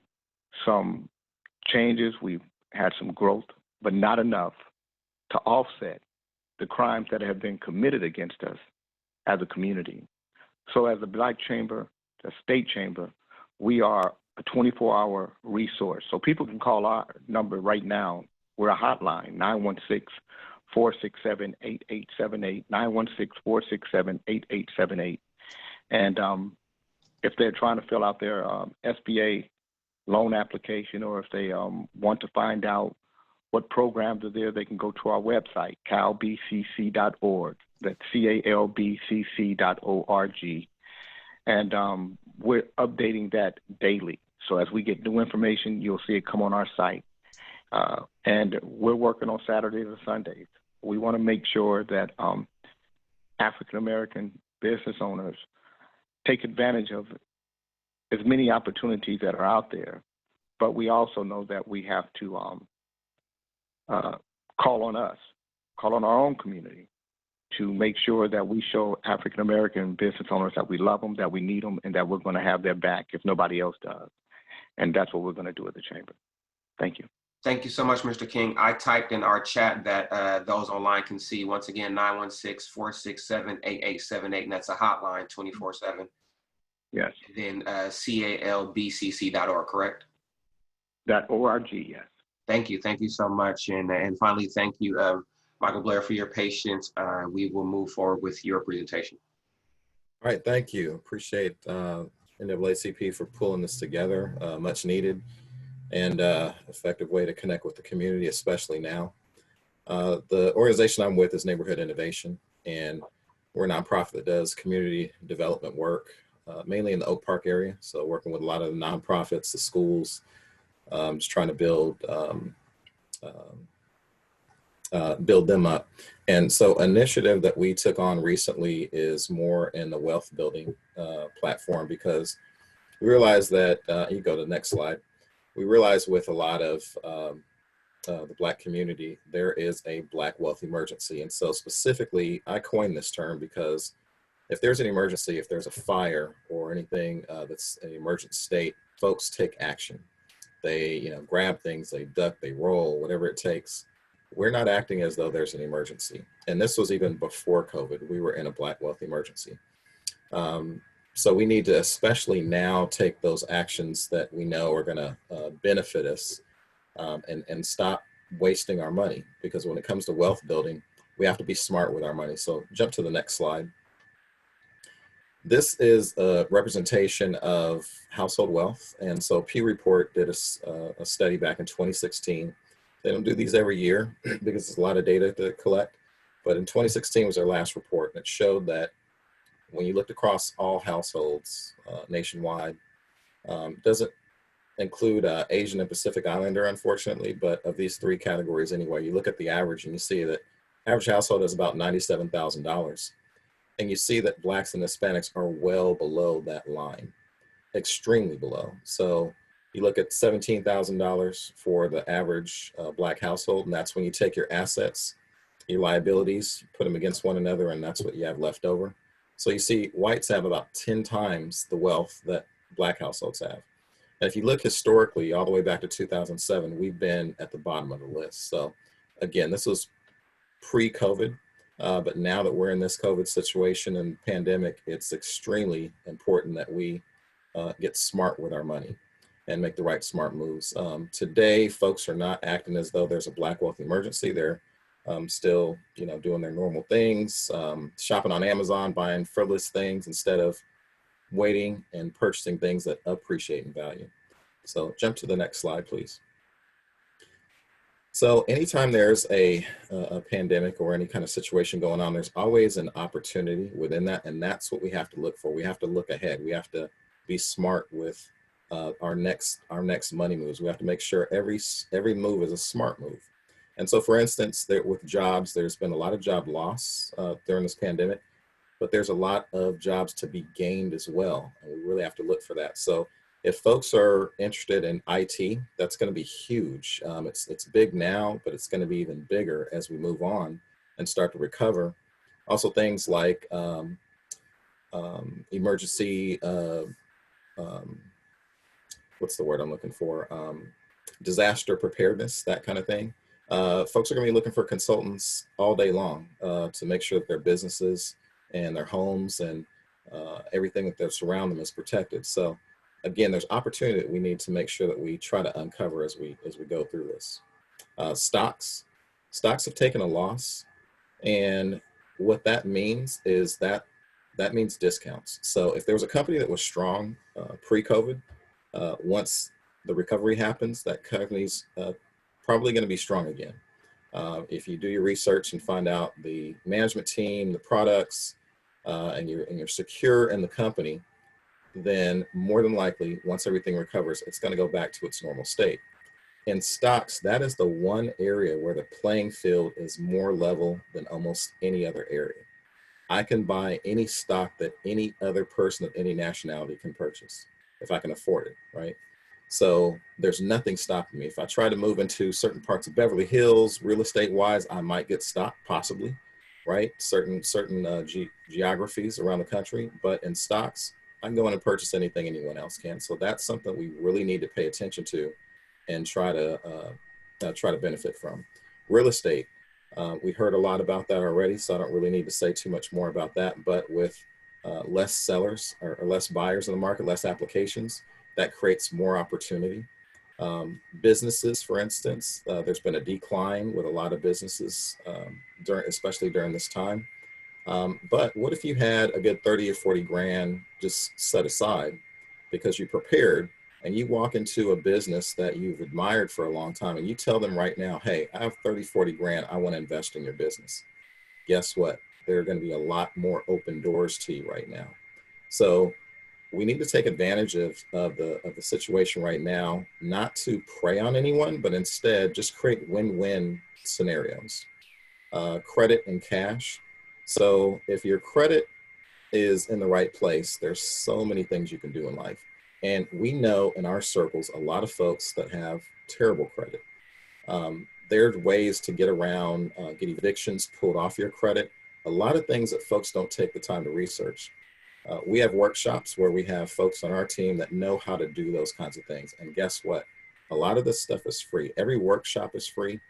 some changes, we've had some growth, but not enough to offset the crimes that have been committed against us as a community. So as a Black Chamber, the state chamber, we are a 24-hour resource. So people can call our number right now. We're a hotline, 916-467-8878, 916-467-8878. And if they're trying to fill out their SBA loan application, or if they want to find out what programs are there, they can go to our website, calbcc.org. That's calbcc.org. And we're updating that daily. So as we get new information, you'll see it come on our site. And we're working on Saturdays and Sundays. We want to make sure that African-American business owners take advantage of as many opportunities that are out there. But we also know that we have to call on our own community to make sure that we show African-American business owners that we love them, that we need them, and that we're going to have their back if nobody else does. And that's what we're going to do at the Chamber. Thank you. Thank you so much, Mr. King. I typed in our chat that those online can see. Once again, 916-467-8878, and that's a hotline 24/7. Yes. And then calbcc.org, correct? .org, yes. Thank you. Thank you so much. And finally, thank you, Michael Blair, for your patience. We will move forward with your presentation. All right, thank you. Appreciate NAACP for pulling this together, much needed and effective way to connect with the community, especially now. The organization I'm with is Neighborhood Innovation, and we're a nonprofit that does community development work, mainly in the Oak Park area. So working with a lot of the nonprofits, the schools, just trying to build them up. And so initiative that we took on recently is more in the wealth building platform, because we realized that, you go to the next slide, we realized with a lot of the Black community, there is a Black wealth emergency. And so specifically, I coined this term because if there's an emergency, if there's a fire or anything that's an emergent state, folks take action. They grab things, they duck, they roll, whatever it takes. We're not acting as though there's an emergency. And this was even before COVID. We were in a Black wealth emergency. So we need to, especially now, take those actions that we know are gonna benefit us and stop wasting our money. Because when it comes to wealth building, we have to be smart with our money. So jump to the next slide. This is a representation of household wealth. And so Pew Report did a study back in 2016. They don't do these every year because there's a lot of data to collect. But in 2016 was their last report, and it showed that when you looked across all households nationwide, doesn't include Asian and Pacific Islander, unfortunately, but of these three categories anyway, you look at the average and you see that average household is about $97,000. And you see that Blacks and Hispanics are well below that line, extremely below. So you look at $17,000 for the average Black household, and that's when you take your assets, your liabilities, put them against one another, and that's what you have left over. So you see whites have about 10 times the wealth that Black households have. And if you look historically, all the way back to 2007, we've been at the bottom of the list. So again, this was pre-COVID, but now that we're in this COVID situation and pandemic, it's extremely important that we get smart with our money and make the right smart moves. Today, folks are not acting as though there's a Black wealth emergency. They're still, doing their normal things, shopping on Amazon, buying frivolous things instead of waiting and purchasing things that appreciate in value. So jump to the next slide, please. So anytime there's a pandemic or any kind of situation going on, there's always an opportunity within that, and that's what we have to look for. We have to look ahead. We have to be smart with our next money moves. We have to make sure every move is a smart move. And so, for instance, with jobs, there's been a lot of job loss during this pandemic, but there's a lot of jobs to be gained as well, and we really have to look for that. So if folks are interested in IT, that's going to be huge. It's big now, but it's going to be even bigger as we move on and start to recover. Also, things like emergency, what's the word I'm looking for? Disaster preparedness, that kind of thing. Folks are going to be looking for consultants all day long to make sure that their businesses and their homes and everything that's around them is protected. So again, there's opportunity that we need to make sure that we try to uncover as we go through this. Stocks have taken a loss, and what that means is that means discounts. So if there was a company that was strong pre-COVID, once the recovery happens, that company's probably going to be strong again. If you do your research and find out the management team, the products, and you're secure in the company, then more than likely, once everything recovers, it's going to go back to its normal state. In stocks, that is the one area where the playing field is more level than almost any other area. I can buy any stock that any other person of any nationality can purchase if I can afford it, right? So there's nothing stopping me. If I try to move into certain parts of Beverly Hills, real estate wise, I might get stopped possibly, right? Certain geographies around the country, but in stocks, I can go in and purchase anything anyone else can. So that's something we really need to pay attention to and try to benefit from. Real estate, we heard a lot about that already, so I don't really need to say too much more about that, but with less sellers or less buyers in the market, less applications, that creates more opportunity. Businesses, for instance, there's been a decline with a lot of businesses, especially during this time. But what if you had a good 30 or 40 grand just set aside because you prepared, and you walk into a business that you've admired for a long time and you tell them right now, hey, I have 30, 40 grand, I want to invest in your business. Guess what? There are going to be a lot more open doors to you right now. So we need to take advantage of the situation right now, not to prey on anyone, but instead just create win-win scenarios. Credit and cash. So if your credit is in the right place, there's so many things you can do in life. And we know in our circles, a lot of folks that have terrible credit. There are ways to get around, get evictions pulled off your credit. A lot of things that folks don't take the time to research. We have workshops where we have folks on our team that know how to do those kinds of things. And guess what? A lot of this stuff is free. Every workshop is free.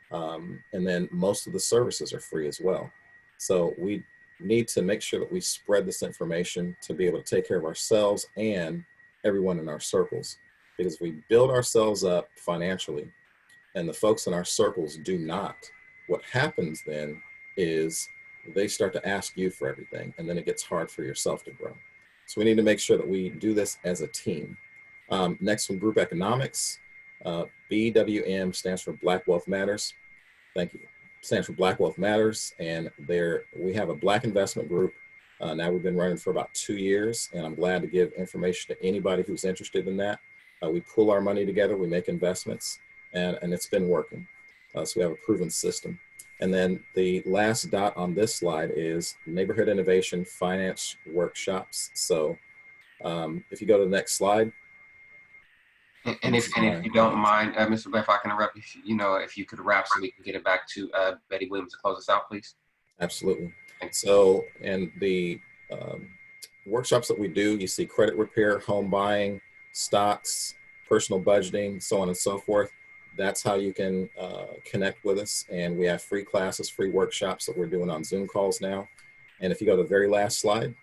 And then most of the services are free as well. So we need to make sure that we spread this information to be able to take care of ourselves and everyone in our circles. Because if we build ourselves up financially and the folks in our circles do not, what happens then is they start to ask you for everything, and then it gets hard for yourself to grow. So we need to make sure that we do this as a team. Next one, group economics. BWM stands for Black Wealth Matters. Thank you. Stands for Black Wealth Matters, and we have a Black investment group. Now we've been running for about 2 years, and I'm glad to give information to anybody who's interested in that. We pool our money together, we make investments, and it's been working. So we have a proven system. And then the last dot on this slide is Neighborhood Innovation Finance Workshops. So if you go to the next slide. And if you don't mind, Mr. Blair, if I can interrupt, if you could wrap so we can get it back to Betty Williams to close us out, please. Absolutely. So, and the workshops that we do, you see credit repair, home buying, stocks, personal budgeting, so on and so forth. That's how you can connect with us. And we have free classes, free workshops that we're doing on Zoom calls now. And if you go to the very last slide,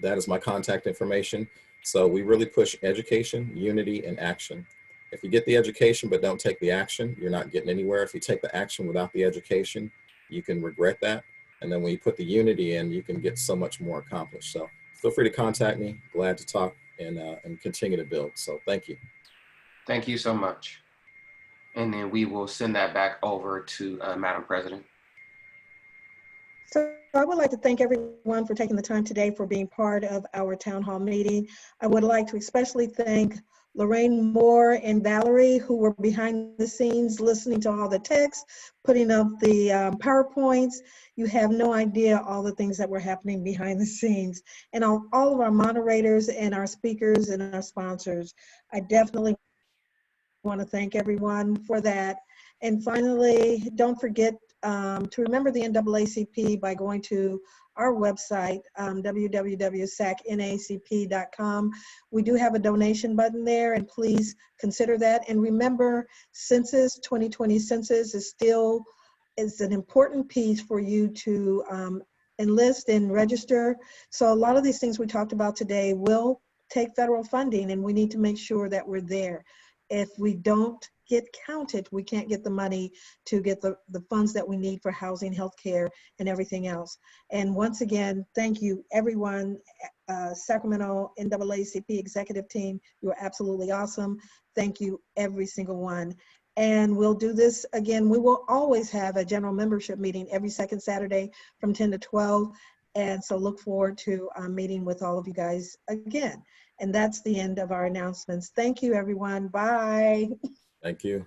that is my contact information. So we really push education, unity, and action. If you get the education but don't take the action, you're not getting anywhere. If you take the action without the education, you can regret that. And then when you put the unity in, you can get so much more accomplished. So feel free to contact me. Glad to talk and continue to build. So thank you. Thank you so much. And then we will send that back over to Madam President. So I would like to thank everyone for taking the time today for being part of our town hall meeting. I would like to especially thank Lorraine Moore and Valerie, who were behind the scenes listening to all the text, putting up the PowerPoints. You have no idea all the things that were happening behind the scenes. And all of our moderators and our speakers and our sponsors. I definitely want to thank everyone for that. And finally, don't forget to remember the NAACP by going to our website, www.sacnacp.com. We do have a donation button there, and please consider that. And remember, 2020 census is an important piece for you to enlist and register. So a lot of these things we talked about today will take federal funding, and we need to make sure that we're there. If we don't get counted, we can't get the money to get the funds that we need for housing, healthcare, and everything else. And once again, thank you, everyone. Sacramento NAACP executive team, you are absolutely awesome. Thank you, every single one. And we'll do this again. We will always have a general membership meeting every second Saturday from 10 to 12. And so look forward to meeting with all of you guys again. And that's the end of our announcements. Thank you, everyone. Bye. Thank you.